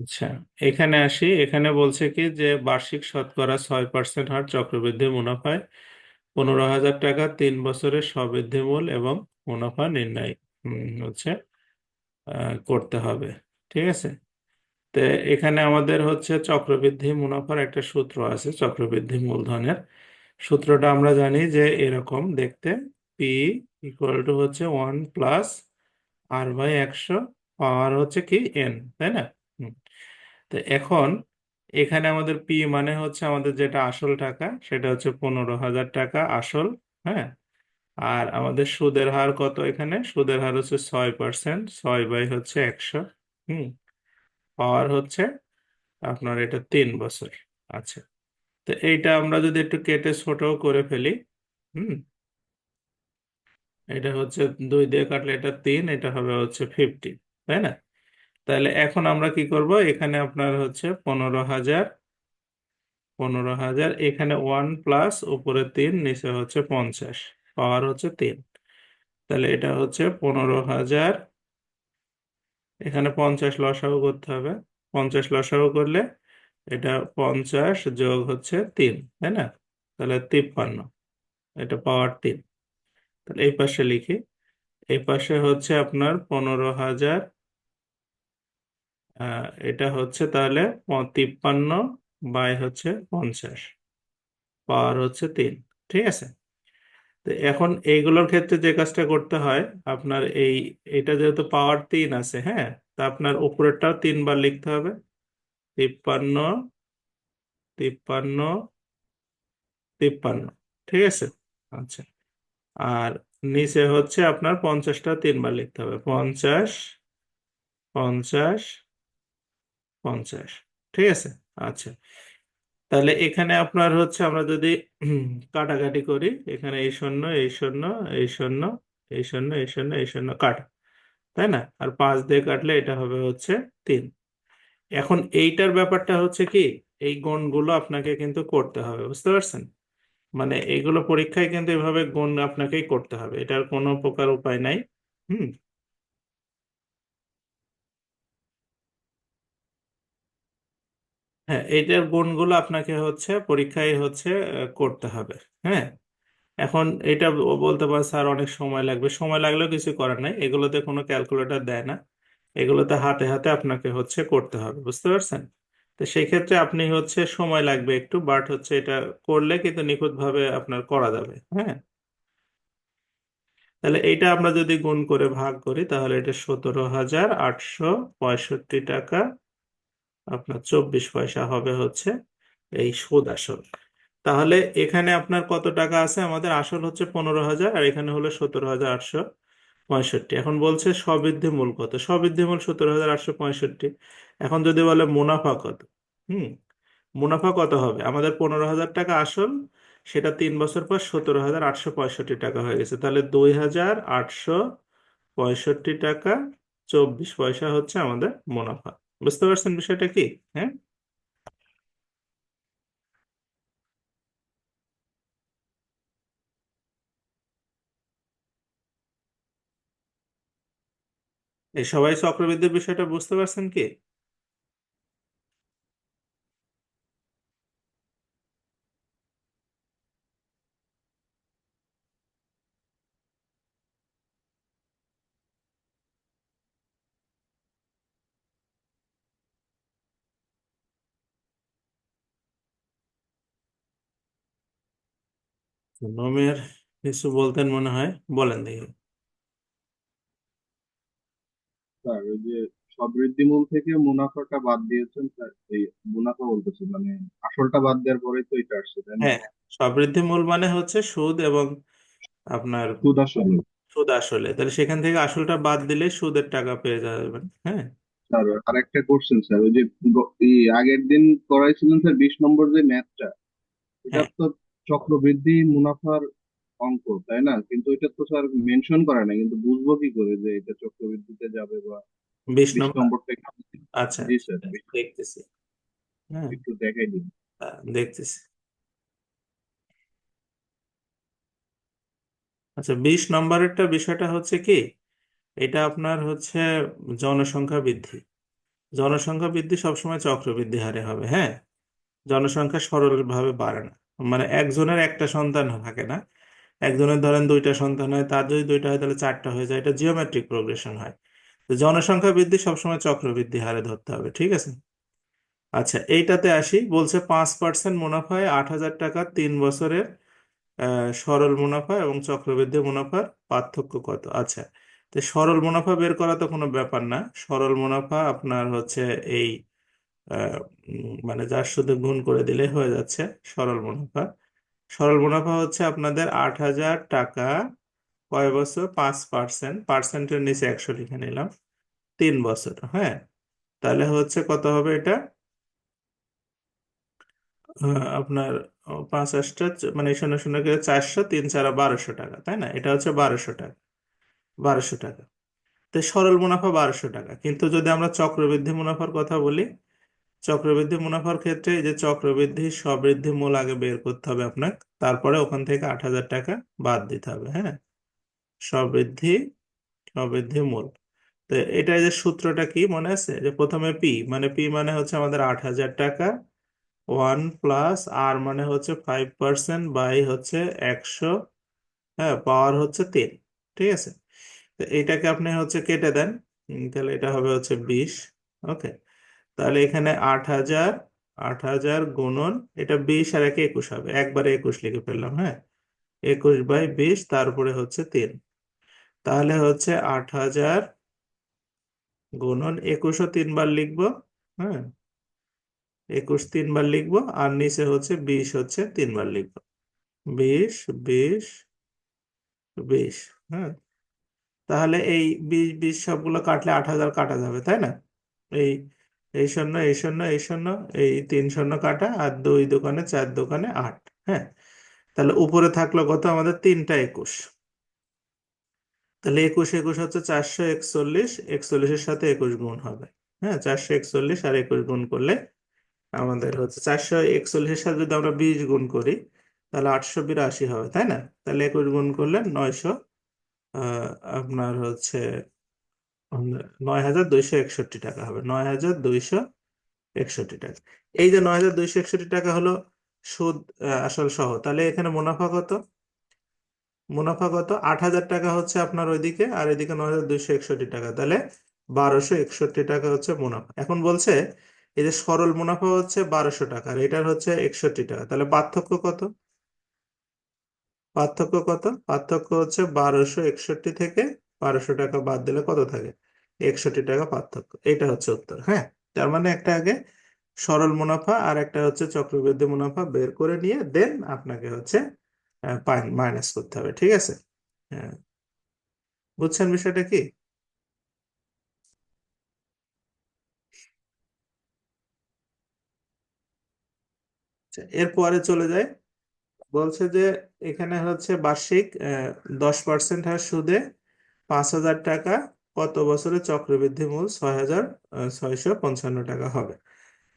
আচ্ছা, এখানে আসি। এখানে বলছে কি যে বার্ষিক শতকরা 6% হার চক্রবৃদ্ধি মুনাফায় 15,000 টাকা 3 বছরের সবৃদ্ধি মূল এবং মুনাফা নির্ণয় হচ্ছে করতে হবে। ঠিক আছে। তো এখানে আমাদের হচ্ছে চক্রবৃদ্ধি মুনাফার একটা সূত্র আছে, চক্রবৃদ্ধি মূলধনের সূত্রটা আমরা জানি যে এরকম দেখতে, পি ইকুয়াল টু হচ্ছে 1 + R/100, পাওয়ার হচ্ছে কি এন, তাই না? হুম। তো এখন এখানে আমাদের পি মানে হচ্ছে আমাদের যেটা আসল টাকা, সেটা হচ্ছে 15,000 টাকা আসল। হ্যাঁ। আর আমাদের সুদের হার কত? এখানে সুদের হার হচ্ছে 6%, 6/100। হুম। পাওয়ার হচ্ছে আপনার এটা 3 বছর। আচ্ছা, তো এইটা আমরা যদি একটু কেটে ছোট করে ফেলি। হুম। এটা হচ্ছে 2 দিয়ে কাটলে এটা 3, এটা হবে হচ্ছে 15, তাই না? তাহলে এখন আমরা কি করব, এখানে আপনার হচ্ছে 15,000, 15,000, এখানে 1 + উপরে 3, নিচে হচ্ছে 50, পাওয়ার হচ্ছে 3। তাহলে এটা হচ্ছে 15,000, এখানে 50 লসাগু করতে হবে। 50 লসাগু করলে এটা 50 যোগ হচ্ছে 3, তাই না? তাহলে 53, এটা পাওয়ার 3। তাহলে এই পাশে লিখি, এই পাশে হচ্ছে আপনার 15,000, এটা হচ্ছে তাহলে 53/50, পাওয়ার হচ্ছে 3। ঠিক আছে। তো এখন এইগুলোর ক্ষেত্রে যে কাজটা করতে হয় আপনার, এটা যেহেতু পাওয়ার 3 আছে, হ্যাঁ, তা আপনার উপরেরটাও 3 বার লিখতে হবে। 53, 53, 53। ঠিক আছে। আচ্ছা। আর নিচে হচ্ছে আপনার 50টা 3 বার লিখতে হবে। 50, 50, 50। ঠিক আছে। আচ্ছা, তাহলে এখানে আপনার হচ্ছে আমরা যদি কাটাকাটি করি, এখানে এই শূন্য, এই শূন্য, এই শূন্য, এই শূন্য, এই শূন্য, এই শূন্য কাটা, তাই না? আর 5 দিয়ে কাটলে এটা হবে হচ্ছে 3। এখন এইটার ব্যাপারটা হচ্ছে কি, এই গুণগুলো আপনাকে কিন্তু করতে হবে, বুঝতে পারছেন? মানে এইগুলো পরীক্ষায় কিন্তু এভাবে গুণ আপনাকেই করতে হবে, এটার কোনো প্রকার উপায় নাই। হুম। হ্যাঁ, এইটার গুণগুলো আপনাকে হচ্ছে পরীক্ষায় হচ্ছে করতে হবে। হ্যাঁ। এখন এটা বলতে পারে স্যার অনেক সময় লাগবে, সময় লাগলেও কিছু করার নাই, এগুলোতে কোনো ক্যালকুলেটর দেয় না, এগুলোতে হাতে হাতে আপনাকে হচ্ছে করতে হবে, বুঝতে পারছেন? তো সেই ক্ষেত্রে আপনি হচ্ছে সময় লাগবে একটু, বাট হচ্ছে এটা করলে কিন্তু নিখুঁতভাবে আপনার করা যাবে। হ্যাঁ। তাহলে এইটা আমরা যদি গুণ করে ভাগ করি, তাহলে এটা 17,865 টাকা আপনার 24 পয়সা হবে হচ্ছে এই সুদ আসল। তাহলে এখানে আপনার কত টাকা আছে? আমাদের আসল হচ্ছে 15,000, আর এখানে হলো 17,865। এখন বলছে সবৃদ্ধি মূল কত? সবৃদ্ধি মূল 17,865। এখন যদি বলে মুনাফা কত? হুম। মুনাফা কত হবে? আমাদের 15,000 টাকা আসল, সেটা 3 বছর পর 17,865 টাকা হয়ে গেছে, তাহলে 2,865 টাকা 24 পয়সা হচ্ছে আমাদের মুনাফা। বুঝতে পারছেন বিষয়টা কি? হ্যাঁ। এই সবাই চক্রবৃদ্ধির বিষয়টা বুঝতে পারছেন কি? নোমের কিছু বলতেন মনে হয়, বলেন দেখি। স্যার ওই যে সবৃদ্ধিমূল থেকে মুনাফাটা বাদ দিয়েছেন স্যার, এই মুনাফা বলতেছি মানে আসলটা বাদ দেওয়ার পরেই তো এটা আসছে তাই না? হ্যাঁ, সবৃদ্ধি মূল মানে হচ্ছে সুদ এবং আপনার সুদ আসলে। সুদ আসলে, তাহলে সেখান থেকে আসলটা বাদ দিলে সুদের টাকা পেয়ে যাবেন। হ্যাঁ। স্যার আরেকটা কোশ্চেন স্যার, ওই যে আগের দিন করাইছিলেন স্যার 20 নম্বর যে ম্যাথটা, এটা হ্যাঁ, তো চক্রবৃদ্ধি মুনাফার অঙ্ক তাই না? কিন্তু এটা তো স্যার মেনশন করে না, কিন্তু বুঝবো কি করে যে এটা চক্রবৃদ্ধিতে যাবে বা 20 নম্বর। 20 নম্বরটা আচ্ছা, জি স্যার, দেখতেছি। হ্যাঁ, একটু দেখাই দিন। দেখতেছি। আচ্ছা, 20 নম্বরেরটা বিষয়টা হচ্ছে কি, এটা আপনার হচ্ছে জনসংখ্যা বৃদ্ধি। জনসংখ্যা বৃদ্ধি সবসময় চক্রবৃদ্ধি হারে হবে, হ্যাঁ। জনসংখ্যা সরলভাবে বাড়ে না, মানে একজনের একটা সন্তান থাকে না। একজনের ধরেন দুইটা সন্তান হয়, তার যদি দুইটা হয় তাহলে চারটা হয়ে যায়, এটা জিওমেট্রিক প্রোগ্রেশন হয়। তো জনসংখ্যা বৃদ্ধি সবসময় চক্রবৃদ্ধি হারে ধরতে হবে, ঠিক আছে। আচ্ছা, এইটাতে আসি, বলছে 5% মুনাফায় 8,000 টাকা 3 বছরের সরল মুনাফা এবং চক্রবৃদ্ধি মুনাফার পার্থক্য কত? আচ্ছা, তো সরল মুনাফা বের করা তো কোনো ব্যাপার না। সরল মুনাফা আপনার হচ্ছে এই আহ, মানে যার সাথে গুণ করে দিলে হয়ে যাচ্ছে সরল মুনাফা। সরল মুনাফা হচ্ছে আপনাদের 8,000 টাকা, কয় বছর? 5%, পার্সেন্টের নিচে 100 লিখে নিলাম, 3 বছর, হ্যাঁ। তাহলে হচ্ছে কত হবে এটা? আপনার 5 8টা মানে শূন্য শূন্য করে 400, 3 4 1200 টাকা, তাই না? এটা হচ্ছে 1200 টাকা, 1200 টাকা। তো সরল মুনাফা 1200 টাকা, কিন্তু যদি আমরা চক্রবৃদ্ধি মুনাফার কথা বলি, চক্রবৃদ্ধি মুনাফার ক্ষেত্রে এই যে চক্রবৃদ্ধি সবৃদ্ধি মূল আগে বের করতে হবে আপনাকে, তারপরে ওখান থেকে 8,000 টাকা বাদ দিতে হবে, হ্যাঁ। সবৃদ্ধি, সবৃদ্ধি মূল। তো এটা যে সূত্রটা কি মনে আছে, যে প্রথমে পি, মানে পি মানে হচ্ছে আমাদের 8,000 টাকা, 1 + মানে হচ্ছে 5% বাই হচ্ছে 100, হ্যাঁ, পাওয়ার হচ্ছে 3, ঠিক আছে। তো এইটাকে আপনি হচ্ছে কেটে দেন, তাহলে এটা হবে হচ্ছে 20। ওকে, তাহলে এখানে 8,000, 8,000 গুণন এটা 20 আর 21 হবে, একবারে 21 লিখে ফেললাম, হ্যাঁ। 21/20, তারপরে হচ্ছে 3। তাহলে হচ্ছে 8,000 গুণন 21ও 3 বার লিখবো, হ্যাঁ। 21 3 বার লিখবো, আর নিচে হচ্ছে 20 হচ্ছে 3 বার লিখবো। 20, 20, 20, হ্যাঁ। তাহলে এই 20 20 সবগুলো কাটলে 8,000 কাটা যাবে, তাই না? এই এই শূন্য, এই শূন্য, এই শূন্য, এই 3 শূন্য কাটা, আর 2 দোকানে 4 দোকানে 8, হ্যাঁ। তাহলে উপরে থাকলো কত আমাদের? 3টা 21। তাহলে 21 21 হচ্ছে 441, 41-এর সাথে 21 গুণ হবে, হ্যাঁ। 441 আর 21 গুণ করলে আমাদের হচ্ছে 441-এর সাথে যদি আমরা 20 গুণ করি তাহলে 882 হবে, তাই না? তাহলে 21 গুণ করলে 900, আহ, আপনার হচ্ছে 9,261 টাকা হবে, 9,261 টাকা। এই যে 9,261 টাকা হলো সুদ, আসল সহ। তাহলে এখানে মুনাফা কত? মুনাফা কত? 8,000 টাকা হচ্ছে আপনার ওইদিকে, আর এদিকে 9,261 টাকা, তাহলে 1,261 টাকা হচ্ছে মুনাফা। এখন বলছে এই যে সরল মুনাফা হচ্ছে 1,200 টাকা, আর এটার হচ্ছে 61 টাকা, তাহলে পার্থক্য কত? পার্থক্য কত? পার্থক্য হচ্ছে 1,261 থেকে 1,200 টাকা বাদ দিলে কত থাকে? 61 টাকা পার্থক্য। এটা হচ্ছে উত্তর, হ্যাঁ। তার মানে একটা আগে সরল মুনাফা আর একটা হচ্ছে চক্রবৃদ্ধি মুনাফা বের করে নিয়ে দেন আপনাকে হচ্ছে মাইনাস করতে হবে, ঠিক আছে। হ্যাঁ, বুঝছেন বিষয়টা কি? আচ্ছা, এরপরে চলে যায়, বলছে যে এখানে হচ্ছে বার্ষিক 10% হার সুদে 5,000 টাকা, কত বছরে চক্রবৃদ্ধি মূল 6,655 টাকা হবে।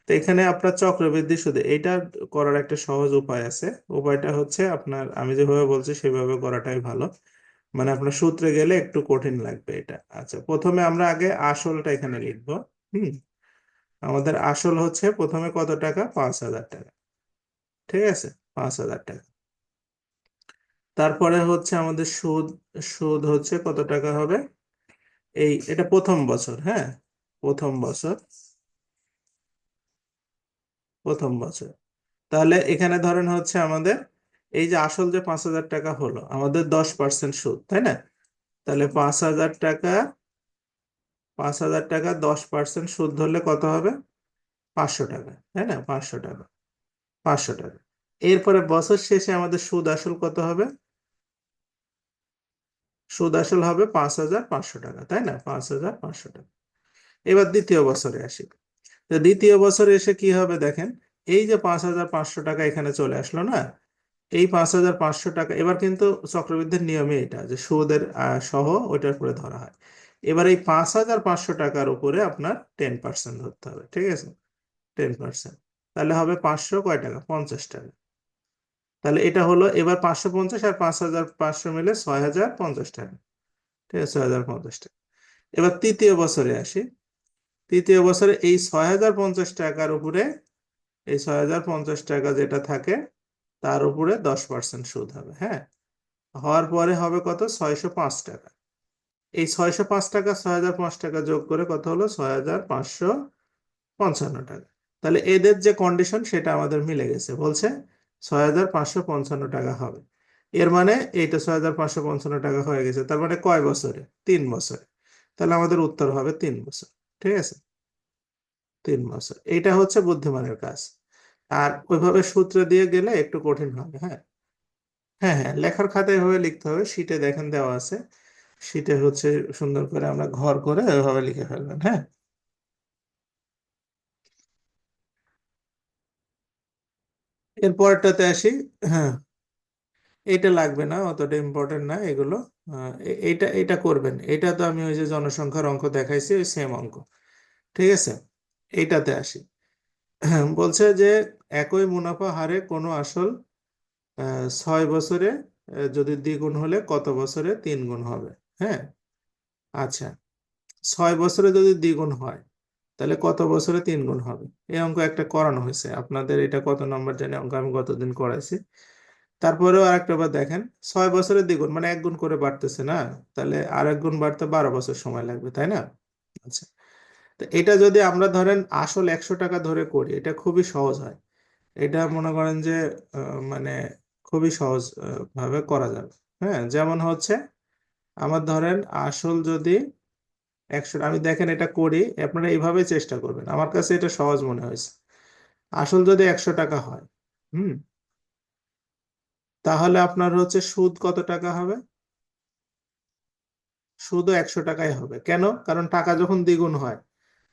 তো এখানে আপনার চক্রবৃদ্ধি সুদে এটা করার একটা সহজ উপায় আছে। উপায়টা হচ্ছে আপনার, আমি যেভাবে বলছি সেভাবে করাটাই ভালো। মানে আপনার সূত্রে গেলে একটু কঠিন লাগবে এটা। আচ্ছা, প্রথমে আমরা আগে আসলটা এখানে লিখবো। হুম, আমাদের আসল হচ্ছে প্রথমে কত টাকা? 5,000 টাকা, ঠিক আছে। 5,000 টাকা। তারপরে হচ্ছে আমাদের সুদ, সুদ হচ্ছে কত টাকা হবে? এটা প্রথম বছর, হ্যাঁ। প্রথম বছর, প্রথম বছর। তাহলে এখানে ধরেন হচ্ছে আমাদের এই যে আসল যে 5,000 টাকা হলো আমাদের 10% সুদ, তাই না? তাহলে 5,000 টাকা, 5,000 টাকা 10% সুদ ধরলে কত হবে? 500 টাকা, তাই না? 500 টাকা, 500 টাকা। এরপরে বছর শেষে আমাদের সুদ আসল কত হবে? সুদ আসল হবে 5,500 টাকা, তাই না? 5,500 টাকা। এবার দ্বিতীয় বছরে আসি। তো দ্বিতীয় বছরে এসে কি হবে দেখেন, এই যে 5,500 টাকা এখানে চলে আসলো না, এই 5,500 টাকা এবার কিন্তু চক্রবৃদ্ধির নিয়মে এটা যে সুদের সহ ওইটার উপরে ধরা হয়। এবার এই 5,500 টাকার উপরে আপনার 10% ধরতে হবে, ঠিক আছে। 10%, তাহলে হবে 500 কয় টাকা? 50 টাকা। তাহলে এটা হলো এবার 550 আর 5,500 মিলে 6,050 টাকা, ঠিক আছে, 6,050 টাকা। এবার তৃতীয় বছরে আসি। তৃতীয় বছরে এই 6,050 টাকার উপরে, এই 6,050 টাকা যেটা থাকে তার উপরে 10% সুদ হবে। হ্যাঁ, হওয়ার পরে হবে কত? 605 টাকা। এই 605 টাকা 6,005 টাকা যোগ করে কত হলো? 6,555 টাকা। তাহলে এদের যে কন্ডিশন সেটা আমাদের মিলে গেছে, বলছে 6,555 টাকা হবে। এর মানে এইটা 6,555 টাকা হয়ে গেছে, তার মানে কয় বছরে? 3 বছরে। তাহলে আমাদের উত্তর হবে 3 বছর। ঠিক আছে, 3 বছর। এইটা হচ্ছে বুদ্ধিমানের কাজ। আর ওইভাবে সূত্র দিয়ে গেলে একটু কঠিন হবে। হ্যাঁ, হ্যাঁ, হ্যাঁ, লেখার খাতায় এভাবে লিখতে হবে, শিটে দেখেন দেওয়া আছে। শিটে হচ্ছে সুন্দর করে আমরা ঘর করে ওইভাবে লিখে ফেলবেন। হ্যাঁ, এরপরটাতে আসি। হ্যাঁ, এটা লাগবে না, অতটা ইম্পর্টেন্ট না এগুলো। এইটা এটা করবেন, এটা তো আমি ওই যে জনসংখ্যার অঙ্ক দেখাইছি, ওই সেম অঙ্ক। ঠিক আছে, এইটাতে আসি। বলছে যে একই মুনাফা হারে কোনো আসল 6 বছরে যদি দ্বিগুণ হলে কত বছরে 3 গুণ হবে? হ্যাঁ, আচ্ছা, 6 বছরে যদি দ্বিগুণ হয় তাহলে কত বছরে 3 গুণ হবে? এই অঙ্ক একটা করানো হয়েছে আপনাদের, এটা কত নম্বর জানি অঙ্ক, আমি গতদিন করাইছি। তারপরেও আরেকটা বার দেখেন, 6 বছরে দ্বিগুণ মানে 1 গুণ করে বাড়তেছে না? তাহলে আর 1 গুণ বাড়তে 12 বছর সময় লাগবে, তাই না? আচ্ছা, তো এটা যদি আমরা ধরেন আসল 100 টাকা ধরে করি, এটা খুবই সহজ হয়। এটা মনে করেন যে মানে খুবই সহজ ভাবে করা যাবে। হ্যাঁ, যেমন হচ্ছে আমার ধরেন আসল যদি 100, আমি দেখেন এটা করি, আপনারা এইভাবে চেষ্টা করবেন, আমার কাছে এটা সহজ মনে হয়েছে। আসল যদি 100 টাকা হয়, হুম, তাহলে আপনার হচ্ছে সুদ কত টাকা হবে? সুদও 100 টাকাই হবে। কেন? কারণ টাকা যখন দ্বিগুণ হয়,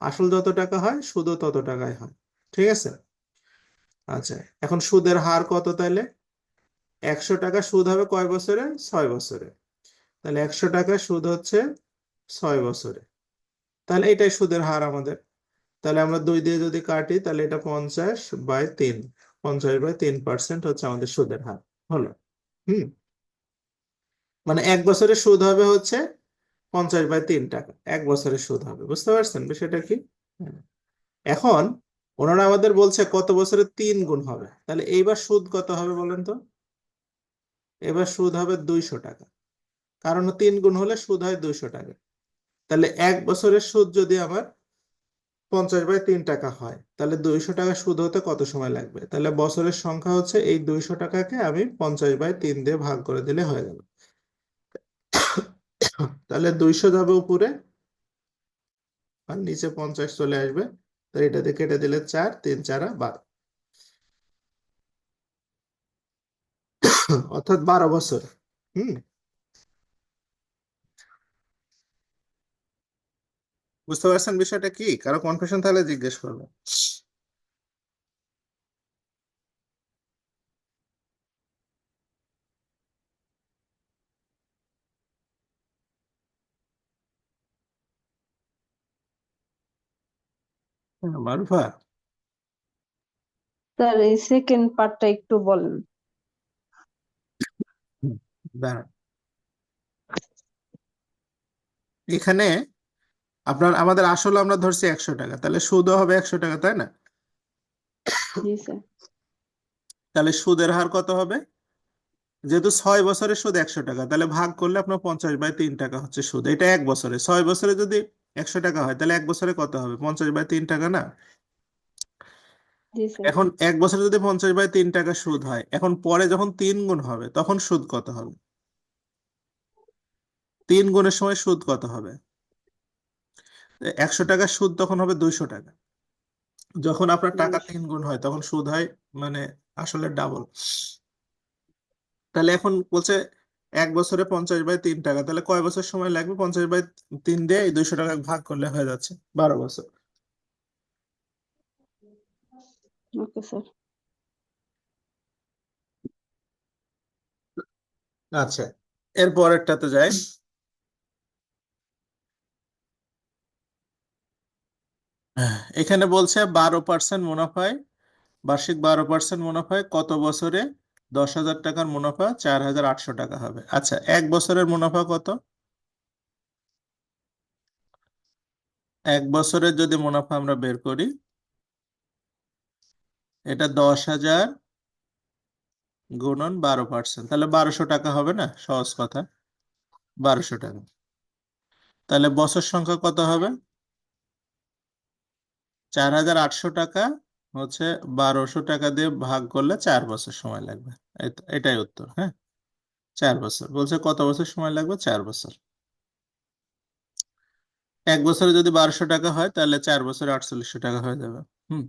আসল যত টাকা হয় সুদও তত টাকাই হয়। ঠিক আছে, আচ্ছা, এখন সুদের হার কত তাহলে? 100 টাকা সুদ হবে কয় বছরে? 6 বছরে। তাহলে 100 টাকা সুদ হচ্ছে 6 বছরে। তাহলে এটাই সুদের হার আমাদের। তাহলে আমরা 2 দিয়ে যদি কাটি তাহলে এটা 50/3, 50/3% হচ্ছে আমাদের সুদের হার হলো। হুম, মানে 1 বছরের সুদ হবে হচ্ছে 50/3 টাকা, 1 বছরের সুদ হবে। বুঝতে পারছেন বিষয়টা কি? হ্যাঁ। এখন ওনারা আমাদের বলছে কত বছরে 3 গুণ হবে, তাহলে এইবার সুদ কত হবে বলেন তো? এবার সুদ হবে 200 টাকা, কারণ 3 গুণ হলে সুদ হয় 200 টাকা। তাহলে 1 বছরের সুদ যদি আমার 50/3 টাকা হয়, তাহলে 200 টাকা সুদ হতে কত সময় লাগবে? তাহলে বছরের সংখ্যা হচ্ছে এই 200 টাকাকে আমি 50/3 দিয়ে ভাগ করে দিলে হয়ে গেল। তাহলে 200 যাবে উপরে আর নিচে 50 চলে আসবে। তো এটা দিয়ে কেটে দিলে 4, 3 4 12, অর্থাৎ 12 বছর। হুম, বুঝতে পারছেন বিষয়টা কি? কারো কনফিউশন তাহলে জিজ্ঞেস করবে। হ্যাঁ, মারুফা। স্যার এই সেকেন্ড পার্টটা একটু বলেন। হুম, দাঁড়ান, এখানে আপনার আমাদের আসলে আমরা ধরছি 100 টাকা, তাহলে সুদও হবে 100 টাকা, তাই না? জি স্যার। তাহলে সুদের হার কত হবে? যেহেতু 6 বছরের সুদ 100 টাকা, তাহলে ভাগ করলে আপনার 50/3 টাকা হচ্ছে সুদ। এটা 1 বছরে, 6 বছরে যদি 100 টাকা হয় তাহলে 1 বছরে কত হবে? 50/3 টাকা না? জি স্যার। এখন 1 বছরে যদি 50/3 টাকা সুদ হয়, এখন পরে যখন 3 গুণ হবে তখন সুদ কত হবে? 3 গুণের সময় সুদ কত হবে? 100 টাকার সুদ তখন হবে 200 টাকা। যখন আপনার টাকা 3 গুণ হয় তখন সুদ হয় মানে আসলে ডাবল। তাহলে এখন বলছে 1 বছরে 50/3 টাকা, তাহলে কয় বছর সময় লাগবে? 50/3 দিয়ে এই 200 টাকা ভাগ করলে হয়ে যাচ্ছে 12 বছর। Okay sir. আচ্ছা, এর পরেরটাতে যাই। এখানে বলছে 12% মুনাফায়, বার্ষিক 12% মুনাফায় কত বছরে 10,000 টাকার মুনাফা 4,800 টাকা হবে? আচ্ছা, 1 বছরের মুনাফা কত? এক বছরের যদি মুনাফা আমরা বের করি, এটা 10,000 গুণন 12%, তাহলে 1200 টাকা হবে না? সহজ কথা, 1200 টাকা। তাহলে বছর সংখ্যা কত হবে? 4,800 টাকা হচ্ছে 1,200 টাকা দিয়ে ভাগ করলে 4 বছর সময় লাগবে। এটাই উত্তর। হ্যাঁ, 4 বছর বলছে। কত বছর সময় লাগবে? 4 বছর। এক বছরে যদি 1,200 টাকা হয়, তাহলে 4 বছরে 4,800 টাকা হয়ে যাবে। হুম।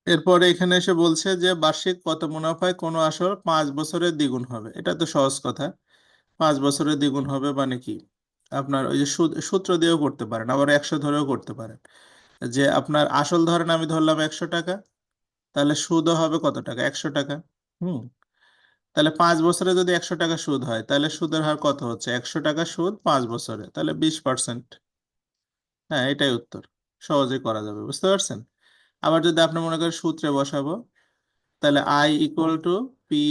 এরপরে এখানে এসে বলছে যে বার্ষিক কত মুনাফায় কোনো আসল 5 বছরে দ্বিগুণ হবে। এটা তো সহজ কথা। 5 বছরে দ্বিগুণ হবে মানে কি? আপনার ওই যে সূত্র দিয়েও করতে পারেন, আবার 100 ধরেও করতে পারেন। যে আপনার আসল ধরেন আমি ধরলাম 100 টাকা, তাহলে সুদও হবে কত টাকা? 100 টাকা। হুম। তাহলে 5 বছরে যদি 100 টাকা সুদ হয়, তাহলে সুদের হার কত হচ্ছে? 100 টাকা সুদ 5 বছরে, তাহলে 20%। হ্যাঁ, এটাই উত্তর। সহজেই করা যাবে, বুঝতে পারছেন? আবার যদি আপনি মনে করেন সূত্রে বসাবো, তাহলে I equal to P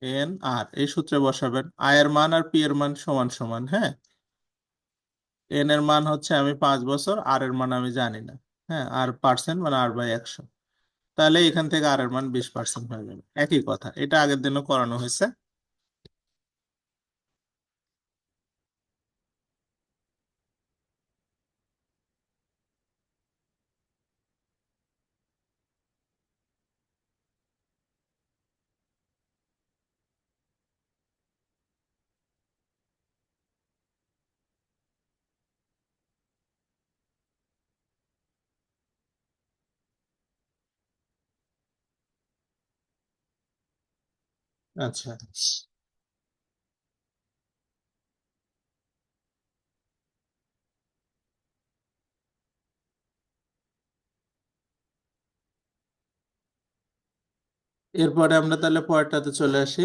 N R, এই সূত্রে বসাবেন। আই এর মান আর পি এর মান সমান সমান। হ্যাঁ, এন এর মান হচ্ছে আমি 5 বছর, আর এর মান আমি জানি না। হ্যাঁ, আর পার্সেন্ট মানে R/100। তাহলে এখান থেকে আর এর মান 20% হয়ে যাবে। একই কথা, এটা আগের দিনও করানো হয়েছে। আচ্ছা, এরপরে আমরা তাহলে পরেরটাতে চলে আসি।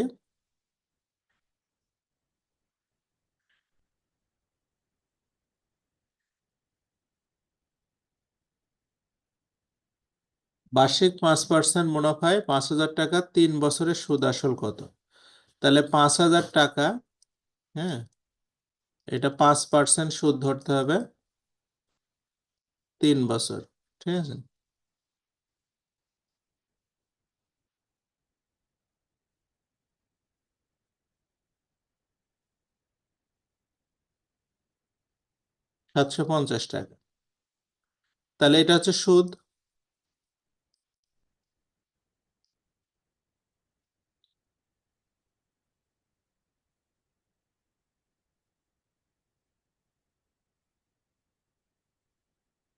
বার্ষিক 5% মুনাফায় 5,000 টাকা 3 বছরের সুদ আসল কত? তাহলে 5,000 টাকা, হ্যাঁ, এটা 5% সুদ ধরতে হবে 3 বছর। ঠিক আছে। $750। তাহলে এটা হচ্ছে সুদ।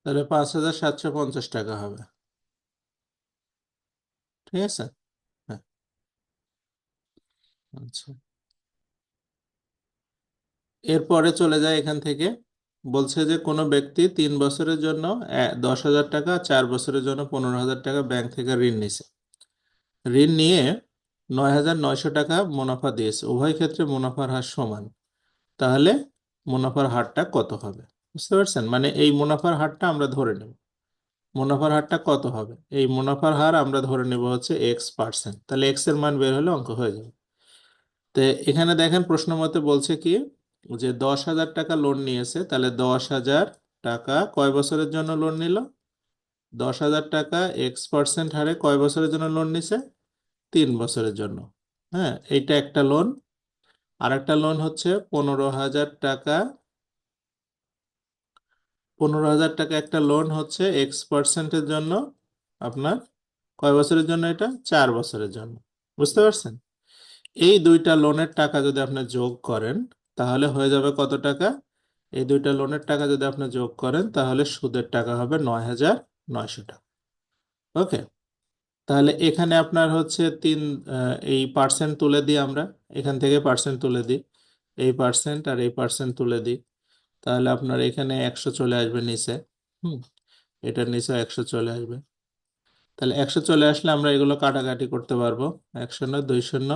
তাহলে 5,750 টাকা হবে। ঠিক আছে। হ্যাঁ। আচ্ছা, এরপরে চলে যায় এখান থেকে। বলছে যে কোনো ব্যক্তি 3 বছরের জন্য 10,000 টাকা, 4 বছরের জন্য 15,000 টাকা ব্যাংক থেকে ঋণ নিছে। ঋণ নিয়ে 9,900 টাকা মুনাফা দিয়েছে। উভয় ক্ষেত্রে মুনাফার হার সমান। তাহলে মুনাফার হারটা কত হবে? বুঝতে পারছেন? মানে এই মুনাফার হারটা আমরা ধরে নেব। মুনাফার হারটা কত হবে? এই মুনাফার হার আমরা ধরে নেব হচ্ছে X%। তাহলে এক্স এর মান বের হলে অঙ্ক হয়ে যাবে। তো এখানে দেখেন প্রশ্ন মতে বলছে কি, যে 10,000 টাকা লোন নিয়েছে। তাহলে 10,000 টাকা কয় বছরের জন্য লোন নিল? 10,000 টাকা X% হারে কয় বছরের জন্য লোন নিছে? 3 বছরের জন্য। হ্যাঁ, এইটা একটা লোন। আর একটা লোন হচ্ছে 15,000 টাকা। 15,000 টাকা একটা লোন হচ্ছে X%-এর জন্য। আপনার কয় বছরের জন্য? এটা 4 বছরের জন্য। বুঝতে পারছেন? এই দুইটা লোনের টাকা যদি আপনি যোগ করেন, তাহলে হয়ে যাবে কত টাকা? এই দুইটা লোনের টাকা যদি আপনি যোগ করেন, তাহলে সুদের টাকা হবে 9,900 টাকা। ওকে। তাহলে এখানে আপনার হচ্ছে এই পার্সেন্ট তুলে দিই আমরা। এখান থেকে পার্সেন্ট তুলে দিই। এই পার্সেন্ট আর এই পার্সেন্ট তুলে দিই। তাহলে আপনার এখানে 100 চলে আসবে নিচে। হুম। এটার নিচে 100 চলে আসবে। তাহলে 100 চলে আসলে আমরা এগুলো কাটাকাটি করতে পারবো। 1 শূন্য 2 শূন্য,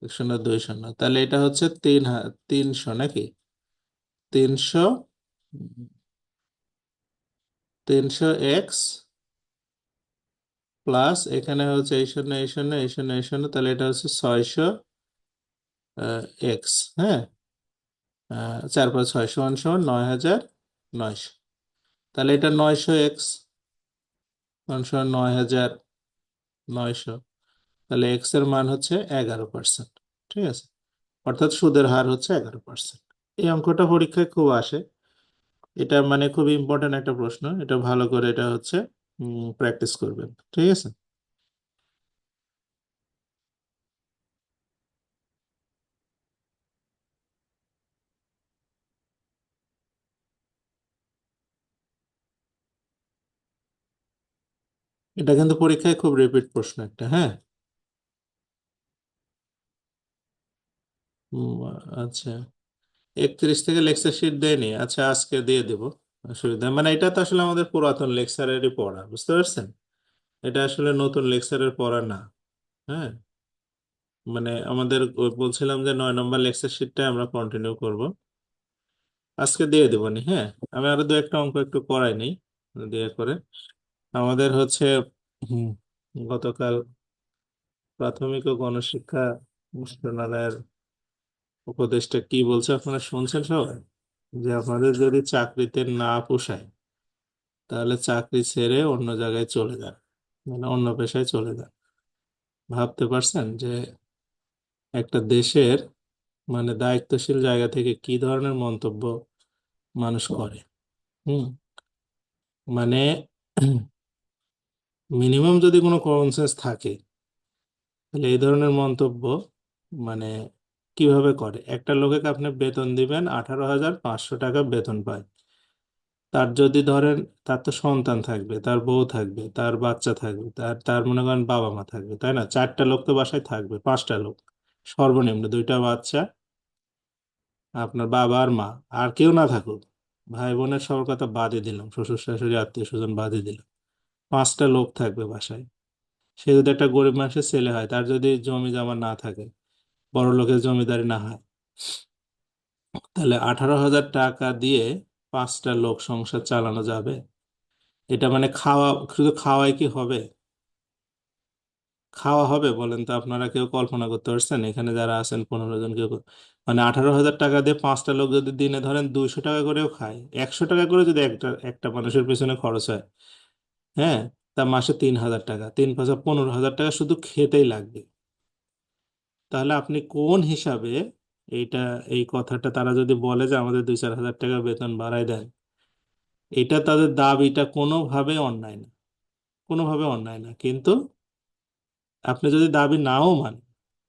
1 শূন্য 2 শূন্য। তাহলে এটা হচ্ছে 300 নাকি? 300, 300 এক্স প্লাস এখানে হচ্ছে এই শূন্য এই শূন্য এই শূন্য এই শূন্য, তাহলে এটা হচ্ছে 600 এক্স। হ্যাঁ, 4 × 6 = 9,900। তাহলে এটা 900 এক্স = 9,900। তাহলে এক্স এর মান হচ্ছে 11%। ঠিক আছে, অর্থাৎ সুদের হার হচ্ছে 11%। এই অঙ্কটা পরীক্ষায় খুব আসে, এটা মানে খুব ইম্পর্টেন্ট একটা প্রশ্ন, এটা ভালো করে এটা হচ্ছে প্র্যাকটিস করবেন। ঠিক আছে, এটা কিন্তু পরীক্ষায় খুব রিপিট প্রশ্ন একটা। হ্যাঁ, উম, আচ্ছা, 31 থেকে লেকচার শিট দেয়নি, আচ্ছা আজকে দিয়ে দেব, অসুবিধা মানে এটা তো আসলে আমাদের পুরাতন লেকচারেরই পড়া, বুঝতে পারছেন? এটা আসলে নতুন লেকচারের পড়া না। হ্যাঁ, মানে আমাদের বলছিলাম যে 9 নম্বর লেকচার শিটটা আমরা কন্টিনিউ করব, আজকে দিয়ে দেবনি। হ্যাঁ, আমি আরো দু একটা অঙ্ক একটু করাই নেই দিয়ে করে। আমাদের হচ্ছে হুম, গতকাল প্রাথমিক ও গণশিক্ষা মন্ত্রণালয়ের উপদেষ্টা কি বলছে আপনারা শুনছেন সবাই? যে আপনাদের যদি চাকরিতে না পোষায় তাহলে চাকরি ছেড়ে অন্য জায়গায় চলে যান, মানে অন্য পেশায় চলে যান। ভাবতে পারছেন যে একটা দেশের মানে দায়িত্বশীল জায়গা থেকে কি ধরনের মন্তব্য মানুষ করে? হুম, মানে মিনিমাম যদি কোনো কমন সেন্স থাকে তাহলে এই ধরনের মন্তব্য মানে কিভাবে করে? একটা লোকেকে আপনি বেতন দিবেন, 18,500 টাকা বেতন পায়। তার যদি ধরেন তার তো সন্তান থাকবে, তার বউ থাকবে, তার বাচ্চা থাকবে, তার তার মনে করেন বাবা মা থাকবে, তাই না? 4টা লোক তো বাসায় থাকবে, 5টা লোক সর্বনিম্ন, 2টা বাচ্চা, আপনার বাবা আর মা, আর কেউ না থাকুক, ভাই বোনের সবার কথা বাদই দিলাম, শ্বশুর শাশুড়ি আত্মীয় স্বজন বাদই দিলাম, 5টা লোক থাকবে বাসায়। সে যদি একটা গরিব মানুষের ছেলে হয়, তার যদি জমি জমা না থাকে, বড় লোকের জমিদারি না হয়, তাহলে 18,000 টাকা দিয়ে 5টা লোক সংসার চালানো যাবে? এটা মানে খাওয়া, শুধু খাওয়াই কি হবে? খাওয়া হবে বলেন তো? আপনারা কেউ কল্পনা করতে পারছেন এখানে যারা আছেন 15 জন, কেউ মানে 18,000 টাকা দিয়ে 5টা লোক যদি দিনে ধরেন 200 টাকা করেও খায়, 100 টাকা করে যদি একটা একটা মানুষের পেছনে খরচ হয়, হ্যাঁ, তা মাসে 3,000 টাকা, 3 × 5 = 15,000 টাকা শুধু খেতেই লাগবে। তাহলে আপনি কোন হিসাবে এইটা, এই কথাটা তারা যদি বলে যে আমাদের 2-4 হাজার টাকা বেতন বাড়ায় দেন, এটা তাদের দাবিটা কোনোভাবে অন্যায় না, কোনোভাবে অন্যায় না। কিন্তু আপনি যদি দাবি নাও মানেন,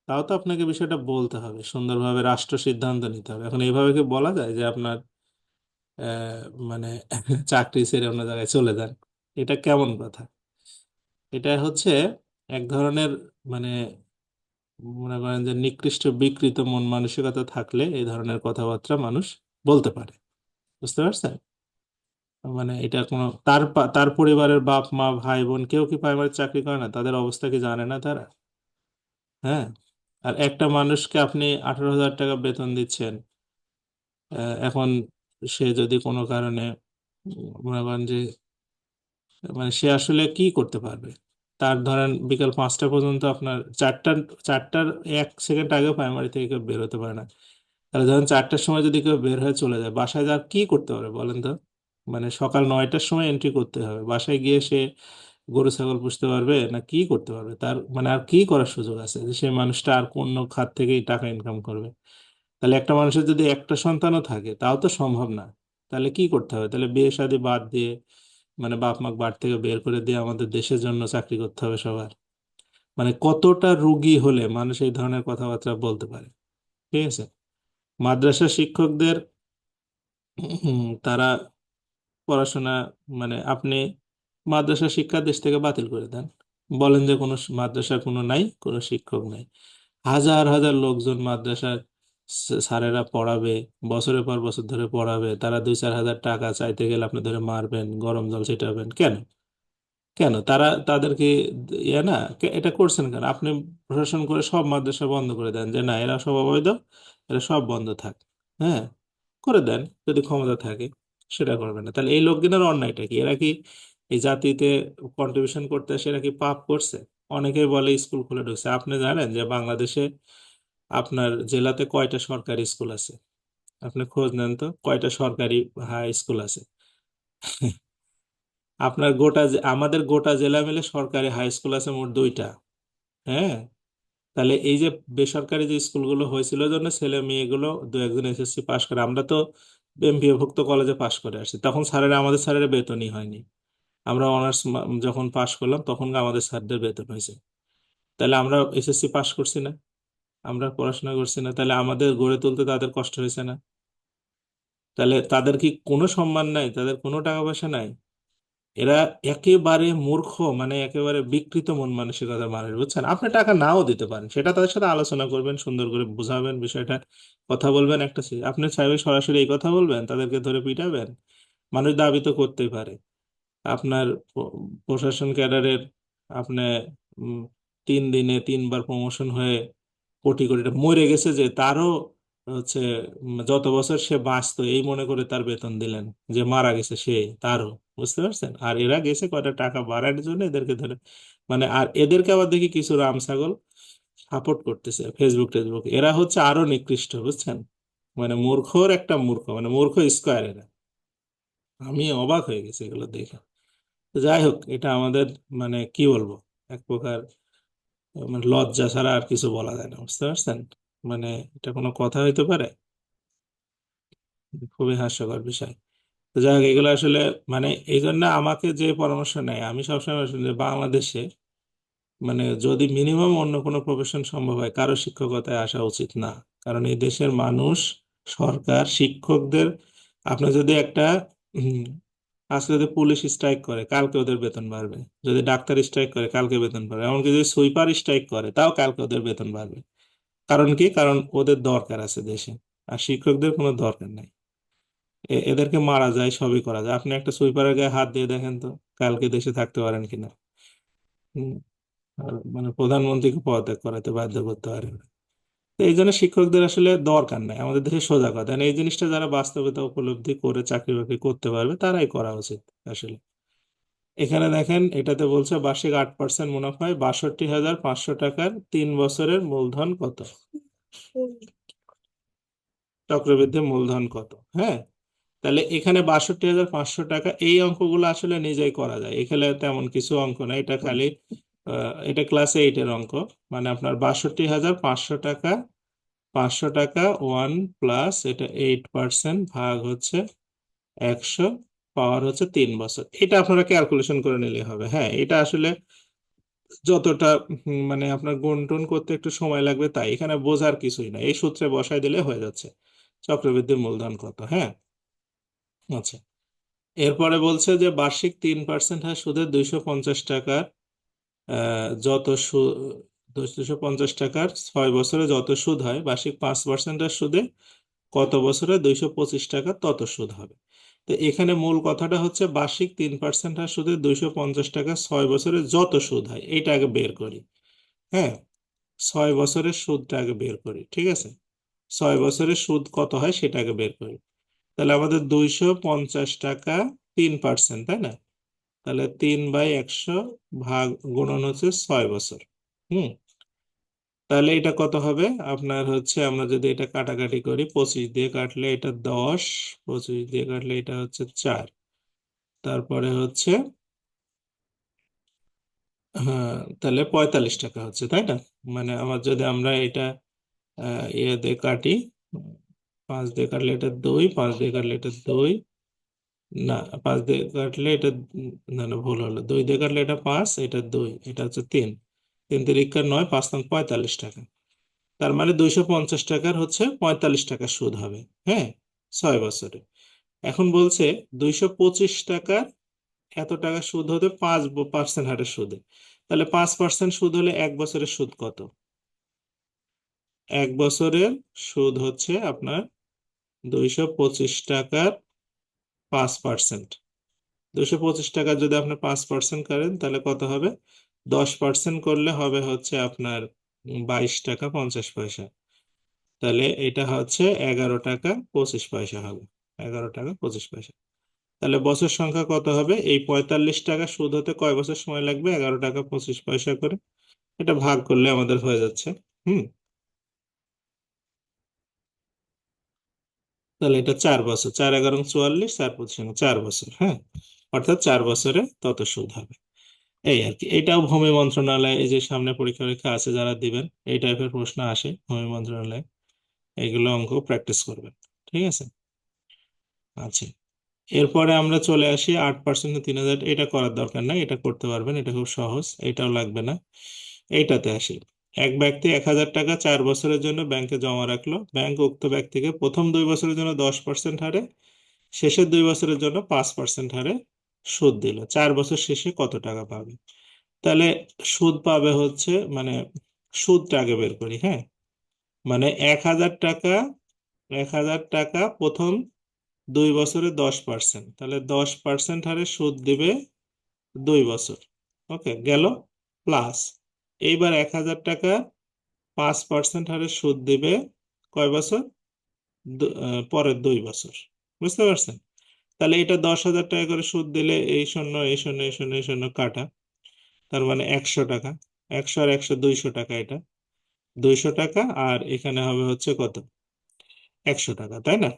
তাও তো আপনাকে বিষয়টা বলতে হবে সুন্দরভাবে, রাষ্ট্র সিদ্ধান্ত নিতে হবে। এখন এইভাবে কি বলা যায় যে আপনার মানে চাকরি ছেড়ে অন্য জায়গায় চলে যান? এটা কেমন কথা? এটা হচ্ছে এক ধরনের মানে মনে করেন যে নিকৃষ্ট বিকৃত মন মানসিকতা থাকলে এই ধরনের কথাবার্তা মানুষ বলতে পারে, বুঝতে পারছেন? মানে এটা কোনো তার পরিবারের বাপ মা ভাই বোন কেউ কি প্রাইমারি চাকরি করে না? তাদের অবস্থা কি জানে না তারা? হ্যাঁ, আর একটা মানুষকে আপনি 18,000 টাকা বেতন দিচ্ছেন, এখন সে যদি কোনো কারণে মনে করেন যে মানে সে আসলে কি করতে পারবে? তার ধরেন বিকাল 5টা পর্যন্ত আপনার চারটার 1 সেকেন্ড আগেও প্রাইমারি থেকে কেউ বের হতে পারে না। তাহলে ধরেন 4টার সময় যদি কেউ বের হয়ে চলে যায়, বাসায় যা কি করতে পারে বলেন তো? মানে সকাল 9টার সময় এন্ট্রি করতে হবে, বাসায় গিয়ে সে গরু ছাগল পুষতে পারবে না কি করতে পারবে? তার মানে আর কি করার সুযোগ আছে যে সেই মানুষটা আর কোন খাত থেকেই টাকা ইনকাম করবে? তাহলে একটা মানুষের যদি একটা সন্তানও থাকে তাও তো সম্ভব না। তাহলে কি করতে হবে? তাহলে বিয়ে শাদী বাদ দিয়ে মানে বাপ মা বাড়ি থেকে বের করে দিয়ে আমাদের দেশের জন্য চাকরি করতে হবে সবার? মানে কতটা রুগী হলে মানুষ এই ধরনের কথাবার্তা বলতে পারে? ঠিক আছে, মাদ্রাসা শিক্ষকদের তারা পড়াশোনা মানে আপনি মাদ্রাসা শিক্ষা দেশ থেকে বাতিল করে দেন, বলেন যে কোনো মাদ্রাসা কোনো নাই, কোনো শিক্ষক নাই, হাজার হাজার লোকজন মাদ্রাসার স্যারেরা পড়াবে, বছরের পর বছর ধরে পড়াবে, তারা 2-4 হাজার টাকা চাইতে গেলে আপনি ধরে মারবেন, গরম জল ছিটাবেন কেন? কেন তারা তাদেরকে ইয়ে না এটা করছেন কেন? আপনি প্রশাসন করে সব মাদ্রাসা বন্ধ করে দেন যে না এরা সব অবৈধ, এরা সব বন্ধ থাক। হ্যাঁ, করে দেন যদি ক্ষমতা থাকে, সেটা করবেন না। তাহলে এই লোকজনের অন্যায়টা কি? এরা কি এই জাতিতে কন্ট্রিবিউশন করতে এসে এরা কি পাপ করছে? অনেকেই বলে স্কুল খুলে ঢুকছে। আপনি জানেন যে বাংলাদেশে আপনার জেলাতে কয়টা সরকারি স্কুল আছে? আপনি খোঁজ নেন তো কয়টা সরকারি হাই স্কুল আছে। আপনার আমাদের গোটা জেলা মিলে সরকারি হাই স্কুল আছে মোট 2টা। হ্যাঁ, তাহলে এই যে বেসরকারি যে স্কুলগুলো হয়েছিল জন্য ছেলে মেয়েগুলো দু একজন এসএসসি পাশ করে, আমরা তো এমপিওভুক্ত কলেজে পাশ করে আসছি, তখন স্যারেরা আমাদের স্যারের বেতনই হয়নি। আমরা অনার্স যখন পাশ করলাম তখন আমাদের স্যারদের বেতন হয়েছে। তাহলে আমরা এসএসসি পাশ করছি না? আমরা পড়াশোনা করছি না? তাহলে আমাদের গড়ে তুলতে তাদের কষ্ট হয়েছে না? তাহলে তাদের কি কোনো সম্মান নাই? তাদের কোনো টাকা পয়সা নাই? এরা একেবারে মূর্খ, মানে একেবারে বিকৃত মন মানসিকতার মানুষ, বুঝছেন? আপনি টাকা নাও দিতে পারেন, সেটা তাদের সাথে আলোচনা করবেন, সুন্দর করে বুঝাবেন বিষয়টা, কথা বলবেন একটা আপনি চাইবে সরাসরি এই কথা বলবেন, তাদেরকে ধরে পিটাবেন? মানুষ দাবি তো করতেই পারে। আপনার প্রশাসন ক্যাডারের আপনি উম, 3 দিনে 3বার প্রমোশন হয়ে কোটি কোটি টাকা মরে গেছে, যে তারও হচ্ছে যত বছর সে বাঁচতো এই মনে করে তার বেতন দিলেন, যে মারা গেছে সে তারও। বুঝতে পারছেন? আর এরা গেছে কয়টা টাকা বাড়ানোর জন্য এদেরকে ধরে, মানে আর এদেরকে আবার দেখি কিছু রাম ছাগল সাপোর্ট করতেছে ফেসবুক টেসবুক। এরা হচ্ছে আরো নিকৃষ্ট, বুঝছেন? মানে মূর্খর একটা মূর্খ, মানে মূর্খ স্কোয়ার এরা। আমি অবাক হয়ে গেছি এগুলো দেখে। তো যাই হোক, এটা আমাদের মানে কি বলবো, এক প্রকার মানে লজ্জা ছাড়া আর কিছু বলা যায় না, বুঝতে পারছেন? মানে এটা কোনো কথা হইতে পারে? খুবই হাস্যকর বিষয়। তো যাই হোক, এগুলো আসলে মানে এই জন্য আমাকে যে পরামর্শ নেয়, আমি সবসময় শুনি যে বাংলাদেশে মানে যদি মিনিমাম অন্য কোনো প্রফেশন সম্ভব হয়, কারো শিক্ষকতায় আসা উচিত না। কারণ এই দেশের মানুষ, সরকার, শিক্ষকদের, আপনি যদি একটা উম, আজকে যদি পুলিশ স্ট্রাইক করে কালকে ওদের বেতন বাড়বে, যদি ডাক্তার স্ট্রাইক করে কালকে বেতন বাড়বে, এমনকি যদি সুইপার স্ট্রাইক করে তাও কালকে ওদের বেতন বাড়বে। কারণ কি? কারণ ওদের দরকার আছে দেশে, আর শিক্ষকদের কোনো দরকার নাই। এদেরকে মারা যায়, সবই করা যায়। আপনি একটা সুইপারের গায়ে হাত দিয়ে দেখেন তো কালকে দেশে থাকতে পারেন কিনা। হম। আর মানে প্রধানমন্ত্রীকে পদত্যাগ করাতে বাধ্য করতে পারে না। তো এই জন্য শিক্ষকদের আসলে দরকার নাই আমাদের দেশে, সোজা কথা। আর এই জিনিসটা যারা বাস্তবতা উপলব্ধি করে চাকরি বাকরি করতে পারবে তারাই করা উচিত আসলে। এখানে দেখেন এটাতে বলছে বার্ষিক 8% মুনাফায় 62,500 টাকার 3 বছরের মূলধন কত? চক্রবৃদ্ধি মূলধন কত? হ্যাঁ, তাহলে এখানে 62,500 টাকা, এই অঙ্কগুলো আসলে নিজেই করা যায়। এখানে তেমন কিছু অঙ্ক না, এটা খালি এটা ক্লাস 8-এর অঙ্ক। মানে আপনার 62,500 টাকা, 500 টাকা 1 প্লাস এটা 8% ভাগ হচ্ছে 100, পাওয়ার হচ্ছে 3 বছর। এটা আপনারা ক্যালকুলেশন করে নিলে হবে। হ্যাঁ, এটা আসলে যতটা মানে আপনার গুণটুন করতে একটু সময় লাগবে, তাই এখানে বোঝার কিছুই না, এই সূত্রে বসাই দিলে হয়ে যাচ্ছে চক্রবৃদ্ধি মূলধন কত। হ্যাঁ, আচ্ছা। এরপরে বলছে যে বার্ষিক 3% হারে সুদে 250 টাকার যত সুদ, 250 টাকার 6 বছরে যত সুদ হয়, বার্ষিক 5%-এর সুদে কত বছরে 225 টাকা তত সুদ হবে। তো এখানে মূল কথাটা হচ্ছে বার্ষিক 3% হারে সুদে 250 টাকা 6 বছরে যত সুদ হয় এইটা আগে বের করি। হ্যাঁ, 6 বছরের সুদটা আগে বের করি, ঠিক আছে? 6 বছরের সুদ কত হয় সেটা আগে বের করি। তাহলে আমাদের 250 টাকা 3%, তাই না? তাহলে 3/100 ভাগ গুণন হচ্ছে 6 বছর। হুম। তাহলে এটা কত হবে আপনার হচ্ছে, আমরা যদি এটা কাটাকাটি করি, 25 দিয়ে কাটলে এটা 10, 25 দিয়ে কাটলে এটা হচ্ছে 4, তারপরে হচ্ছে হ্যাঁ, তাহলে 45 টাকা হচ্ছে, তাই না? মানে আমার যদি আমরা এটা ইয়ে দিয়ে কাটি, 5 দিয়ে কাটলে এটা 2, 5 দিয়ে কাটলে এটা 2, না 5 দিয়ে কাটলে এটা না না, ভুল হলো, 2 দিয়ে কাটলে এটা 5, এটা 2, এটা হচ্ছে 3, 3 × 9, 5×45 টাকা। তার মানে 250 টাকার হচ্ছে 45 টাকা সুদ হবে। হ্যাঁ, 6 বছরে। এখন বলছে 225 টাকার এত টাকা সুদ হতে 5% হারে সুদে। তাহলে 5% সুদ হলে 1 বছরের সুদ কত? 1 বছরের সুদ হচ্ছে আপনার 225 টাকার 5%। 225 টাকা যদি আপনি 5% করেন তাহলে কত হবে? 10% করলে হবে হচ্ছে আপনার 22 টাকা 50 পয়সা। তাহলে এটা হচ্ছে 11 টাকা 25 পয়সা হবে, 11 টাকা 25 পয়সা। তাহলে বছর সংখ্যা কত হবে? এই 45 টাকা সুদ হতে কয় বছর সময় লাগবে? 11 টাকা 25 পয়সা করে। এটা ভাগ করলে আমাদের হয়ে যাচ্ছে। হুম তাহলে এটা 4 বছর, 4 11 44, 4 25 4 বছর। হ্যাঁ, অর্থাৎ 4 বছরে তত সুদ হবে। এই আর কি। এটাও ভূমি মন্ত্রণালয়, এই যে সামনে পরীক্ষা নিরীক্ষা আছে যারা দিবেন, এই টাইপের প্রশ্ন আসে ভূমি মন্ত্রণালয়, এইগুলো অঙ্ক প্র্যাকটিস করবেন। ঠিক আছে। আচ্ছা, এরপরে আমরা চলে আসি 8% 3,000। এটা করার দরকার নাই, এটা করতে পারবেন, এটা খুব সহজ, এটাও লাগবে না। এইটাতে আসি। এক ব্যক্তি 1,000 টাকা 4 বছরের জন্য ব্যাংকে জমা রাখলো। ব্যাংক উক্ত ব্যক্তিকে প্রথম 2 বছরের জন্য 10% হারে, শেষের 2 বছরের জন্য 5% হারে সুদ দিল। 4 বছর শেষে কত টাকা পাবে? তাহলে সুদ পাবে হচ্ছে, মানে সুদটা আগে বের করি। হ্যাঁ, মানে 1,000 টাকা, 1,000 টাকা প্রথম 2 বছরে 10%, তাহলে 10% হারে সুদ দিবে 2 বছর। ওকে, গেল। প্লাস এইবার 1,000 টাকা 5% হারে সুদ দিবে কয় বছর? পরের 2 বছর। বুঝতে পারছেন? তাহলে এটা 10,000 টাকা করে সুদ দিলে এই শূন্য এই শূন্য এই শূন্য এই শূন্য কাটা, তার মানে 100 টাকা। 100 আর 100 200 টাকা। এটা 200 টাকা, আর এখানে হবে হচ্ছে কত? 100 টাকা, তাই না?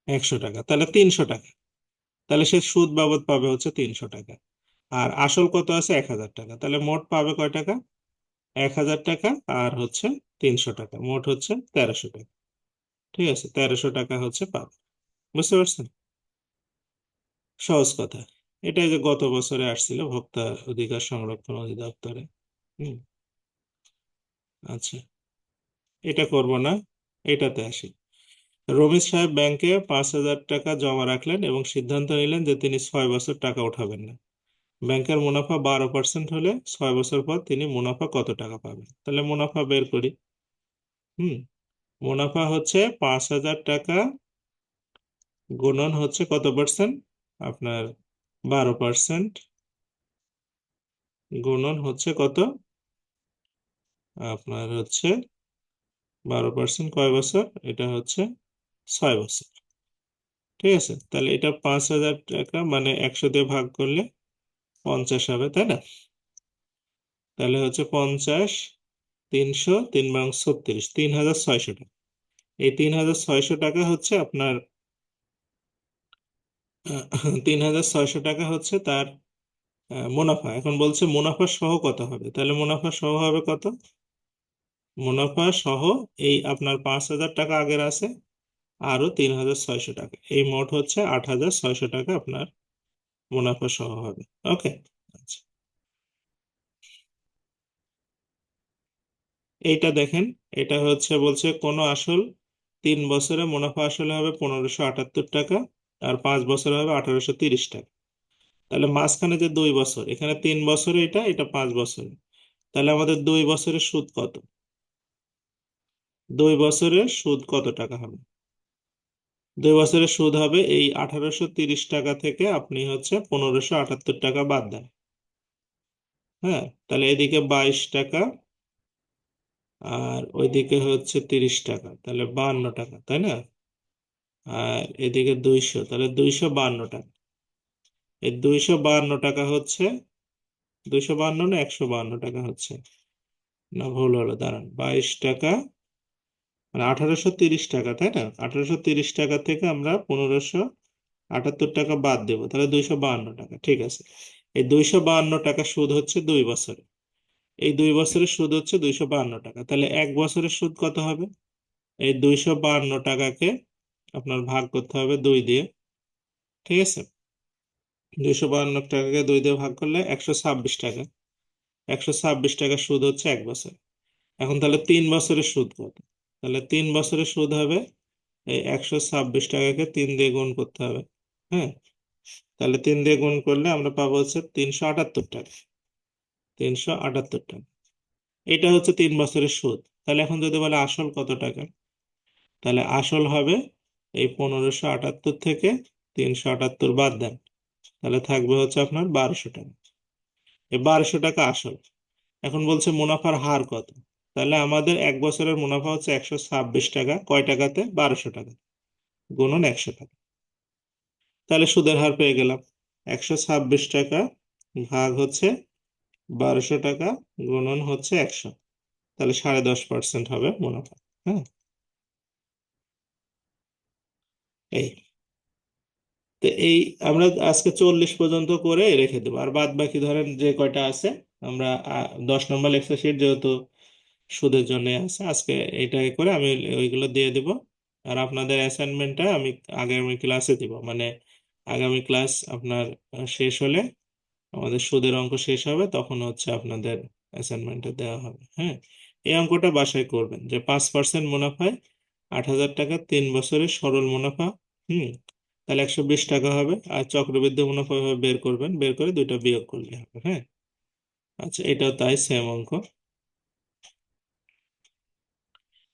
100 টাকা, তাহলে 300 টাকা। তাহলে সে সুদ বাবদ পাবে হচ্ছে 300 টাকা। আর আসল কত আছে? 1,000 টাকা। তাহলে মোট পাবে কয় টাকা? 1,000 টাকা আর হচ্ছে 300 টাকা, মোট হচ্ছে 1,300 টাকা। ঠিক আছে, 1,300 টাকা হচ্ছে পাবে। বুঝতে পারছেন? সহজ কথা। এটাই যে গত বছরে আসছিল ভোক্তা অধিকার সংরক্ষণ অধিদপ্তরে। হুম আচ্ছা, এটা করব না, এটাতে আসি। রমিজ সাহেব ব্যাংকে 5,000 টাকা জমা রাখলেন এবং সিদ্ধান্ত নিলেন যে তিনি 6 বছর টাকা উঠাবেন না। ব্যাংকের মুনাফা 12% হলে 6 বছর পর তিনি মুনাফা কত টাকা পাবেন? তাহলে মুনাফা বের করি। হুম মুনাফা হচ্ছে 5,000 টাকা গুণন হচ্ছে কত পার্সেন্ট? আপনার 12%, গুণন হচ্ছে কত? আপনার হচ্ছে 12% কয় বছর? এটা হচ্ছে 6 বছর। ঠিক আছে, তাহলে এটা 5,000 টাকা, মানে 100 দিয়ে ভাগ করলে 50 হবে, তাই না? তাহলে হচ্ছে 50, 300, 3 × 36, 3,600 টাকা। এই 3,600 টাকা হচ্ছে আপনার 3,600 টাকা হচ্ছে তার মুনাফা। এখন বলছে মুনাফা সহ কত হবে? তাহলে মুনাফা সহ হবে কত? মুনাফা সহ এই আপনার 5,000 টাকা আগের আছে, আরো 3,600 টাকা, এই মোট হচ্ছে 8,600 টাকা আপনার মুনাফা সহ হবে। ওকে। আচ্ছা, এইটা দেখেন। এটা হচ্ছে বলছে কোন আসল 3 বছরে মুনাফা আসলে হবে 1,578 টাকা, আর 5 বছরে হবে 1,830 টাকা। তাহলে মাঝখানে যে 2 বছর, এখানে 3 বছরে এটা, এটা 5 বছরে, তাহলে আমাদের 2 বছরের সুদ কত? 2 বছরের সুদ কত টাকা হবে? 2 বছরের সুদ হবে এই 1,830 টাকা থেকে আপনি হচ্ছে 1,578 টাকা বাদ দেন। হ্যাঁ, তাহলে এদিকে 22 টাকা আর ওইদিকে হচ্ছে 30 টাকা, তাহলে 52 টাকা, তাই না? আর এদিকে 200, তাহলে 252 টাকা। এই 252 টাকা হচ্ছে, 252 না 152 টাকা হচ্ছে, না ভুল হলো, দাঁড়ান, 22 টাকা, মানে 1,830 টাকা, তাই না? 1,830 টাকা থেকে আমরা 1,578 টাকা বাদ দেবো, তাহলে 252 টাকা। ঠিক আছে, এই 252 টাকা সুদ হচ্ছে 2 বছরে। এই 2 বছরের সুদ হচ্ছে 252 টাকা। তাহলে 1 বছরের সুদ কত হবে? এই 252 টাকাকে আপনার ভাগ করতে হবে 2 দিয়ে। ঠিক আছে, 252 টাকাকে 2 দিয়ে ভাগ করলে 126 টাকা। 126 টাকা সুদ হচ্ছে 1 বছর। এখন তাহলে 3 বছরের সুদ কত? তাহলে 3 বছরের সুদ হবে এই 126 টাকাকে 3 দিয়ে গুণ করতে হবে। হ্যাঁ, তাহলে 3 দিয়ে গুণ করলে আমরা পাবো হচ্ছে 378 টাকা। 378 টাকা, এটা হচ্ছে 3 বছরের সুদ। তাহলে এখন যদি বলে আসল কত টাকা, তাহলে আসল হবে এই 1,578 থেকে 378 বাদ দেন, তাহলে থাকবে হচ্ছে আপনার 1,200 টাকা। এই 1,200 টাকা আসল। এখন বলছে মুনাফার হার কত? তাহলে আমাদের 1 বছরের মুনাফা হচ্ছে 126 টাকা, কয় টাকাতে? 1,200 টাকা। গুণন 100 টাকা। তাহলে সুদের হার পেয়ে গেলাম 126 টাকা ভাগ হচ্ছে 1200 টাকা গুণন হচ্ছে 100, তাহলে 10.5% হবে মুনাফা। হ্যাঁ, এই তো এই আমরা আজকে 40 পর্যন্ত করে রেখে দেবো, আর বাদ বাকি ধরেন যে কয়টা আছে আমরা 10 নম্বর এক্সেল শিট যেহেতু সুদের জন্য আছে, আজকে এটাই করে আমি ওইগুলো দিয়ে দিব। আর আপনাদের অ্যাসাইনমেন্টটা আমি আগামী ক্লাসে দিব, মানে আগামী ক্লাস আপনার শেষ হলে, আমাদের সুদের অঙ্ক শেষ হবে, তখন হচ্ছে আপনাদের অ্যাসাইনমেন্টটা দেওয়া হবে। হ্যাঁ, এই অঙ্কটা বাসায় করবেন যে 5% মুনাফায় 8,000 টাকা 3 বছরের সরল মুনাফা। হুম, তাহলে 120 টাকা হবে। আর চক্রবৃদ্ধি মুনাফা এভাবে বের করবেন, বের করে দুইটা বিয়োগ করলে হবে। হ্যাঁ, আচ্ছা, এটাও তাই, সেম অঙ্ক।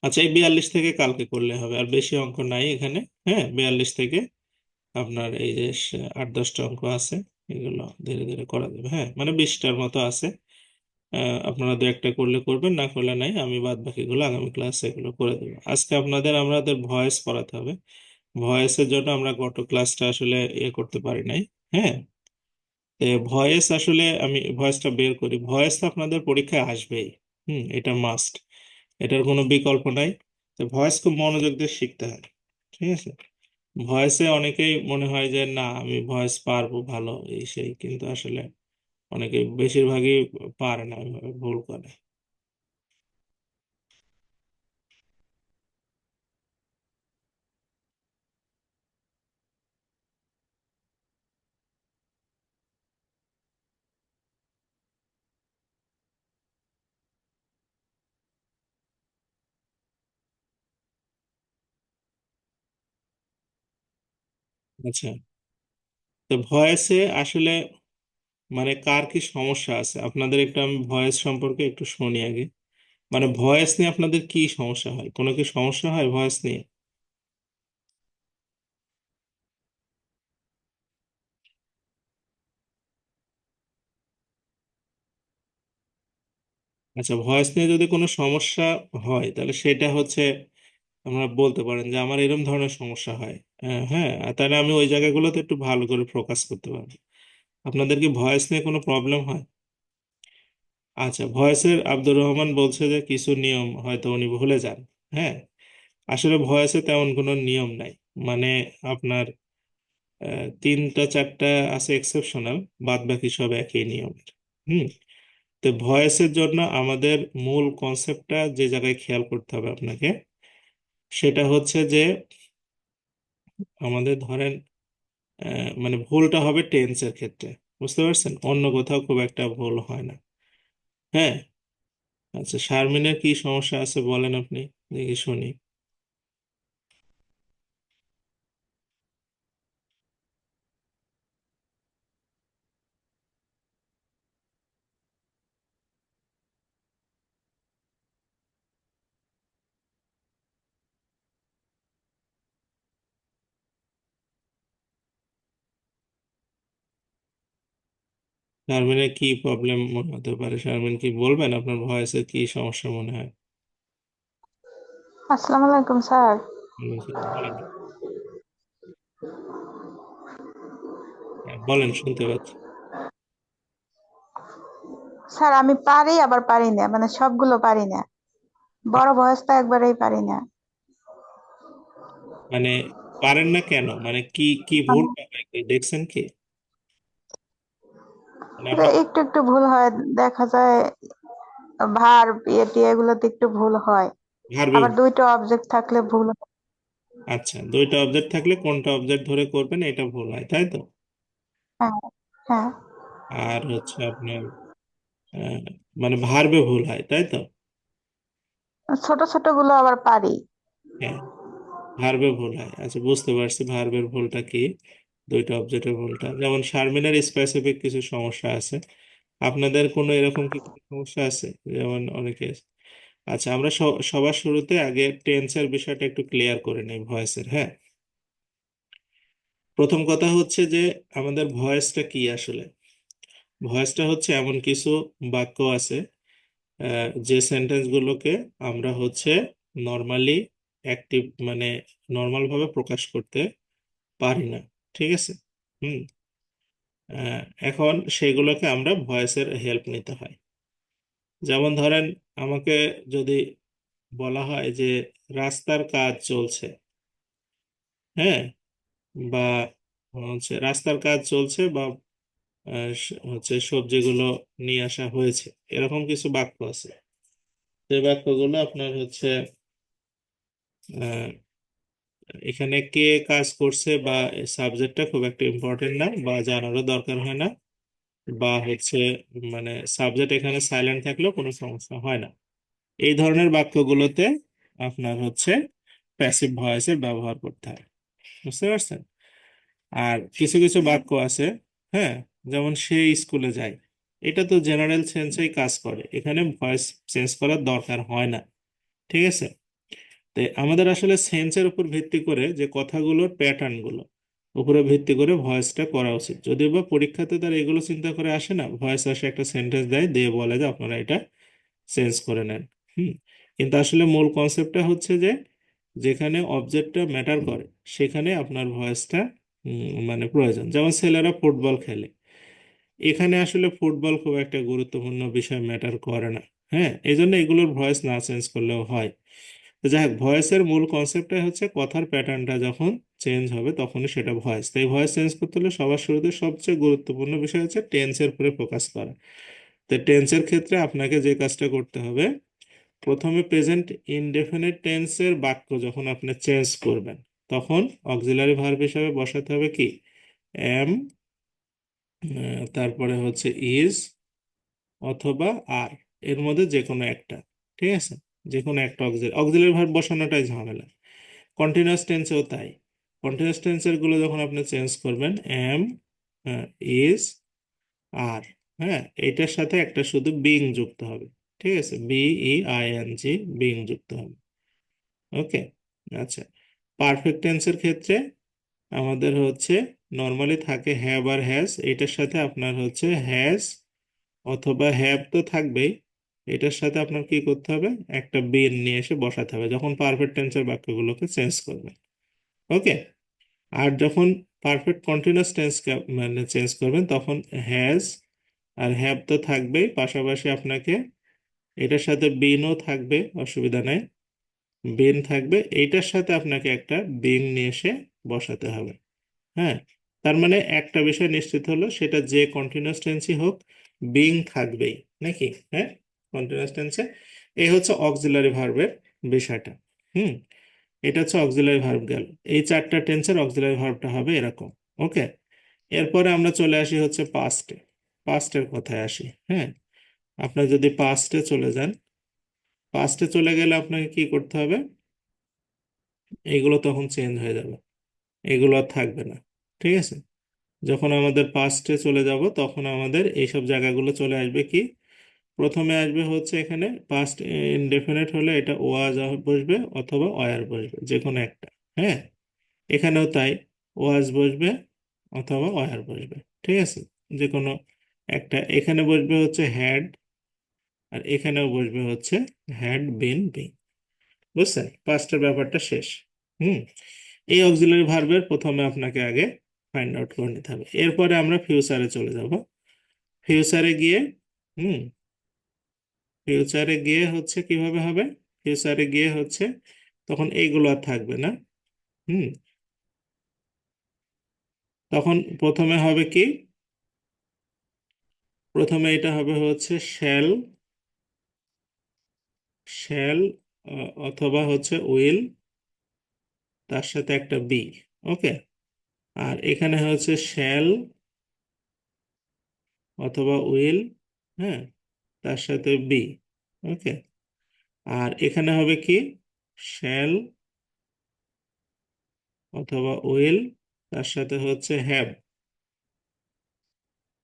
আচ্ছা, এই 42 থেকে কালকে করলে হবে, আর বেশি অঙ্ক নাই এখানে। হ্যাঁ, 42 থেকে আপনার এই যে 8-10টা অঙ্ক আছে, এগুলো ধীরে ধীরে করা যাবে। হ্যাঁ, মানে 20টার মতো আছে। আপনারা দু একটা করলে করবেন, না করলে নাই, আমি বাদ বাকিগুলো আগামী ক্লাসে এগুলো করে দেবো। আজকে আমাদের ভয়েস পড়াতে হবে। ভয়েসের জন্য আমরা গত ক্লাসটা আসলে করতে পারি নাই। হ্যাঁ, ভয়েস আসলে আমি ভয়েসটা বের করি। ভয়েস তো আপনাদের পরীক্ষায় আসবেই। এটা মাস্ট, এটার কোনো বিকল্প নাই। তো ভয়েস খুব মনোযোগ দিয়ে শিখতে হয়। ঠিক আছে, ভয়েসে অনেকেই মনে হয় যে না আমি ভয়েস পারবো ভালো, এই সেই, কিন্তু আসলে অনেকে বেশিরভাগই পারে না, এভাবে ভুল করে। আচ্ছা, তো ভয়েসে আসলে মানে কার কি সমস্যা আছে আপনাদের, একটু আমি ভয়েস সম্পর্কে একটু শুনি আগে। মানে ভয়েস নিয়ে আপনাদের কি সমস্যা হয়, কোনো কি সমস্যা হয় ভয়েস নিয়ে? আচ্ছা, ভয়েস নিয়ে যদি কোনো সমস্যা হয়, তাহলে সেটা হচ্ছে আমরা বলতে পারেন যে আমার এরকম ধরনের সমস্যা হয়। হ্যাঁ, আর তাহলে আমি ওই জায়গাগুলোতে একটু ভালো করে ফোকাস করতে পারবো। আপনাদের কি ভয়েস নিয়ে কোনো প্রবলেম হয়? আচ্ছা, ভয়েসের আব্দুর রহমান বলছে যে কিছু নিয়ম হয়তো উনি ভুলে যান। হ্যাঁ, আসলে ভয়েসে তেমন কোনো নিয়ম নাই। মানে আপনার 3টা 4টা আছে এক্সেপশনাল, বাদ বাকি সব একই নিয়মের। হুম, তো ভয়েসের জন্য আমাদের মূল কনসেপ্টটা যে জায়গায় খেয়াল করতে হবে আপনাকে, সেটা হচ্ছে যে আমাদের ধরেন মানে ভুলটা হবে টেন্সের ক্ষেত্রে। বুঝতে পারছেন, অন্য কোথাও খুব একটা ভুল হয় না। হ্যাঁ, আচ্ছা, শারমিনের কি সমস্যা আছে বলেন আপনি, দেখি শুনি। শারমিনের কি প্রবলেম মনে হতে পারে, শারমিন কি বলবেন আপনার ভয়েসের কি সমস্যা মনে হয়? আসসালামু আলাইকুম স্যার। বলেন। হ্যাঁ, বলেন, শুনতে পাচ্ছি। স্যার আমি পারি আবার পারি না, মানে সবগুলো পারি না। বড় ভয়েসটা একবারেই পারি না। মানে পারেন না কেন, মানে কি কি মানে ভুলটা হয় কি দেখছেন কি? মানে এটা আপনার একটু একটু ভুল হয়, দেখা যায় ভার্ব এটি এগুলোতে একটু ভুল হয়। ভার্বে। আবার দুইটা অবজেক্ট থাকলে ভুল হয়। আচ্ছা, দুইটা অবজেক্ট থাকলে কোনটা অবজেক্ট ধরে করবেন এটা ভুল হয়, তাই তো? হ্যাঁ, হ্যাঁ। আর হচ্ছে আপনার আহ, মানে ভার্বে ভুল হয়, তাই তো? ছোট ছোট গুলো আবার পারি। হ্যাঁ, ভার্বে ভুল হয়। আচ্ছা, বুঝতে পারছি ভার্বের ভুলটা কি। দুইটা অবজেক্টের ভুলটা, যেমন শারমিনের স্পেসিফিক কিছু সমস্যা আছে। আপনাদের কোনো এরকম কি কোনো সমস্যা আছে, যেমন অনেকে? আচ্ছা, আমরা সবার শুরুতে আগে টেন্সের বিষয়টা একটু ক্লিয়ার করে নেই ভয়েসের। হ্যাঁ, প্রথম কথা হচ্ছে যে আমাদের ভয়েসটা কি আসলে। ভয়েসটা হচ্ছে এমন কিছু বাক্য আছে যে সেন্টেন্স গুলোকে আমরা হচ্ছে নর্মালি অ্যাক্টিভ মানে নর্মাল ভাবে প্রকাশ করতে পারি না, ঠিক আছে। হুম আহ, এখন সেগুলোকে আমরা ভয়েসের হেল্প নিতে হয়। যেমন ধরেন আমাকে যদি বলা হয় যে রাস্তার কাজ চলছে, হ্যাঁ, বা হচ্ছে রাস্তার কাজ চলছে, বা হচ্ছে সবজিগুলো নিয়ে আসা হয়েছে, এরকম কিছু বাক্য আছে। সেই বাক্যগুলো আপনার হচ্ছে আহ, এখানে কে কাজ করছে বা সাবজেক্টটা খুব একটা ইম্পর্টেন্ট না, বা জানারও দরকার হয় না, বা হচ্ছে মানে সাবজেক্ট এখানে সাইলেন্ট থাকলেও কোনো সমস্যা হয় না। এই ধরনের বাক্যগুলোতে আপনার হচ্ছে প্যাসিভ ভয়েসের ব্যবহার করতে হয়, বুঝতে পারছেন। আর কিছু কিছু বাক্য আছে, হ্যাঁ, যেমন সে স্কুলে যায়, এটা তো জেনারেল সেন্সেই কাজ করে, এখানে ভয়েস চেঞ্জ করার দরকার হয় না, ঠিক আছে। তো আমাদের আসলে সেন্সের উপর ভিত্তি করে যে কথাগুলোর প্যাটার্ন গুলো উপরে ভিত্তি করে ভয়েসটা করা উচিত। যদিও বা পরীক্ষাতে তারা এগুলো চিন্তা করে আসে না, ভয়েস আসে একটা সেন্টেন্স দেয়, দিয়ে বলে যে আপনারা এটা চেঞ্জ করে নেন। হুম কিন্তু আসলে মূল কনসেপ্টটা হচ্ছে যে যেখানে অবজেক্টটা ম্যাটার করে সেখানে আপনার ভয়েসটা মানে প্রয়োজন। যেমন ছেলেরা ফুটবল খেলে, এখানে আসলে ফুটবল খুব একটা গুরুত্বপূর্ণ বিষয় ম্যাটার করে না, হ্যাঁ, এই জন্য এগুলোর ভয়েস না চেঞ্জ করলেও হয়। তো যাই হোক, ভয়েসের মূল কনসেপ্টটাই হচ্ছে কথার প্যাটার্নটা যখন চেঞ্জ হবে তখনই সেটা ভয়েস। তাই ভয়েস চেঞ্জ করতে হলে সবার শুরুতে সবচেয়ে গুরুত্বপূর্ণ বিষয় হচ্ছে টেন্সের উপরে ফোকাস করা। তো টেন্সের ক্ষেত্রে আপনাকে যে কাজটা করতে হবে, প্রথমে প্রেজেন্ট ইনডেফিনিট টেন্সের বাক্য যখন আপনি চেঞ্জ করবেন তখন অক্সিলারি ভার্ব হিসাবে বসাতে হবে কি, এম, তারপরে হচ্ছে ইজ অথবা আর, এর মধ্যে যে কোনো একটা, ঠিক আছে। যে কোনো একটা অক্সিলারি ভার্ব বসানোটাই ঝামেলা। কন্টিনিউয়াস টেন্সেও তাই। কন্টিনিউয়াস টেন্সের গুলো যখন আপনি চেঞ্জ করবেন, এম, ইজ, আর, হ্যাঁ, এটার সাথে একটা শুধু বিং যুক্ত হবে, ঠিক আছে, BEING, বিং যুক্ত হবে। ওকে, আচ্ছা। পারফেক্ট টেন্সের ক্ষেত্রে আমাদের হচ্ছে নর্মালি থাকে হ্যাভ আর হ্যাজ, এটার সাথে আপনার হচ্ছে হ্যাজ অথবা হ্যাভ তো থাকবেই, এটার সাথে আপনার কি করতে হবে, একটা বিন নিয়ে এসে বসাতে হবে যখন পারফেক্ট টেন্সের বাক্যগুলোকে চেঞ্জ করবেন। ওকে, আর যখন পারফেক্ট কন্টিনিউয়াস টেন্স মানে চেঞ্জ করবেন তখন হ্যাজ আর হ্যাভ তো থাকবেই, পাশাপাশি আপনাকে এটার সাথে বিনও থাকবে, অসুবিধা নাই, বিন থাকবে, এইটার সাথে আপনাকে একটা বিং নিয়ে এসে বসাতে হবে। হ্যাঁ, তার মানে একটা বিষয় নিশ্চিত হলো, সেটা যে কন্টিনিউয়াস টেন্সই হোক বিং থাকবেই, নাকি? হ্যাঁ, কন্টিনিউয়াস টেন্সে এই হচ্ছে অক্সিলারি ভার্বের বিষয়টা। হুম এটা হচ্ছে অক্সিলারি ভার্ব গেল। এই চারটা টেন্সের অক্সিলারি ভার্বটা হবে এরকম। ওকে, এরপরে আমরা চলে আসি হচ্ছে পাস্টে। পাস্টের কথায় আসি। হ্যাঁ, আপনার যদি পাস্টে চলে যান, পাস্টে চলে গেলে আপনাকে কি করতে হবে, এগুলো তখন চেঞ্জ হয়ে যাবে, এগুলো আর থাকবে না, ঠিক আছে। যখন আমাদের পাস্টে চলে যাব তখন আমাদের এইসব জায়গাগুলো চলে আসবে কি, প্রথমে আসবে হচ্ছে এখানে পাস্ট ইনডেফিনিট হলে এটা ওয়াজ বসবে অথবা ওয়ার বসবে, যে কোনো একটা। হ্যাঁ, এখানেও তাই, ওয়াজ বসবে অথবা ওয়ার বসবে, ঠিক আছে, যে কোনো একটা। এখানে বসবে হচ্ছে হ্যাড, আর এখানেও বসবে হচ্ছে হ্যাড বিন বিং। বুঝছেন, পাস্টের ব্যাপারটা শেষ। হুম এই অক্সিলারি ভার্বের প্রথমে আপনাকে আগে ফাইন্ড আউট করে নিতে হবে। এরপরে আমরা ফিউচারে চলে যাব। ফিউচারে গিয়ে হুম ফিউচারে গিয়ে হচ্ছে কিভাবে হবে, ফিউচারে গিয়ে হচ্ছে তখন এইগুলো আর থাকবে না। হুম তখন প্রথমে হবে কি, প্রথমে এটা হবে হচ্ছে শ্যাল, শ্যাল অথবা হচ্ছে উইল, তার সাথে একটা বি। ওকে, আর এখানে হচ্ছে শ্যাল অথবা উইল, হ্যাঁ, তার সাথে বি। ওকে, আর এখানে হবে কি, শ্যাল অথবা উইল, তার সাথে হচ্ছে হ্যাভ।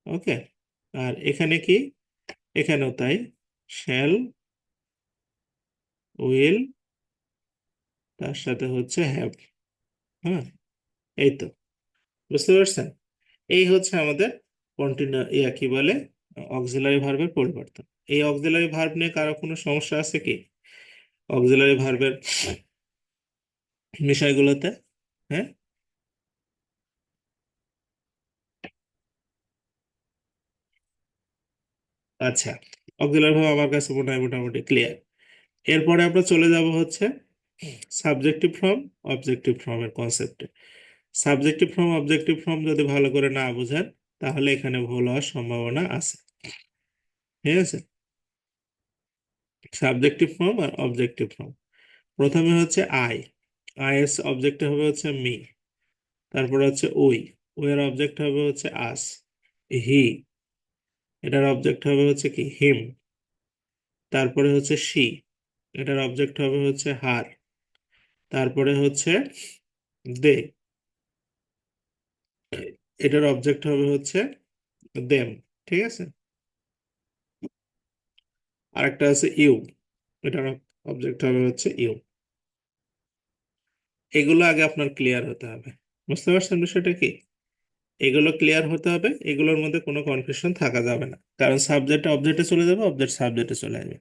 ওকে, আর এখানে কি, এখানেও তাই, শ্যাল উইল, তার সাথে হচ্ছে হ্যাভ। হ্যাঁ, এই তো, বুঝতে পারছেন। এই হচ্ছে আমাদের কন্টিনিউ কি বলে, অক্সিলারি ভার্বের পরিবর্তন। এই অক্সিলারি ভার্ব নিয়ে কারো কোনো সমস্যা আছে কি? অক্সিলারি ভার্বের বিষয়গুলোতে। হ্যাঁ, আচ্ছা, অক্সিলারি ভার্ব আমার কাছে মনে হয় মোটামুটি ক্লিয়ার। এরপরে আমরা চলে যাব হচ্ছে সাবজেক্টিভ ফর্ম, অবজেক্টিভ ফর্মের কনসেপ্টে। সাবজেক্টিভ ফর্ম, অবজেক্টিভ ফর্ম যদি ভালো করে না বোঝেন তাহলে এখানে ভুল হওয়ার সম্ভাবনা আছে। ঠিক আছে, সাবজেক্টিভ ফর্ম আর অবজেক্টিভ ফর্ম। প্রথমে হচ্ছে আই, আই এর অবজেক্ট হবে হচ্ছে মি। তারপরে হচ্ছে উই, উই এর অবজেক্ট হবে হচ্ছে আস। হি, এটার অবজেক্ট হবে হচ্ছে কি হিম। তারপরে হচ্ছে শি, এটার অবজেক্ট হবে হচ্ছে হার। তারপরে হচ্ছে দে, এটার অবজেক্ট হবে হচ্ছে দেম। ঠিক আছে, আরেকটা আছে ইউ, এটার অবজেক্ট হবে হচ্ছে ইউ। এগুলো আগে আপনার ক্লিয়ার হতে হবে। বুঝতে পারছেন বিষয়টা কি? এগুলো ক্লিয়ার হতে হবে, এগুলোর মধ্যে কোনো কনফিউশন থাকা যাবে না, কারণ সাবজেক্ট অবজেক্টে চলে যাবে, অবজেক্ট সাবজেক্টে চলে আসবে।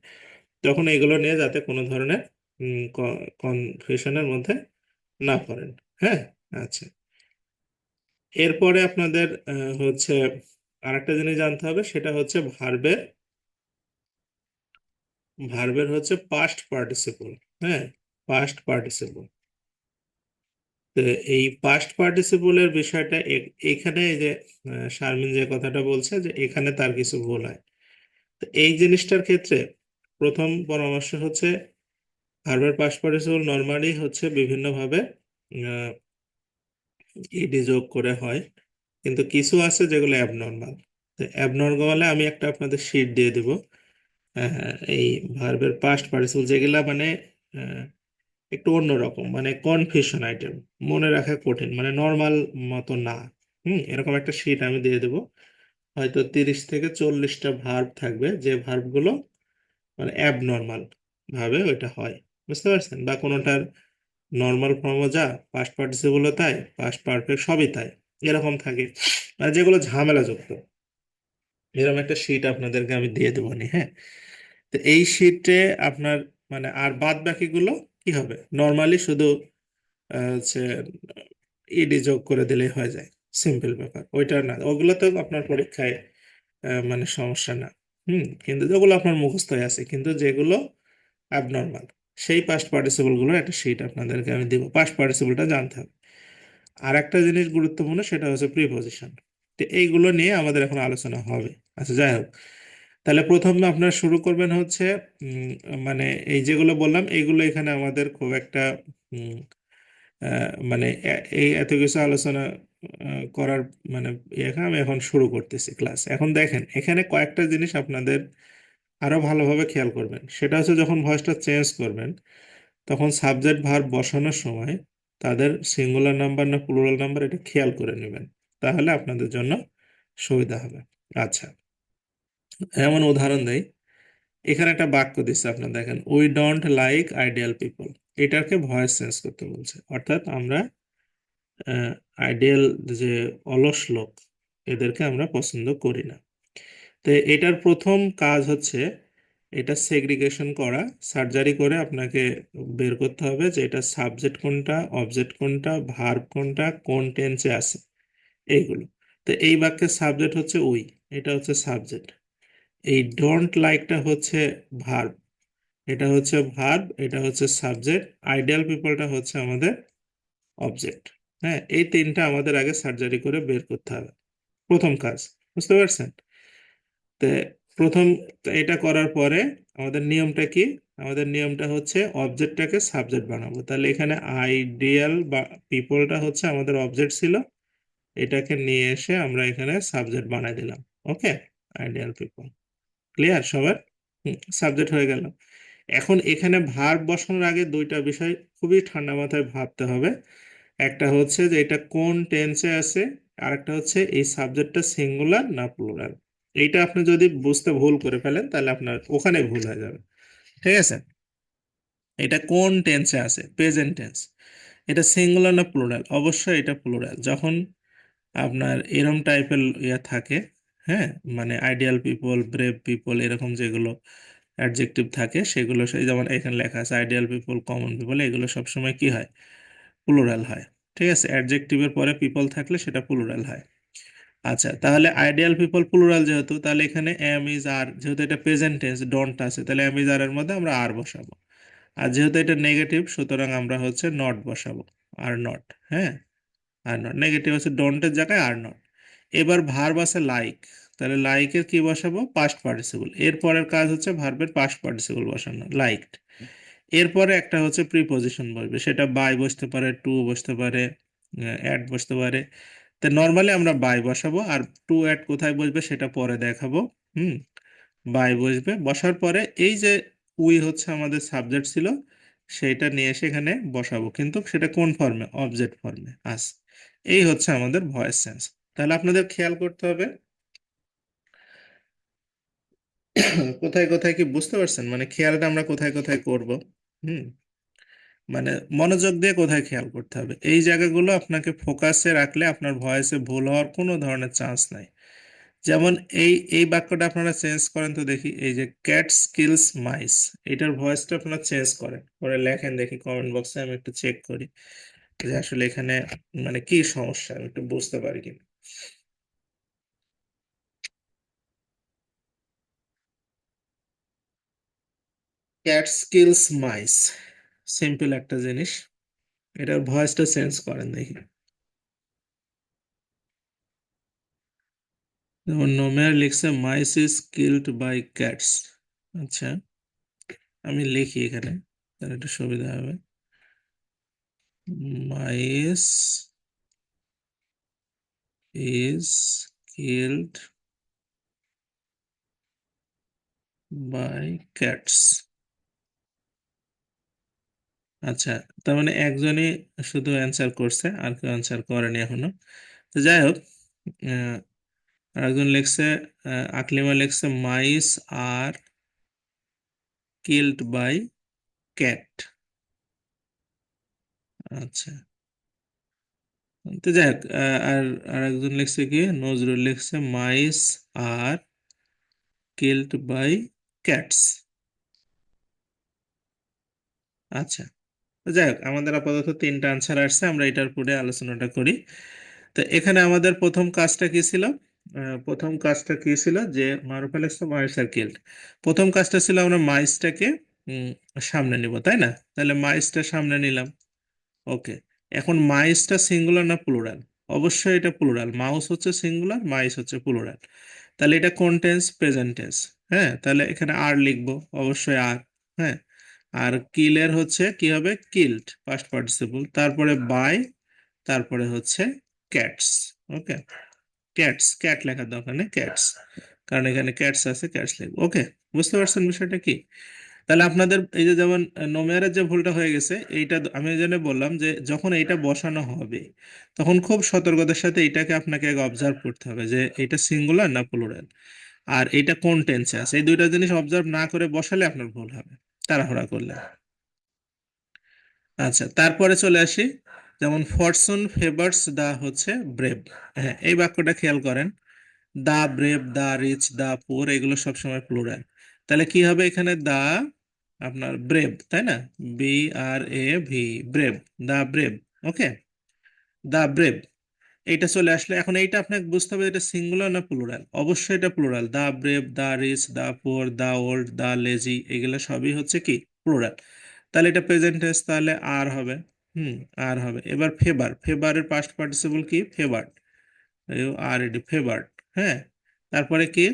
তখন এগুলো নিয়ে যাতে কোনো ধরনের কনফিউশনের মধ্যে না পড়েন। হ্যাঁ, আচ্ছা। এরপরে আপনাদের হচ্ছে আরেকটা জিনিস জানতে হবে, সেটা হচ্ছে ভার্বের, ভার্বের হচ্ছে পাস্ট পার্টিসিপল। হ্যাঁ, পাস্ট পার্টিসিপল। তো এই পাস্ট পার্টিসিপলের বিষয়টা এখানে এই যে শারমিন যে কথাটা বলছে যে এখানে তার কিছু ভুল হয়। তো এই জিনিসটার ক্ষেত্রে প্রথম পরামর্শ হচ্ছে ভার্বের পাস্ট পার্টিসিপল নর্মালি হচ্ছে বিভিন্নভাবে ইডি যোগ করে হয়, কিন্তু কিছু আছে যেগুলো অ্যাবনর্মাল। তো অ্যাবনর্মালে আমি একটা আপনাদের শীট দিয়ে দিব। এই ভার্বের পাস্ট পার্টিসিপল যেগুলা মানে আহ, একটু অন্যরকম, মানে কনফিউশন আইটেম, মনে রাখা কঠিন, মানে নর্মাল মতো না। এরকম একটা শীট আমি দিয়ে দেবো। হয়তো 30 থেকে 40টা ভার্ব থাকবে, যে ভার্বগুলো মানে অ্যাবনর্মাল ভাবে ওইটা হয়। বুঝতে পারছেন? বা কোনোটার নর্মাল ফর্মও যা, পাস্ট পার্টিসিপলও তাই, পাস্ট পারফেক্ট সবই তাই, এরকম থাকে, মানে যেগুলো ঝামেলাযুক্ত। এরকম একটা শীট আপনাদেরকে আমি দিয়ে দেবো নি। হ্যাঁ, তো এই শীটে আপনার মানে আর বাদ বাকিগুলো কি হবে, নর্মালি শুধু হচ্ছে ইডি যোগ করে দিলেই হয়ে যায়, সিম্পল ব্যাপার। ওইটা না, ওগুলো তো আপনার পরীক্ষায় মানে সমস্যা না। কিন্তু যেগুলো আপনার মুখস্থ হয়ে আছে, কিন্তু যেগুলো অ্যাবনর্মাল, সেই পাস্ট পার্টিসিপল গুলোর একটা শীট আপনাদেরকে আমি দিব, পাস্ট পার্টিসিপলটা জানতে হবে। আর একটা জিনিস গুরুত্বপূর্ণ, সেটা হচ্ছে প্রিপজিশন। তো এইগুলো নিয়ে আমাদের এখন আলোচনা হবে। আচ্ছা, যাই হোক, তাহলে প্রথমে আপনারা শুরু করবেন হচ্ছে উম, মানে এই যেগুলো বললাম এইগুলো এখানে আমাদের খুব একটা উম, মানে এই এত কিছু আলোচনা করার মানে এখানে আমি এখন শুরু করতেছি ক্লাস। এখন দেখেন এখানে কয়েকটা জিনিস আপনাদের আরো ভালোভাবে খেয়াল করবেন, সেটা হচ্ছে যখন ভয়েসটা চেঞ্জ করবেন তখন সাবজেক্ট ভার্ব বসানোর সময় তাদের সিঙ্গুলার নাম্বার না প্লুরাল নাম্বার এটা খেয়াল করে নেবেন, তাহলে আপনাদের জন্য সুবিধা হবে। আচ্ছা, এমন উদাহরণ দেই। এখানে একটা বাক্য দিচ্ছে, আপনার দেখেন, we don't like ideal people. এটাকে ভয়েস চেঞ্জ করতে বলছে, অর্থাৎ আমরা আইডিয়াল যে অলস লোক, এদেরকে আমরা পছন্দ করি না। তো এটার প্রথম কাজ হচ্ছে এটা সেগ্রিগেশন করা, সার্জারি করে আপনাকে বের করতে হবে যে এটা সাবজেক্ট কোনটা, অবজেক্ট কোনটা, ভার্ব কোনটা, কোন টেন্সে আছে, এইগুলো। তো এই বাক্যের সাবজেক্ট হচ্ছে উই, এটা হচ্ছে সাবজেক্ট। এই ডোন্ট লাইকটা হচ্ছে ভার্ব, এটা হচ্ছে ভার্ব, এটা হচ্ছে সাবজেক্ট। আইডিয়াল পিপলটা হচ্ছে আমাদের অবজেক্ট। হ্যাঁ, এই তিনটা আমাদের আগে সার্জারি করে বের করতে হবে, প্রথম কাজ। বুঝতে পারছেন? তো প্রথম এটা করার পরে আমাদের নিয়মটা কি? আমাদের নিয়মটা হচ্ছে অবজেক্টটাকে সাবজেক্ট বানাবো। তাহলে এখানে আইডিয়াল বা পিপলটা হচ্ছে আমাদের অবজেক্ট ছিল, এটাকে নিয়ে এসে আমরা এখানে সাবজেক্ট বানাই দিলাম। ওকে, আইডিয়াল পিপল। ক্লিয়ার সবার? সাবজেক্ট হয়ে গেল। এখন এখানে ভার্ব বসানোর আগে দুইটা বিষয় খুবই ঠান্ডা মাথায় ভাবতে হবে। একটা হচ্ছে যে এটা কোন টেন্সে আছে, আর একটা হচ্ছে এই সাবজেক্টটা সিঙ্গুলার না প্লুরাল। এইটা আপনি যদি বুঝতে ভুল করে ফেলেন তাহলে আপনার ওখানে ভুল হয়ে যাবে। ঠিক আছে, এটা কোন টেন্সে আছে, প্রেজেন্ট টেন্স, এটা সিঙ্গুলার না প্লুরাল? অবশ্যই এটা প্লুরাল। যখন আপনার এরম টাইপের ইয়ে থাকে, হ্যাঁ, মানে আইডিয়াল পিপল, ব্রেভ পিপল, এরকম যেগুলো অ্যাডজেক্টিভ থাকে সেগুলো, সেই যেমন এখানে লেখা আছে আইডিয়াল পিপল, কমন পিপল, এগুলো সবসময় কি হয়, প্লুরাল হয়। ঠিক আছে, অ্যাডজেক্টিভের পরে পিপল থাকলে সেটা প্লুরাল হয়। আচ্ছা, তাহলে আইডিয়াল পিপল প্লুরাল যেহেতু, তাহলে এখানে এম ইজ আর, যেহেতু এটা প্রেজেন্ট টেন্স ডোন্ট আছে, তাহলে এম ইজ আর এর মধ্যে আমরা আর বসাবো। আর যেহেতু এটা নেগেটিভ, সুতরাং আমরা হচ্ছে নট বসাবো, আর নট। হ্যাঁ, আর নট নেগেটিভ আছে, ডোন্টের জায়গায় আর নট। এবার ভার্ব আছে লাইক, তাহলে লাইকের কি বসাবো? Past participle. এরপরের কাজ হচ্ছে ভার্বের পাস্ট পার্টিসিপল বসানো, লাইকড। এরপরে একটা হচ্ছে প্রিপজিশন বসবে, সেটা বাই বসতে পারে, টু বসতে পারে, অ্যাড বসতে পারে। তো নর্মালি আমরা বাই বসাবো, আর টু অ্যাড কোথায় বসবে সেটা পরে দেখাবো। হুম, বাই বসবে, বসার পরে এই যে উই হচ্ছে আমাদের সাবজেক্ট ছিল, সেইটা নিয়ে এসে এখানে বসাবো, কিন্তু সেটা কোন ফর্মে? অবজেক্ট ফর্মে আস। এই হচ্ছে আমাদের ভয়েস সেন্স। তাহলে আপনাদের খেয়াল করতে হবে কোথায় কোথায় কি, বুঝতে পারছেন? মানে খেয়ালটা আমরা কোথায় কোথায় করব। হুম, মানে মনোযোগ দিয়ে কোথায় খেয়াল করতে হবে, এই জায়গাগুলো আপনাকে ফোকাসে রাখলে আপনার ভয়েসে ভুল হওয়ার কোনো ধরনের চান্স নাই। যেমন এই বাক্যটা আপনারা চেঞ্জ করেন তো দেখি, এই যে ক্যাট স্কিলস মাইস, এটার ভয়েসটা আপনারা চেঞ্জ করেন, করে লেখেন দেখি কমেন্ট বক্সে, আমি একটু চেক করি যে আসলে এখানে মানে কি সমস্যা, আমি একটু বুঝতে পারি কিনা। ক্যাট স্কিলস মাইস, সিম্পল একটা জিনিস, এটার ভয়েসটা চেঞ্জ করেন দেখি। যেমন নোমের লিখছে মাইস ইজ কিল্ড বাই ক্যাটস। আচ্ছা, আমি লিখি এখানে, তাহলে একটু সুবিধা হবে। মাইস ইজ কিল্ড বাই ক্যাটস। আচ্ছা, তার মানে একজনই শুধু অ্যান্সার করছে, আর কেউ অ্যান্সার করেনি এখনো। তো যাই হোক, আহ, আরেকজন লিখছে, আকলিমা লিখছে মাইস আর কিল্ড বাই ক্যাট। আচ্ছা, তো যাই হোক, আর আরেকজন লিখছে কি, নজরুল লিখছে মাইস আর কিল্ড বাই ক্যাটস। আচ্ছা, তো যাই হোক, আমাদের আপাতত তিনটা আনসার আসছে, আমরা এটার পরে আলোচনাটা করি। তো এখানে আমাদের প্রথম কাজটা কি ছিল? প্রথম কাজটা কি ছিল যে মারুফ আলেক্স মাইস আর কিল্ড, প্রথম কাজটা ছিল আমরা মাইসটাকে উম, সামনে নিব, তাই না? তাহলে মাইসটা সামনে নিলাম। ওকে, এখন মাইসটা সিঙ্গুলার না প্লুরাল? অবশ্যই এটা প্লুরাল, মাউস হচ্ছে সিঙ্গুলার, মাইস হচ্ছে প্লুরাল। তাহলে এটা কোন টেন্স? Present tense. হ্যাঁ, তাহলে এখানে আর লিখবো, অবশ্যই আর। হ্যাঁ, আর কিলের হচ্ছে কি হবে? কিল্ড, পাস্ট পার্টিসিপল, তারপরে বাই, তারপরে হচ্ছে ক্যাটস। ওকে, ক্যাটস, ক্যাট লেখার দরকার নেই, ক্যাটস, কারণ এখানে ক্যাটস আছে, ক্যাটস লিখবো। ওকে, বুঝতে পারছেন বিষয়টা কি? তাহলে আপনাদের এই যে যেমন নোমেয়ারের যে ভুলটা হয়ে গেছে, এইটা আমি এই জন্য বললাম যে যখন এইটা বসানো হবে, তখন খুব সতর্কতার সাথে এটাকে আপনাকে অবজার্ভ করতে হবে যে এটা সিঙ্গুলার না প্লুরাল, আর এটা কোন টেন্সে আছে। এই দুইটা জিনিস অবজার্ভ না করে বসালে আপনার ভুল হবে, তাড়াহুড়া করলে। আচ্ছা, তারপরে চলে আসি, যেমন ফরচুন ফেভার্স দা হচ্ছে ব্রেভ। হ্যাঁ, এই বাক্যটা খেয়াল করেন, দা ব্রেভ, দা রিচ, দা পুর, এগুলো সবসময় প্লুরাল। তাহলে কি হবে এখানে? দা আপনার ব্রেভ, তাই না? BRAV, ব্রেভ, দা ব্রেভ। ওকে, দা ব্রেভ, এইটা চলে আসলে এখন এইটা আপনাকে বুঝতে হবে এটা সিঙ্গুলার না প্লুরাল। অবশ্যই এটা plural, the brave, the rich, the poor, the old, the lazy, এগুলো সবই হচ্ছে কি? প্লুরাল। তাহলে এটা প্রেজেন্ট টেন্স, তাহলে আর হবে। হুম, আর হবে। এবার ফেভার, ফেভারের পাস্ট পার্টিসিপল কি? ফেভার, আর এটি ফেভার্ড। হ্যাঁ, তারপরে কি?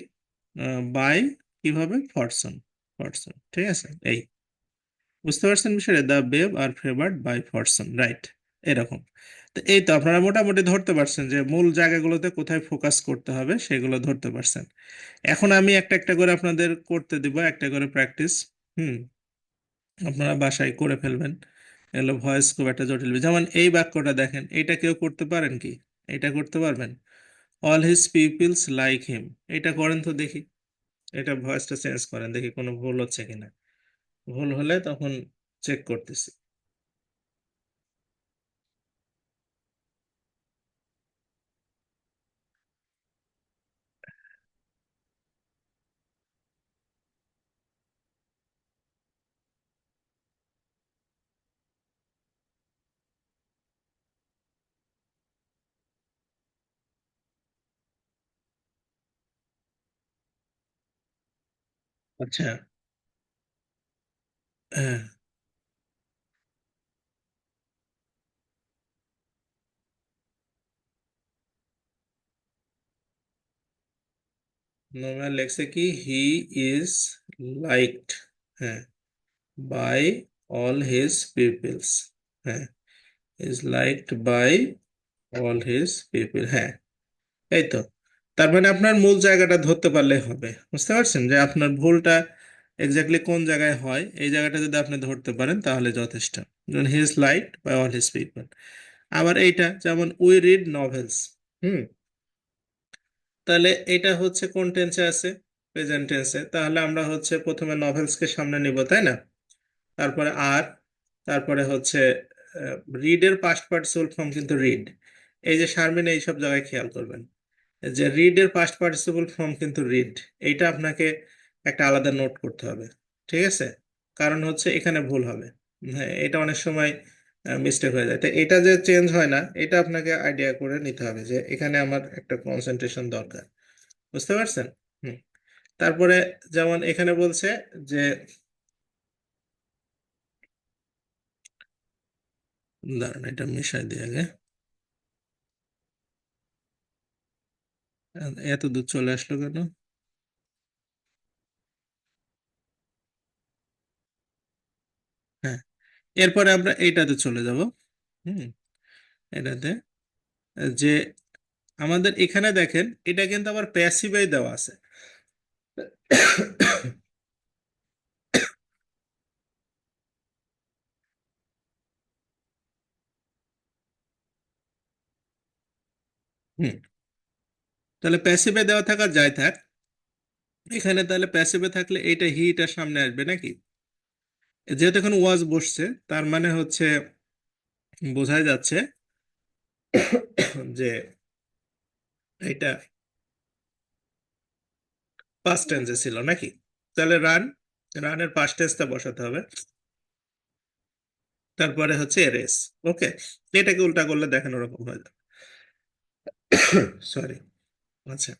বাই, কিভাবে? Fortune, fortune. ঠিক আছে, এই বুঝতে পারছেন বিষয়টা, দ্য বেব আর ফেভার্ড বাই ফরচুন, রাইট? এরকম। তো এই তো আপনারা মোটামুটি ধরতে পারছেন যে মূল জায়গাগুলোতে কোথায় ফোকাস করতে হবে, সেগুলো ধরতে পারছেন। এখন আমি একটা একটা করে আপনাদের করতে দিব, একটা করে প্র্যাকটিস। হুম, আপনারা বাসায় করে ফেলবেন। এগুলো ভয়েস খুব একটা জটিল যেমন এই বাক্যটা দেখেন, এটা কেউ করতে পারেন কি? এটা করতে পারবেন? All his people's like him, এটা করেন তো দেখি। এটা ভয়েসটা চেঞ্জ করেন দেখি কোনো ভুল হচ্ছে কিনা, ভুল হলে তখন চেক করতেছি। আচ্ছা, হ্যাঁ, নোমান লেখছে কি হি ইজ লাইকড, হ্যাঁ, বাই অল হিজ পিপলস, হ্যাঁ, is liked by all his people, হ্যাঁ, এই তো। তার মানে আপনার মূল জায়গাটা ধরতে পারলে হবে, বুঝতে পারছেন যে আপনার ভুলটা এক্স্যাক্টলি কোন জায়গায় হয়, এই জায়গাটা যদি আপনি ধরতে পারেন তাহলে যথেষ্ট। যেমন he is liked by all his people. আবার এইটা যেমন উই রিড নভেলস, হুম, তাহলে এটা হচ্ছে কোন টেন্সে আছে, প্রেজেন্ট টেন্সে, তাহলে আমরা হচ্ছে প্রথমে নভেলসকে সামনে নিব, তাই না? তারপরে আর, তারপরে হচ্ছে রিডের পাস্ট পার্টিসিপল ফর্ম কিন্তু রিড। এই যে শারমিন এইসব জায়গায় খেয়াল করবেন যে রিডের পাস্ট পার্টিসিপল ফর্ম কিন্তু রিড। এইটা আপনাকে একটা আলাদা নোট করতে হবে, ঠিক আছে? কারণ হচ্ছে এখানে ভুল হবে, হ্যাঁ, এটা অনেক সময় মিস্টেক হয়ে যায়। তো এটা যে চেঞ্জ হয় না, এটা আপনাকে আইডিয়া করে নিতে হবে যে এখানে আমার একটা কনসেন্ট্রেশন দরকার, বুঝতে পারছেন? হুম। তারপরে যেমন এখানে বলছে যে, দাঁড়ান এটা মিশাই দিয়ে আগে, এত দূর চলে আসলো কেন? হ্যাঁ, এরপরে আমরা এইটাতে চলে যাব। হুম, এটাতে যে আমাদের এখানে দেখেন এটা কিন্তু আবার প্যাসিভেই দেওয়া আছে। হুম, তাহলে প্যাসিভে দেওয়া থাকা যায় থাক, এখানে তাহলে প্যাসিভে থাকলে এইটা হিটার সামনে আসবে নাকি? যেহেতু এখন ওয়াজ বসছে, তার মানে হচ্ছে বোঝাই যাচ্ছে যে এটা পাস্ট টেন্সে ছিল নাকি? তাহলে রানের পাস্ট টেন্সটা বসাতে হবে, তারপরে হচ্ছে রেস। ওকে, এটাকে উল্টা করলে দেখেন ওরকম হয়ে যাবে। সরি, আচ্ছা,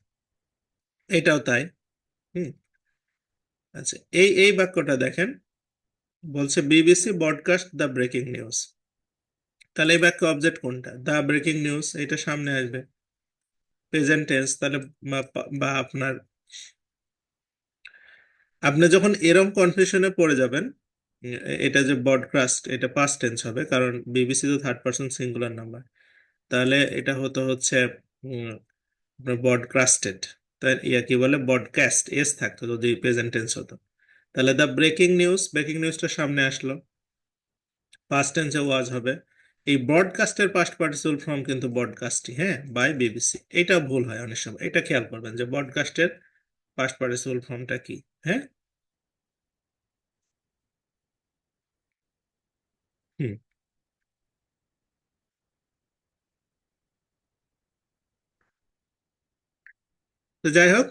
এটাও তাই। হুম, আচ্ছা, এই বাক্যটা দেখেন, বলছে BBC broadcast the breaking news. তাহলে এই বাক্য অবজেক্ট কোনটা? দ্য ব্রেকিং নিউজ, এটা সামনে আসবে প্রেজেন্ট টেন্স। তাহলে বা আপনার, আপনি যখন এরকম কনফিউশনে পড়ে যাবেন, এটা যে ব্রডকাস্ট এটা পাস্ট টেন্স হবে, কারণ বিবিসি তো থার্ড পারসন সিঙ্গুলার নাম্বার। তাহলে এটা হতো হচ্ছে উম, আপনার ব্রডকাস্টেড, তাই ইয়া কি বলে, ব্রডকাস্ট এস থাকতো যদি প্রেজেন্ট টেন্স হতো। তাহলে দ্য ব্রেকিং নিউজ, ব্রেকিং নিউজটা সামনে আসলো, পাস্ট টেন্সে ওয়াজ হবে। এই ব্রডকাস্টের পাস্ট পার্টিসিপল ফর্ম কিন্তু ব্রডকাস্টই, হ্যাঁ, বাই বিবিসি। এটা ভুল হয় অনেক সময়, এটা খেয়াল করবেন যে ব্রডকাস্টের পাস্ট পার্টিসিপল ফর্মটা কি। হ্যাঁ, হুম, তো যাই হোক,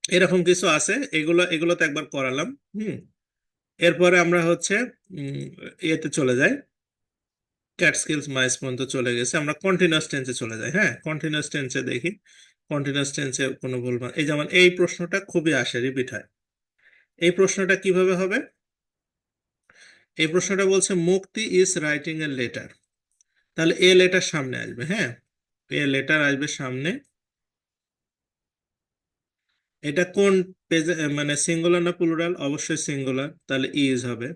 এরকম কিছু আছে, এগুলো এগুলো তো একবার করালাম। হুম, এরপরে আমরা হচ্ছে উম, ইয়েতে চলে যাই, ক্যাট স্কিলস মাইস পর্যন্ত চলে গেছে, আমরা কন্টিনিউয়াস টেন্সে চলে যাই। হ্যাঁ, কন্টিনিউয়াস টেন্সে দেখি, কন্টিনিউয়াস টেন্সে কোনো ভুল এই যেমন এই প্রশ্নটা খুবই আসে, রিপিট হয়। এই প্রশ্নটা কিভাবে হবে? এই প্রশ্নটা বলছে মুক্তি ইজ রাইটিং এ লেটার, তাহলে এ লেটার সামনে আসবে, হ্যাঁ, এ লেটার আসবে সামনে। এটা কোন পেজে, মানে সিঙ্গুলার না প্লুরাল? অবশ্যই সিঙ্গুলার, তাহলে ইজ হবে।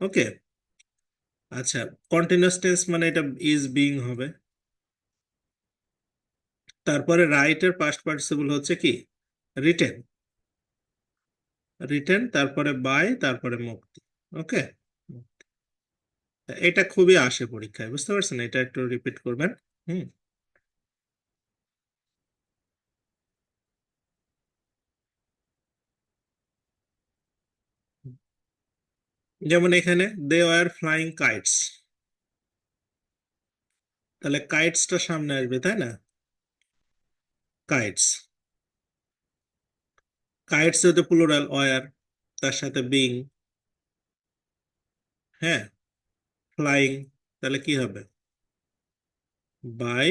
ওকে, আচ্ছা, কন্টিনিউয়াস টেন্স মানে এটা ইজ বিং হবে। তারপরে রাইটের পাস্ট পার্টিসিপল হচ্ছে কি? রিটেন, রিটেন, তারপরে বাই, তারপরে মুক্তি। ওকে, এটা খুবই আসে পরীক্ষায়, বুঝতে পারছেন? এটা একটু রিপিট করবেন। হুম, যেমন এখানে দে ওয়ার ফ্লাইং কাইটস, তাহলে কাইটসটা সামনে আসবে, তাই না? কাইটস, কাইটস হতে প্লুরাল ওয়ার, তার সাথে বিং, হ্যাঁ, ফ্লাইং, তাহলে কি হবে? By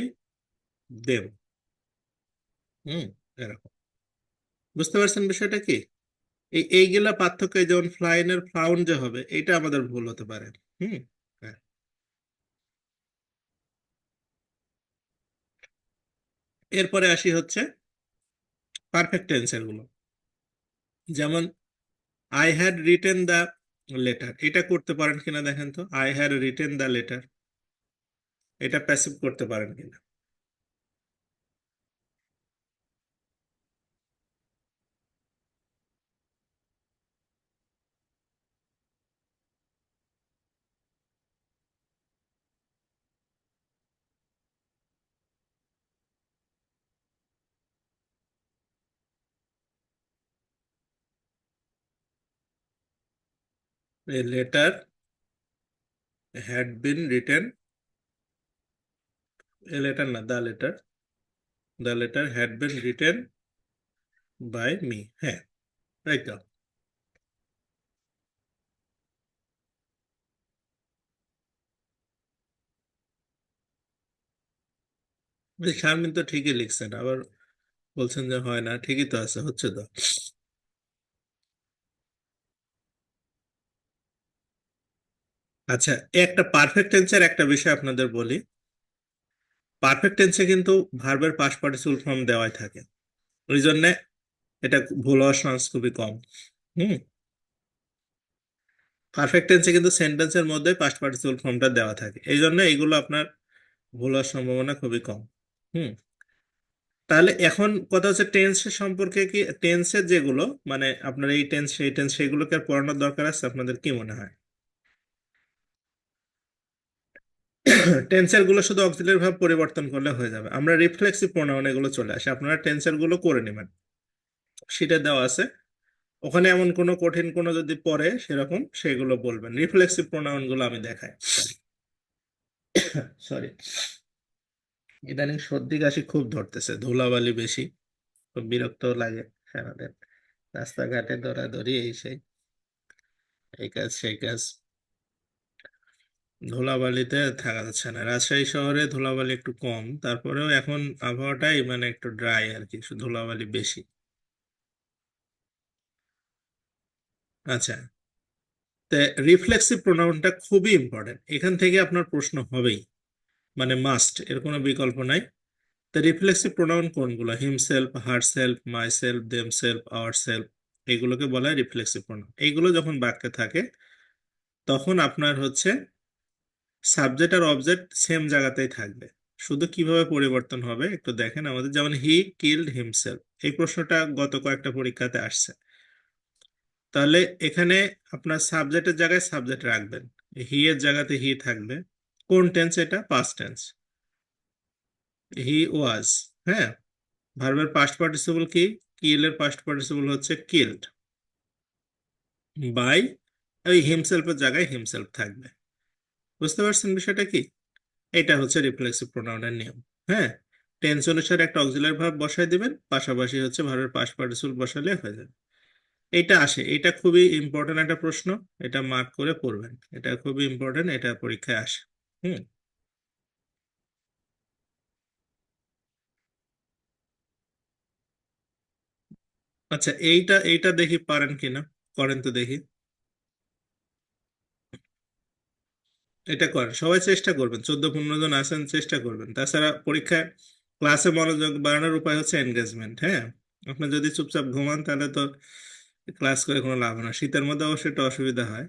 them. হুম, এরকম, বুঝতে পারছেন বিষয়টা কি? এইগুলা পার্থক্য, এই যেমন ফ্লাইনের ফ্লাউন যে হবে, এটা আমাদের ভুল হতে পারে। হুম। হ্যাঁ। এরপরে আসি হচ্ছে পারফেক্ট টেন্সের গুলো। যেমন I had written the letter, এটা করতে পারেন কিনা দেখেন তো, I had written the letter, এটা প্যাসিভ করতে পারেন কিনা। A letter had been written, a letter না, the letter had been written by me. হ্যাঁ, একদম। শারমিন তো ঠিকই লিখছেন, আবার বলছেন যে হয় না, ঠিকই তো আছে, হচ্ছে তো। আচ্ছা, একটা পারফেক্ট টেন্সের একটা বিষয় আপনাদের বলি। পারফেক্ট টেন্সে কিন্তু ভার্বের পাস্ট পার্টিসিপল ফর্ম দেওয়াই থাকে, ওই জন্য এটা ভুল হওয়ার চান্স খুবই কম। হুম। পারফেক্ট টেন্সে কিন্তু সেন্টেন্সের মধ্যে পাস্ট পার্টিসিপল ফর্মটা দেওয়া থাকে, এই জন্য এইগুলো আপনার ভুল হওয়ার সম্ভাবনা খুবই কম। হুম। তাহলে এখন কথা হচ্ছে টেন্সের সম্পর্কে, কি টেন্সের যেগুলো মানে আপনার এই টেন্স সেই টেন্স সেগুলোকে আর পড়ানোর দরকার আছে আপনাদের, কি মনে হয়? টেন্সের গুলো শুধু অক্সিলারি ভাব পরিবর্তন করলে হয়ে যাবে, আমরা রিফ্লেক্সিভ প্রোনাউন এগুলো চলে আসে, আপনারা টেন্সের গুলো করে নেবেন, সেটা দেওয়া আছে ওখানে। এমন কোনো কঠিন কোনো যদি পড়ে সেরকম সেগুলো বলবেন, রিফ্লেক্সিভ প্রোনাউন গুলো আমি দেখাই। সরি, ইদানিং সর্দি কাশি খুব ধরতেছে, ধুলাবালি বেশি, খুব বিরক্ত লাগে আমাদের, রাস্তাঘাটে দৌড়াদৌড়ি এই সেই, এই কাজ সেই কাজ, ধুলাবালিতে থাকা যাচ্ছে না। রাজশাহী শহরে ধুলাবালি একটু কম, তারপরেও এখন আবহাওয়াটাই মানে একটু ড্রাই আর কি, শুধু ধুলাবালি বেশি। আচ্ছা, তে রিফ্লেক্সিভ প্রোনাউনটা খুবই ইম্পর্টেন্ট, এখান থেকে আপনার প্রশ্ন হবেই, মানে মাস্ট, এর কোনো বিকল্প নাই। তা রিফ্লেক্সিভ প্রোনাউন কোনগুলো? Himself, herself, myself, themselves, ourselves, এগুলোকে বলা হয় রিফ্লেক্সিভ প্রোনাউন। এইগুলো যখন বাক্যে থাকে তখন আপনার হচ্ছে সাবজেক্ট আর অবজেক্ট সেম জায়গাতেই থাকবে, শুধু কিভাবে পরিবর্তন হবে একটু দেখেন আমাদের। যেমন হি কিল্ড হিমসেলফ, এই প্রশ্নটা গত কয়েকটা পরীক্ষাতে আসছে। তাহলে এখানে আপনার সাবজেক্টের জায়গায় সাবজেক্ট রাখবেন, হি এর জায়গাতে হি থাকবে। কোন টেন্স? এটা পাস্ট টেন্স, হি ওয়াজ। হ্যাঁ। ভার্বের পাস্ট পার্টিসিপল কি? কিল এর পাস্ট পার্টিসিপল হচ্ছে কিল্ড বাই, ওই হিমসেলফের জায়গায় হিমসেলফ থাকবে। বুঝতে পারছেন বিষয়টা কি? এটা হচ্ছে রিফ্লেক্সিভ প্রোনাউনের নিয়ম। হ্যাঁ। টেন্স অনুসারে একটা অক্সিলারি ভার্ব বসায় দিবেন, পাশাপাশি হচ্ছে ভার্বের পাস্ট পার্টিসিপল বসালে হয়ে যাবে। এটা আসে, এটা খুবই ইম্পর্টেন্ট একটা প্রশ্ন, এটা মার্ক করে পড়বেন, এটা খুবই ইম্পর্টেন্ট, এটা পরীক্ষায় আসে। হুম। আচ্ছা, এইটা এইটা দেখি পারেন কিনা, করেন তো দেখি। এটা করেন, সবাই চেষ্টা করবেন, 14-15 জন আছেন, চেষ্টা করবেন। তাছাড়া পরীক্ষায় ক্লাসে মনোযোগ বাড়ানোর উপায় হচ্ছে এনগেজমেন্ট। হ্যাঁ। আপনি যদি চুপচাপ ঘুমান তাহলে তো ক্লাস করে কোনো লাভ না, শীতের মধ্যে অবশ্যই একটা অসুবিধা হয়।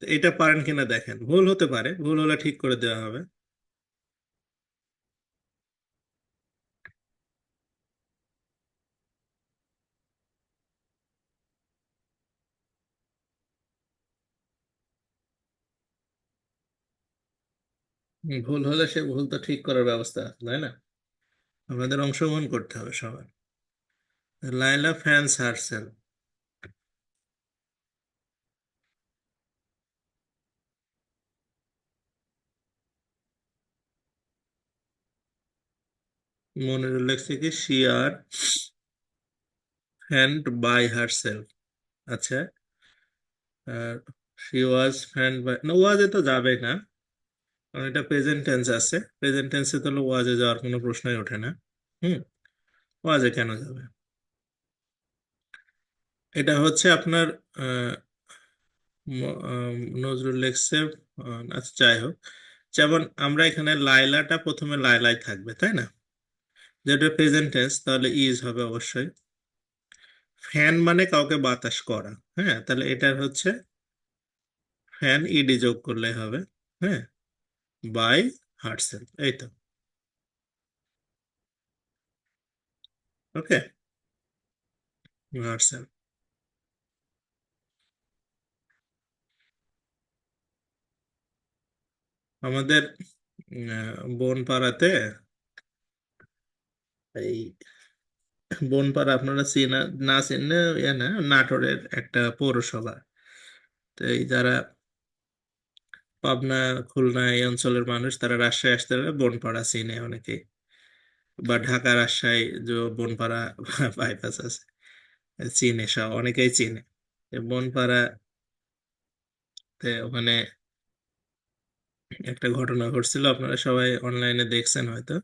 তো এটা পারেন কিনা দেখেন, ভুল হতে পারে, ভুল হলে ঠিক করে দেওয়া হবে। ভুল হলে সে ভুল তো ঠিক করার ব্যবস্থা আছে, তাই না? আমাদের অংশগ্রহণ করতে হবে সবার। লাইলা ফ্যান্স হারসেলফ, মনিরুল লেখছে কি শি আর ফ্যান্ড বাই হারসেলফ। আচ্ছা, শি ওয়াজ ফ্যান্ড বাই, না ওয়াজে তো যাবে না, কারণ এটা প্রেজেন্ট টেন্স আছে, প্রেজেন্ট টেন্সে তো ওয়াজে যাওয়ার কোনো প্রশ্নই ওঠে না। হুম। ওয়াজে কেন যাবে? এটা হচ্ছে আপনার আহ, নজরুল লেখছে। আচ্ছা যাই হোক, যেমন আমরা এখানে লাইলাটা প্রথমে লাইলাই থাকবে, তাই না? যেটা প্রেজেন্ট টেন্স, তাহলে ইজ হবে অবশ্যই। ফ্যান মানে কাউকে বাতাস করা, হ্যাঁ, তাহলে এটার হচ্ছে ফ্যান ইডি যোগ করলে হবে। হ্যাঁ, বাই হার্টসেলফ, এই তো। ওকে, হার্টসেলফ। আমাদের বনপাড়াতে, এই বনপাড়া আপনারা চিনা না চিনলে ইয়ে না, নাটোরের একটা পৌরসভা। তো এই যারা পাবনা, খুলনা এই অঞ্চলের মানুষ, তারা রাজশাহী আসতে হলে বনপাড়া চিনে অনেকেই। বা ঢাকা রাজশাহী যে বনপাড়া বাইপাস আছে, চিনে, সব অনেকেই চিনে। বনপাড়াতে ওখানে একটা ঘটনা ঘটছিল, আপনারা সবাই অনলাইনে দেখছেন হয়তো।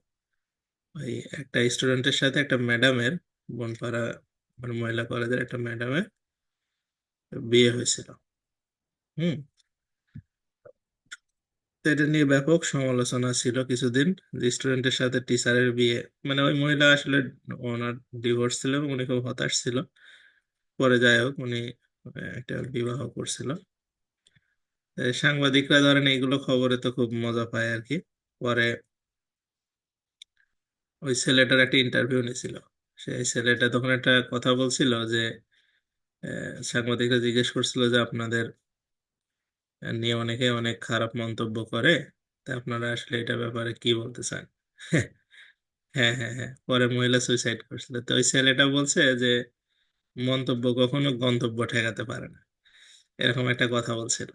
ওই একটা স্টুডেন্টের সাথে একটা ম্যাডামের, বনপাড়া মানে মহিলা কলেজের একটা ম্যাডামের বিয়ে হয়েছিল। হুম। তো এটা নিয়ে ব্যাপক সমালোচনা ছিল কিছুদিন, যে স্টুডেন্টের সাথে টিচারের বিয়ে। মানে ওই মহিলা আসলে, ওনার ডিভোর্স ছিল এবং উনি খুব হতাশ ছিল। পরে যাই হোক, উনি একটা বিবাহ করছিল। সাংবাদিকরা ধরেন এইগুলো খবরে তো খুব মজা পায় আর কি। পরে ওই ছেলেটার একটা ইন্টারভিউ নিছিল। সেই ছেলেটা তখন একটা কথা বলছিল যে, সাংবাদিকরা জিজ্ঞেস করছিল যে আপনাদের নিয়ে অনেকে অনেক খারাপ মন্তব্য করে, তা আপনারা আসলে এটা ব্যাপারে কি বলতে চান? হ্যাঁ, হ্যাঁ, হ্যাঁ, পরে মহিলা সুইসাইড করছিল। তো ওই ছেলেটা বলছে যে মন্তব্য কখনো গন্তব্য ঠেকাতে পারে না, এরকম একটা কথা বলছিল।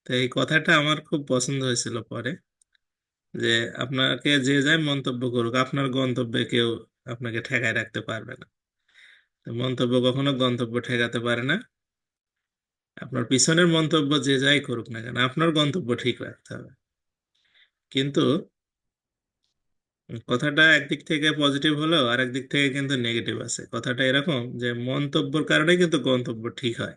তো এই কথাটা আমার খুব পছন্দ হয়েছিল পরে, যে আপনাকে যে যাই মন্তব্য করুক, আপনার গন্তব্যে কেউ আপনাকে ঠেকায় রাখতে পারবে না। তো মন্তব্য কখনো গন্তব্য ঠেকাতে পারে না। আপনার পিছনের মন্তব্য যে যাই করুক না কেন, আপনার গন্তব্য ঠিক রাখতে হবে। কিন্তু কথাটা একদিক থেকে পজিটিভ হলেও আর একদিক থেকে কিন্তু নেগেটিভ আছে। কথাটা এরকম যে মন্তব্যের কারণে কিন্তু গন্তব্য ঠিক হয়।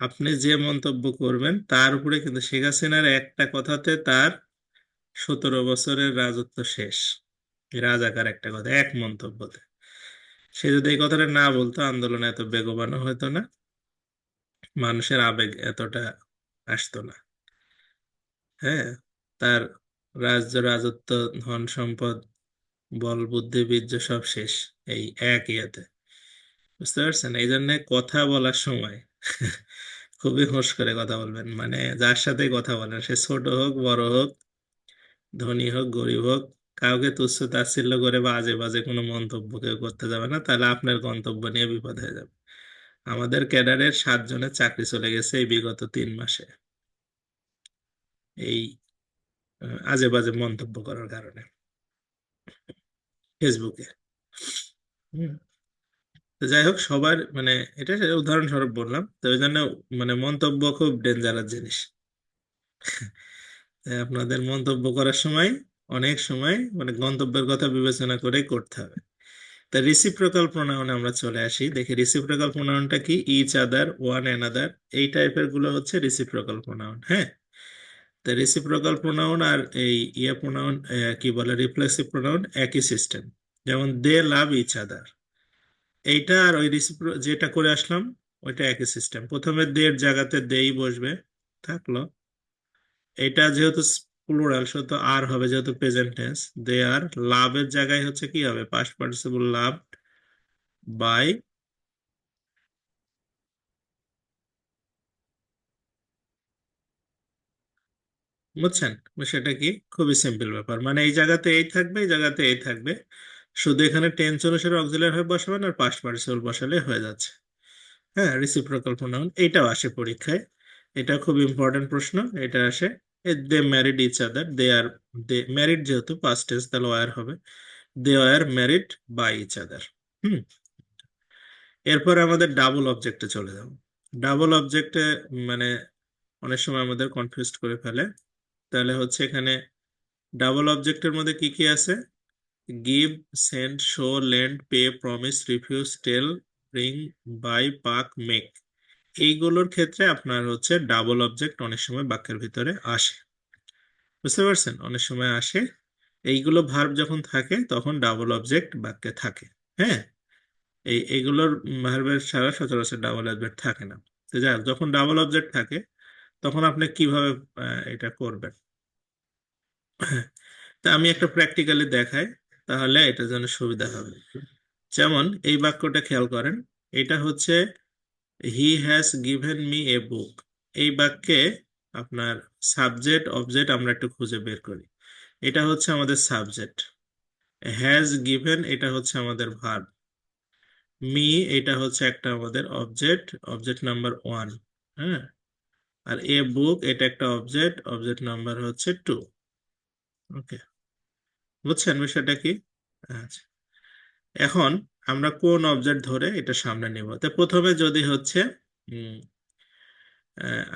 আপনি যে মন্তব্য করবেন তার উপরে কিন্তু, শেখ হাসিনার একটা কথাতে তার 17 বছরের রাজত্ব শেষ। রাজাকার একটা কথা, এক মন্তব্যতে। সে যদি এই কথাটা না বলতো, আন্দোলন এত বেগবানও হতো না, মানুষের আবেগ এতটা আসতো না। হ্যাঁ, তার রাজত্ব, ধন সম্পদ, বল বুদ্ধি বীর্য সব শেষ এই এক ইয়েতে। বুঝতে পারছেন? এই জন্য কথা বলার সময় খুবই হোঁশ করে কথা বলবেন। মানে যার সাথে কথা বলেন, সে ছোট হোক বড় হোক, ধনী হোক গরিব হোক, কাউকে তুচ্ছ তাচ্ছিল্য করে বা আজে বাজে কোনো মন্তব্য কেউ করতে যাবে না, তাহলে আপনার গন্তব্য নিয়ে বিপদ হয়ে যাবে। আমাদের ক্যাডারের 7 জনের চাকরি চলে গেছে এই বিগত 3 মাসে, এই আজে বাজে মন্তব্য করার কারণে ফেসবুকে। হুম। তো যাই হোক, সবার মানে এটা উদাহরণস্বরূপ বললাম, তো ওই জন্য মানে মন্তব্য খুব ডেঞ্জারাস জিনিস। তাই আপনাদের মন্তব্য করার সময় অনেক সময় মানে গন্তব্যের কথা বিবেচনা করেই করতে হবে। তা রিসিপ্রোকাল প্রোনাউনে আমরা চলে আসি, দেখি রিসিপ্রোকাল প্রোনাউনটা কি। ইচ আদার, ওয়ান অ্যানাদার, এই টাইপের গুলো হচ্ছে রিসিপ্রোকাল প্রোনাউন। হ্যাঁ, তা রিসিপ্রোকাল প্রোনাউন আর এই ইয়ে প্রোনাউন, কি বলে, রিফ্লেক্সিভ প্রোনাউন, একই সিস্টেম। যেমন দে লাভ ইচ আদার, এইটা আর ওই যেটা করে আসলাম ওইটা একই সিস্টেম। প্রথমে দের জায়গাতে দেই বসবে, থাকলো। এটা যেহেতু প্লুরাল, সেহেতু আর হবে, যেহেতু প্রেজেন্ট টেন্স। দে আর লাভের জায়গায় হচ্ছে কি হবে, পাস্ট পার্টিসিপল লাভ বাই। বুঝছেন সেটা কি? খুবই সিম্পল ব্যাপার। মানে এই জায়গাতে এই থাকবে, এই জায়গাতে এই থাকবে, শুধু এখানে টেন্স অনুসারে অক্সিলারি ভার্ব বসাবেন আর পাস্ট পার্টিসিপল বসালে হয়ে যাচ্ছে। হ্যাঁ, রিসিপ্রোকাল প্রোনাউন এইটাও আসে পরীক্ষায়। এটা খুব ইম্পর্টেন্ট প্রশ্ন, এটা আসে। They married each other, they are, they married যেহেতু পাস্ট টেন্স, তাহলে ওয়ার হবে। They are married by each other. হুম। এরপর আমাদের ডাবল অবজেক্টে চলে যাব। ডাবল অবজেক্টে মানে অনেক সময় আমাদের কনফিউজ করে ফেলে। তাহলে হচ্ছে এখানে ডাবল অবজেক্টের মধ্যে কি কি আছে? Give, send, show, lend, pay, promise, refuse, tell, bring, buy, pack, make, এইগুলোর ক্ষেত্রে আপনার হচ্ছে ডাবল অবজেক্ট অনেক সময় বাক্যের ভিতরে আসে। বুঝতে পারছেন? অনেক সময় আসে। এইগুলো ভার্ব যখন থাকে তখন ডাবল অবজেক্ট বাক্যে থাকে। হ্যাঁ, এইগুলোর ভার্বের ছাড়া সচরাচর ডাবল অবজেক্ট থাকে না। তো যাই হোক, যখন ডাবল অবজেক্ট থাকে তখন আপনি কিভাবে এটা করবেন? তা আমি একটা প্র্যাকটিক্যালি দেখাই, তাহলে এটা যেন সুবিধা হবে। যেমন এই বাক্যটা খেয়াল করেন, এটা হচ্ছে he has given me a book. এই বাক্যে আপনার সাবজেক্ট অবজেক্ট আমরা একটু খুঁজে বের করি। এটা হচ্ছে আমাদের সাবজেক্ট, হ্যাজ গিভেন এটা হচ্ছে আমাদের ভার্ব, মি এটা হচ্ছে একটা আমাদের অবজেক্ট, অবজেক্ট নাম্বার 1। হ্যাঁ, আর এ বুক এটা একটা অবজেক্ট, অবজেক্ট নাম্বার হচ্ছে 2। ওকে, বুঝছেন বিষয়টা কি? আচ্ছা, এখন আমরা কোন অবজেক্ট ধরে এটা সামনে নিব? তো প্রথমে যদি হচ্ছে উম,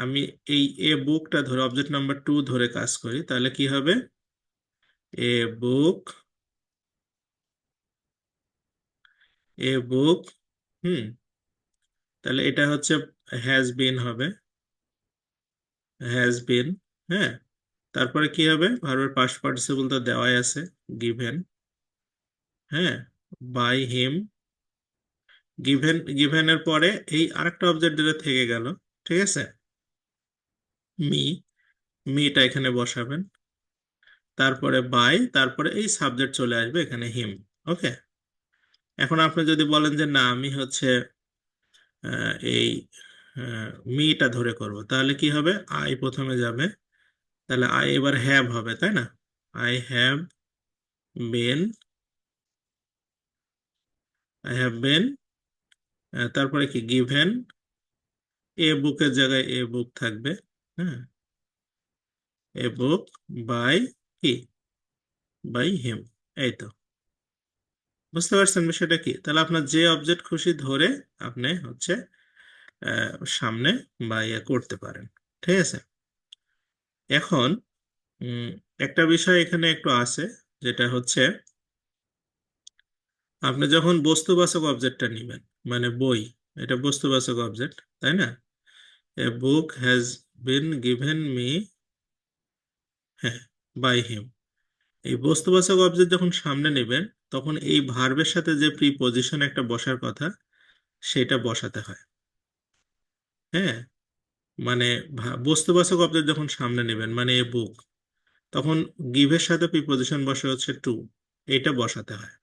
আমি এই এ বুকটা ধরে অবজেক্ট নাম্বার 2 ধরে কাজ করি, তাহলে কি হবে? এ বুক, এ বুক, হুম, তাহলে এটা হচ্ছে হ্যাজ বিন হবে, হ্যাজ বিন। হ্যাঁ, তারপরে কি হবে? ভার্বের পাস্ট পার্টিসিপল তো দেওয়াই আছে, গিভেন। হ্যাঁ, বাই হিম, গিভেন, গিভেনের পরে এই আরেকটা অবজেক্ট যেটা থেকে গেল, ঠিক আছে, মি, মিটা এখানে বসাবেন, তারপরে বাই, তারপরে এই সাবজেক্ট চলে আসবে এখানে হিম। ওকে, এখন আপনি যদি বলেন যে না আমি হচ্ছে এই মিটা ধরে করব, তাহলে কি হবে? আই প্রথমে যাবে, তাহলে আই এবার হ্যাভ হবে, তাই না? I have been, I have been, তারপরে কি গিভেন, এ বুকের জায়গায় এ বুক থাকবে। হ্যাঁ, এ বুক, বাই কি, বাই হিম। এই তো, বুঝতে পারছেন বিষয়টা কি? তাহলে আপনার যে অবজেক্ট খুশি ধরে আপনি হচ্ছে সামনে বা ইয়ে করতে পারেন। ঠিক আছে, এখন উম, একটা বিষয় এখানে একটু আছে, যেটা হচ্ছে আপনি যখন বস্তুবাচক অবজেক্টটা নেবেন, মানে বই, এটা বস্তুবাচক অবজেক্ট, তাই না? A book has been given me, হ্যাঁ, বাই হিম। এই বস্তুবাচক অবজেক্ট যখন সামনে নেবেন, তখন এই ভার্বের সাথে যে প্রিপজিশন একটা বসার কথা, সেটা বসাতে হয়। হ্যাঁ, মানে বস্তুবাচক অবজেক্ট যখন সামনে নেবেন, মানে এ বুক, তখন গিভের সাথে প্রিপজিশন বসে হচ্ছে টু, এটা বসাতে হয়।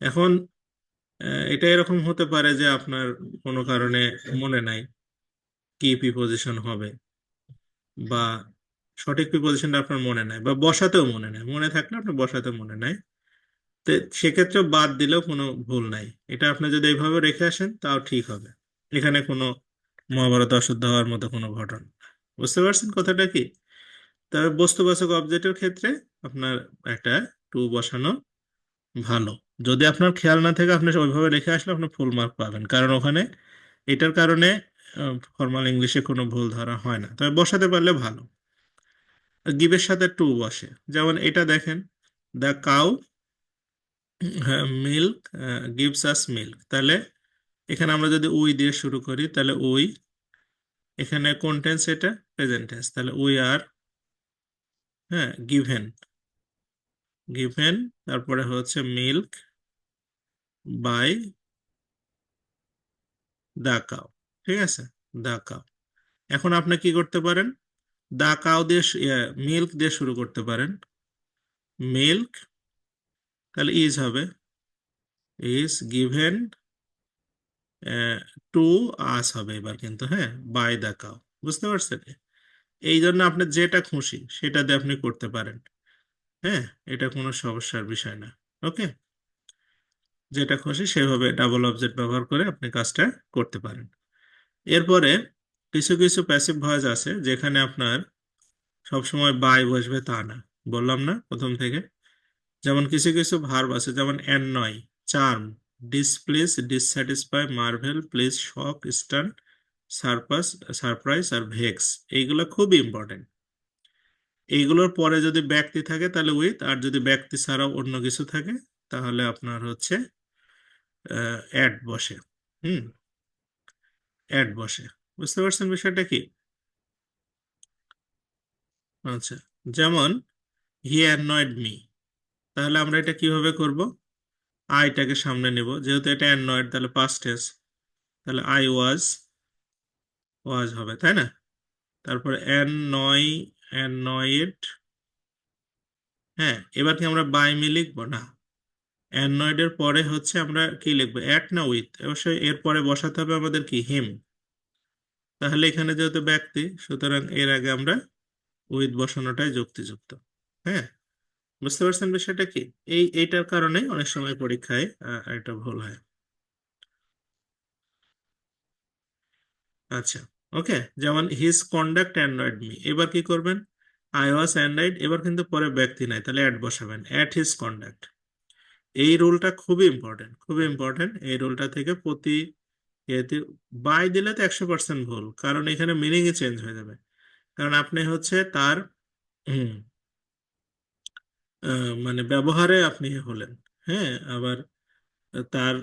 এখন এটা এরকম হতে পারে যে আপনার কোনো কারণে মনে নাই কি প্রিপজিশন হবে, বা সঠিক প্রিপজিশনটা আপনার মনে নাই, বা বসাতেও মনে নাই, মনে থাকলে আপনার বসাতে মনে নাই। তো সেক্ষেত্রে বাদ দিলেও কোনো ভুল নাই। এটা আপনি যদি এইভাবে রেখে আসেন তাও ঠিক হবে, এখানে কোনো মহাভারত অশুদ্ধ হওয়ার মতো কোনো ঘটনা না। বুঝতে পারছেন কথাটা কি? তবে বস্তুবাচক অবজেক্টের ক্ষেত্রে আপনার একটা টু বসানো ভালো। যদি আপনার খেয়াল না থাকে, আপনি ওইভাবে রেখে আসলে আপনি ফুল মার্ক পাবেন, কারণ ওখানে এটার কারণে ফর্মাল ইংলিশে কোনো ভুল ধরা হয় না, তবে বসাতে পারলে ভালো। গিভের সাথে টু বসে, যেমন এটা দেখেন, the cow milk gives us milk, তাহলে এখানে আমরা যদি উই দিয়ে শুরু করি, তাহলে উই, এখানে কোন টেন্স? এটা প্রেজেন্ট টেন্স, তাহলে উই আর, হ্যাঁ, গিভেন, গিভেন, তারপরে হচ্ছে মিল্ক বাই দা কাউ। ঠিক আছে, দা কাউ। এখন আপনি কি করতে পারেন? দা কাউ দিয়ে মিল্ক দিয়ে শুরু করতে পারেন, মিল্ক, তাহলে ইজ হবে, ইজ গিভেন টু আস হবে এবার কিন্তু, হ্যাঁ, বাই দা কাউ। বুঝতে পারছেন? এই জন্য আপনি যেটা খুশি সেটা দিয়ে আপনি করতে পারেন। হ্যাঁ, এটা কোনো সমস্যার বিষয় না। ওকে, যেটা খুশি সেভাবে ডাবল অবজেক্ট ব্যবহার করে আপনি কাজটা করতে পারেন। এরপরে কিছু কিছু প্যাসিভ ভয়েস আছে যেখানে আপনার সবসময় বাই বসবে তা না, বললাম না প্রথম থেকে? যেমন কিছু কিছু ভার্ব আছে, যেমন annoy, charm, displace, dissatisfy, marvel, please, shock, stun, surpass, surprise আর ভেক্স। এইগুলো খুবই ইম্পর্টেন্ট। এইগুলোর পরে যদি ব্যক্তি থাকে তাহলে উইথ, আর যদি ব্যক্তি ছাড়াও অন্য কিছু থাকে তাহলে আপনার হচ্ছে অ্যাড বসে। হুম, অ্যাড বসে। বুঝতে পারছেন বিষয়টা কি? আচ্ছা, যেমন হি অ্যানয়েড মি, তাহলে আমরা এটা কিভাবে করব? আইটাকে সামনে নেব, যেহেতু এটা অ্যানয়েড তাহলে পাস্ট টেন্স, তাহলে আই ওয়াজ হবে, তাই না? তারপর অ্যানয়েড, হ্যাঁ, এবার কি আমরা বাই মি লিখবো? না, অ্যানয়েড এর পরে হচ্ছে আমরা কি লিখবো, অ্যাট না উইথ? অবশ্যই এর পরে বসাতে হবে আমাদের কি, হিম। তাহলে এখানে যেহেতু ব্যক্তি, সুতরাং এর আগে আমরা উইথ বসানোটাই যুক্তিযুক্ত। হ্যাঁ, বুঝতে পারছেন বিষয়টা কি? এইটার কারণে অনেক সময় পরীক্ষায় একটা ভুল হয়। আচ্ছা, ওকে, যেমন হিজ কন্ডাক্ট অ্যানয়েড মি, এবার কি করবেন? আই ওয়াজ অ্যানয়েড, এবার কিন্তু পরে ব্যক্তি নাই, তাহলে অ্যাট বসাবেন, অ্যাট হিজ কন্ডাক্ট। এই রুলটা খুবই ইম্পর্টেন্ট, খুবই ইম্পর্টেন্ট। এই রুলটা থেকে প্রতি এতে বাই দিলে তো 100% ভুল, কারণ এখানে মিনিংই চেঞ্জ হয়ে যাবে। কারণ আপনি হচ্ছে তার হুম, মানে ব্যবহারে আপনি হলেন। হ্যাঁ, আবার তার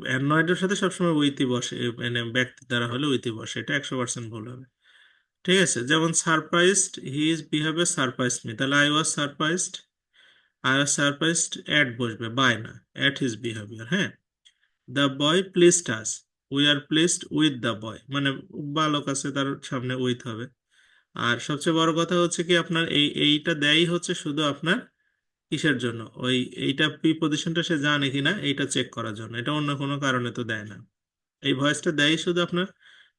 অ্যানয়েডের সাথে সবসময় উইথই বসে, মানে ব্যক্তি দ্বারা হলে উইথই বসে, এটা 100% ভুল হবে। ঠিক আছে, যেমন surprised, he is behaviour surprised me, তাহলে আই ওয়াজ সারপ্রাইজড অ্যাট বসবে, বাই না, অ্যাট হিজ বিহেভিয়ার। হ্যাঁ, the boy pleased us, we are pleased with the boy, মানে বালক আছে তার সামনে উইথ হবে। আর সবচেয়ে বড় কথা হচ্ছে কি, আপনার এইটা দেয়ই হচ্ছে শুধু আপনার কিসের জন্য, এইটা প্রিপজিশনটা সে জানে কিনা এইটা চেক করার জন্য, এটা অন্য কোনো কারণে তো দেয় না। এই ভয়েসটা দেয় শুধু আপনার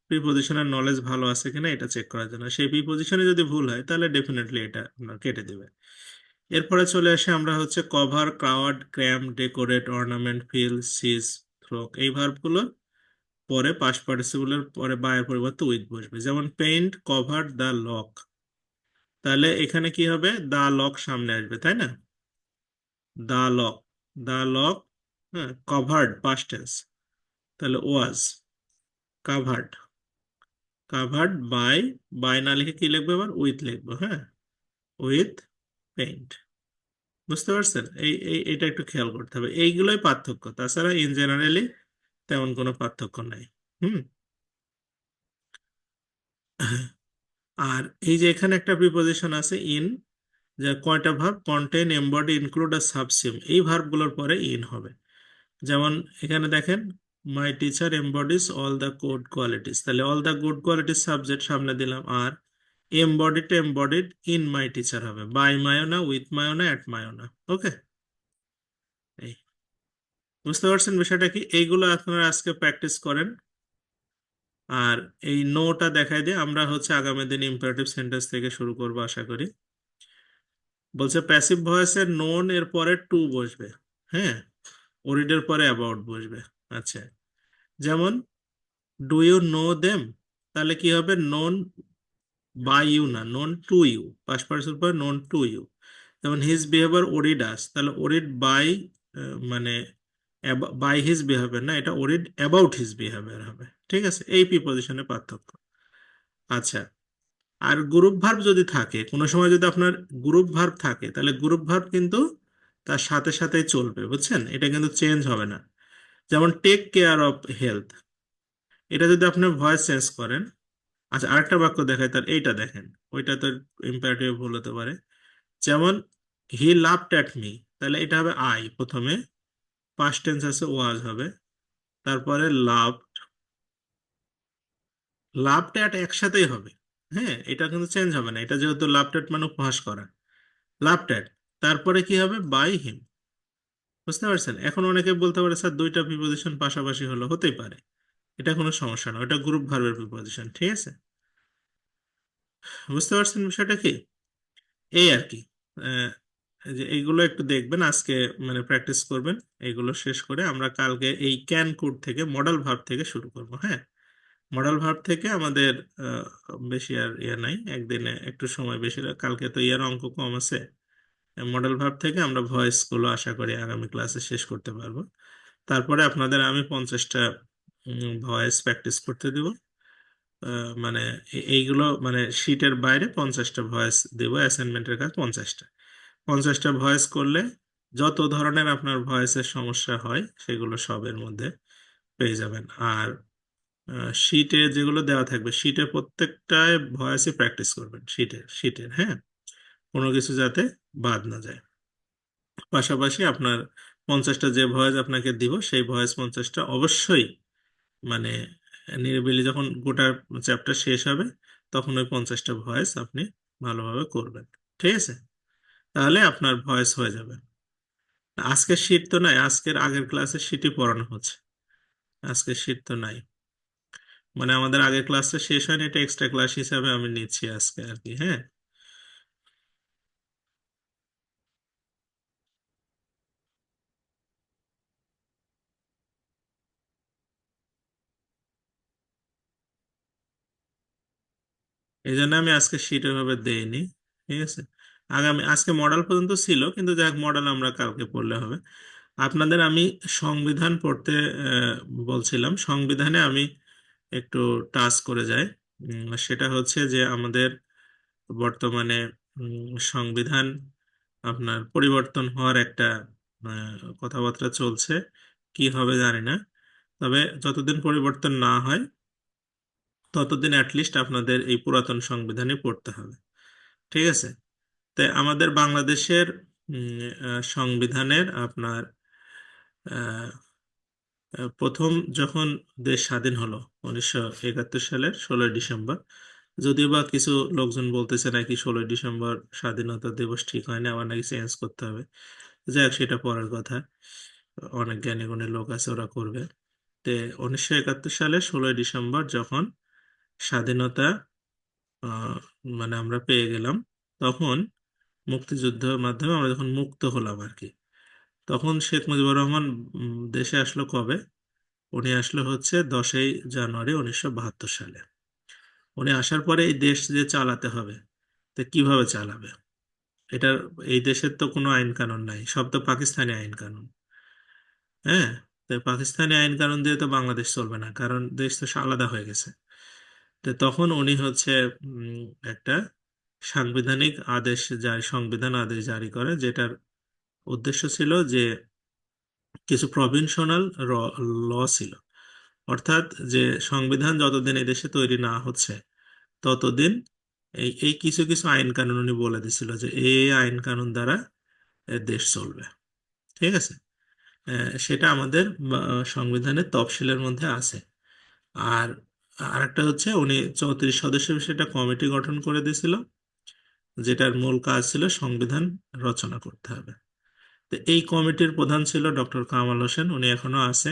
প্রিপজিশনের নলেজ ভালো আছে কিনা এটা চেক করার জন্য। সেই প্রিপজিশনে যদি ভুল হয় তাহলে ডেফিনেটলি এটা আপনার কেটে দেবে। এরপরে চলে আসে আমরা হচ্ছে cover, covered, cram, decorate, ornament, fill, seize, throng, এই ভার্বগুলো পরে পাস্ট পার্টিসিপলের পরে বায়ের পরিবর্তে উইথ বসবে। যেমন পেইন্ট কভার্ড দ্য লক, তাহলে এখানে কি হবে, দা লক সামনে আসবে, তাই না? দা লক, দা লক, হ্যাঁ, কভার্ড পাস্ট টেন্স, তাহলে ওয়াজ কাভার্ড, কাভার্ড বাই না লিখে কি লিখবো, এবার উইথ লিখবো। হ্যাঁ, উইথ পেইন্ট। বুঝতে পারছেন? এটা একটু খেয়াল করতে হবে, এইগুলোই পার্থক্য, তাছাড়া ইন জেনারেলি তেমন কোনো পার্থক্য নাই। হুম। আর এই যে এখানে একটা প্রিপজিশন আছে ইন, যা কয়টা ভার্ব, কন্টেন, এমবডি, ইনক্লুড আর সাবসিম, এই ভার্বগুলোর পরে ইন হবে। যেমন এখানে দেখেন, my teacher embodies all the good qualities, তাহলে all the good qualities subject সামনে দিলাম, আর এমবডিড ইন মাই টিচার হবে, বাই মায়ো না, উইথ মায়ো না, অ্যাট মায়ো না। ওকে, এই বুঝতে পারছেন বিষয়টা কি? এইগুলো আপনারা আজকে প্র্যাকটিস করেন। আর এই নোটা দেখাই দিয়ে আমরা হচ্ছে আগামী দিন ইম্পারেটিভ সেন্টেন্স থেকে শুরু করবো আশা করি। বলছে প্যাসিভ ভয়েসের নোন এর পরে টু বসবে। হ্যাঁ, ওরিড এর পরে অ্যাবাউট বসবে। আচ্ছা, যেমন ডু ইউ নো দেম, তাহলে কি হবে, নোন বাই ইউ না, known to you, past participle পরে নোন টু ইউ। যেমন হিজ বিহেভিয়ার ওরিড আস, তাহলে ওরিড বাই, মানে বাই হিজ বিহেভিয়ার না, এটা ওরিড অ্যাবাউট হিজ বিহেভিয়ার হবে। ঠিক আছে, এই প্রিপজিশনের পার্থক্য। আচ্ছা, আর গ্রুপ ভার্ব যদি থাকে, কোনো সময় যদি আপনার গ্রুপ ভার্ব থাকে, তাহলে গ্রুপ ভার্ব কিন্তু তার সাথে সাথেই চলবে, বুঝছেন? এটা কিন্তু চেঞ্জ হবে না। যেমন টেক কেয়ার অফ হেলথ, এটা যদি আপনি ভয়েস চেঞ্জ করেন। আচ্ছা, আরেকটা বাক্য দেখায়, তার এইটা দেখেন, ওইটা তো ইম্পারেটিভ ভুল হতে পারে। যেমন হি লাভড অ্যাট মি, তাহলে এটা হবে আই প্রথমে, পাস্ট টেন্স আছে ওয়াজ হবে, তারপরে লাভড অ্যাট একসাথেই হবে। হ্যাঁ, এটা কিন্তু চেঞ্জ হবে না, এটা যেহেতু লাভড অ্যাট মানে উপহাস করা, লাভড অ্যাট, তারপরে কি হবে, বাই হিম। বুঝতে পারছেন? এখন অনেকে বলতে পারে স্যার দুইটা প্রিপজিশন পাশাপাশি হলো, হতেই পারে, এটা কোনো সমস্যা না, ওটা গ্রুপ ভার্বের প্রিপজিশন। ঠিক আছে, বুঝতে পারছেন বিষয়টা কি? এই আর কি, আহ, এই যে এইগুলো একটু দেখবেন আজকে, মানে প্র্যাকটিস করবেন। এইগুলো শেষ করে আমরা কালকে এই ক্যান কুড থেকে, মডেল ভার্ব থেকে শুরু করব। হ্যাঁ, মডেল ভার্ব থেকে আমাদের আহ, বেশি আর ইয়ে নাই, একদিনে একটু সময় বেশি কালকে তো ইয়ার অঙ্ক কম আছে। মডেল ভার্ব থেকে আমরা ভয়েস গুলো আশা করি আগামী ক্লাসে শেষ করতে পারবো। তারপরে আপনাদের আমি 50টা ভয়েস প্র্যাকটিস করতে দিব। মানে এইগুলো মানে শীটের বাইরে 50টা ভয়েস দেব, অ্যাসাইনমেন্টের কাজ 50টা ভয়েস করলে যত ধরনের আপনার ভয়েসের সমস্যা হয় সেগুলো সবের মধ্যে পেয়ে যাবেন। আর শিটে যেগুলো দেওয়া থাকবে, শিটে প্রত্যেকটায় ভয়েসে প্র্যাকটিস করবেন, শিটের, হ্যাঁ, কোনো কিছু যাতে বাদ না যায়। পাশাপাশি আপনার 50টা যে ভয়েস আপনাকে দিব, সেই ভয়েস 50টা অবশ্যই মানে নিরিবিলি যখন গোটা চ্যাপ্টার শেষ হবে তখন ওই 50টা ভয়েস আপনি ভালোভাবে করবেন। ঠিক আছে, তাহলে আপনার ভয়েস হয়ে যাবে। আজকের শীট তো নাই, আজকের আগের ক্লাসের শীটই পড়ানো হচ্ছে, আজকের শীট তো নাই। মানে আমাদের আগের ক্লাসটা শেষ হয়নি, এটা এক্সট্রা ক্লাস হিসাবে আমি নিচ্ছি আজকে আর কি, হ্যাঁ। এই জন্য আমি আজকে শীট ওইভাবে দেইনি। ঠিক আছে, আজকে মডেল পর্যন্ত ছিল, কিন্তু যাক মডেল আমরা কালকে পড়লে হবে। আপনাদের আমি সংবিধান পড়তে বলছিলাম। সংবিধানে আমি একটু টাচ করে যাই। সেটা হচ্ছে যে আমাদের বর্তমানে সংবিধান আপনার পরিবর্তন হওয়ার একটা কথাবার্তা চলছে, কি হবে জানি না। তবে যতদিন পরিবর্তন না হয় ততদিন অ্যাটলিস্ট আপনাদের এই পুরাতন সংবিধানই পড়তে হবে। ঠিক আছে, তাই আমাদের বাংলাদেশের সংবিধানের আপনার আহ, প্রথম যখন দেশ স্বাধীন হলো 1971 সালের 16ই ডিসেম্বর, যদিও বা কিছু লোকজন বলতেছে নাকি 16ই ডিসেম্বর স্বাধীনতা দিবস ঠিক হয় না, আবার নাকি চেঞ্জ করতে হবে। যাই হোক, সেটা পরের কথা, অনেক জ্ঞানী গুণী লোক আছে, ওরা করবে। তে 1971 সালের 16ই ডিসেম্বর যখন স্বাধীনতা আহ, মানে আমরা পেয়ে গেলাম, তখন মুক্তিযুদ্ধের মাধ্যমে আমরা যখন মুক্ত হলাম আর কি, তখন শেখ মুজিবুর রহমান দেশে আসলো কবে? উনি আসলো হচ্ছে 10ই জানুয়ারি 1972 সালে। উনি আসার পরে এই দেশ যে চালাতে হবে, তো কিভাবে চালাবে? এটার, এই দেশের তো কোনো আইন কানুন নাই, সব তো পাকিস্তানি আইন কানুন। হ্যাঁ, তো পাকিস্তানি আইন কানুন দিয়ে তো বাংলাদেশ চলবে না, কারণ দেশ তো আলাদা হয়ে গেছে। তো তখন উনি হচ্ছে উম, একটা সাংবিধানিক আদেশ জারি, সংবিধান আদেশ জারি করে, যেটার উদ্দেশ্য ছিল যে কিছু প্রভিনশনাল ল ছিল। অর্থাৎ যে সংবিধান যতদিন এই দেশে তৈরি না হচ্ছে ততদিন এই এই কিছু কিছু আইন কানুন উনি বলে দিছিল যে এই আইন কানুন দ্বারা দেশ চলবে। ঠিক আছে, সেটা আমাদের সংবিধানের তফসিলের মধ্যে আছে। আর আরেকটা হচ্ছে উনি 34 সদস্য বিশিষ্ট একটা কমিটি গঠন করে দিয়েছিল, যেটার মূল কাজ ছিল সংবিধান রচনা করতে হবে। তো এই কমিটির প্রধান ছিল ডক্টর কামাল হোসেন, উনি এখনো আছে।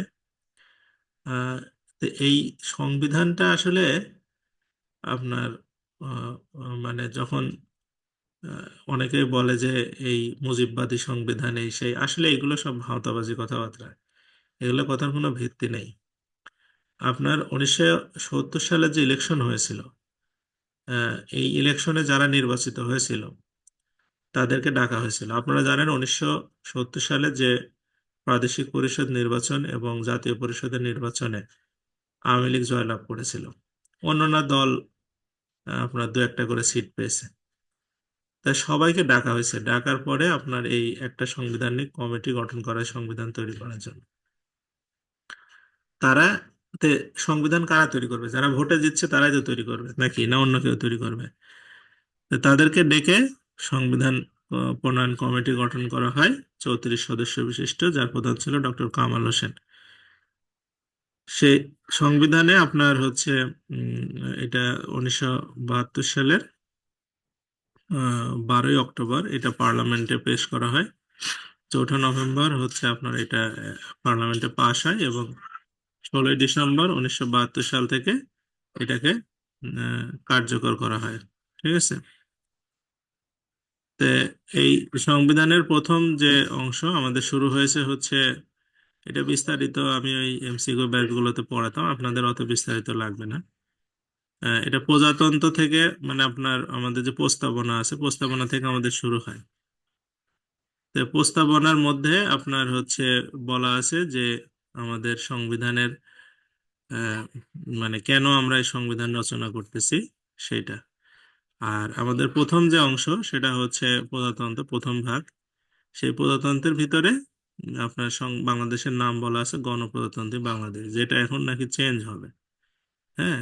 আহ, তো এই সংবিধানটা আসলে আপনার আহ, মানে যখন অনেকেই বলে যে এই মুজিববাদী সংবিধান এই সেই, আসলে এগুলো সব ভাওতাবাজি কথাবার্তা, এগুলো কথার কোনো ভিত্তি নেই। আপনার 1970 সালে যে ইলেকশন হয়েছিল, এই ইলেকশনে যারা নির্বাচিত হয়েছিল তাদেরকে ডাকা হয়েছিল। আপনারা জানেন 1970 সালে যে প্রাদেশিক পরিষদ নির্বাচন এবং জাতীয় পরিষদের নির্বাচনে আওয়ামী লীগ জয়লাভ করেছিল। অন্যান্য দল আপনার দু একটা করে সিট পেয়েছে। তাই সবাইকে ডাকা হয়েছে, ডাকার পরে আপনার এই একটা সাংবিধানিক কমিটি গঠন করা হয় সংবিধান তৈরি করার জন্য। তারা তে সংবিধান কারা তৈরি করবে? যারা ভোটে জিতছে তারাই তো তৈরি করবে, নাকি না অন্য কেউ তৈরি করবে? তো তাদেরকে ডেকে সংবিধান প্রণয়ন কমিটি গঠন করা হয়, 34 সদস্য বিশিষ্ট, যার প্রধান ছিল ডক্টর কামাল হোসেন। সেই সংবিধানে আপনার হচ্ছে এটা 1972 সালের 12ই অক্টোবর এটা পার্লামেন্টে পেশ করা হয়। 4ঠা নভেম্বর হচ্ছে আপনার এটা পার্লামেন্টে পাশ হয়, এবং 16ই ডিসেম্বর 1972 সাল থেকে এটাকে কার্যকর করা হয়। ঠিক আছে, তে এই সংবিধানের প্রথম যে অংশ আমাদের শুরু হয়েছে হচ্ছে, এটা বিস্তারিত আমি ওই এমসিকিউ ব্যাচগুলোতে পড়াতাম, আপনাদের অত বিস্তারিত লাগবে না। এটা প্রজাতন্ত্র থেকে, মানে আপনার আমাদের যে প্রস্তাবনা আছে, প্রস্তাবনা থেকে আমাদের শুরু হয়। তো প্রস্তাবনার মধ্যে আপনার হচ্ছে বলা আছে যে আমাদের সংবিধানের আহ, মানে কেন আমরা এই সংবিধান রচনা করতেছি সেটা। আর আমাদের প্রথম যে অংশ সেটা হচ্ছে প্রজাতন্ত্র প্রথম ভাগ, সেই প্রজাতন্ত্রের ভিতরে আপনার বাংলাদেশের নাম বলা আছে গণপ্রজাতন্ত্রী বাংলাদেশ, যেটা এখন নাকি চেঞ্জ হবে। হ্যাঁ,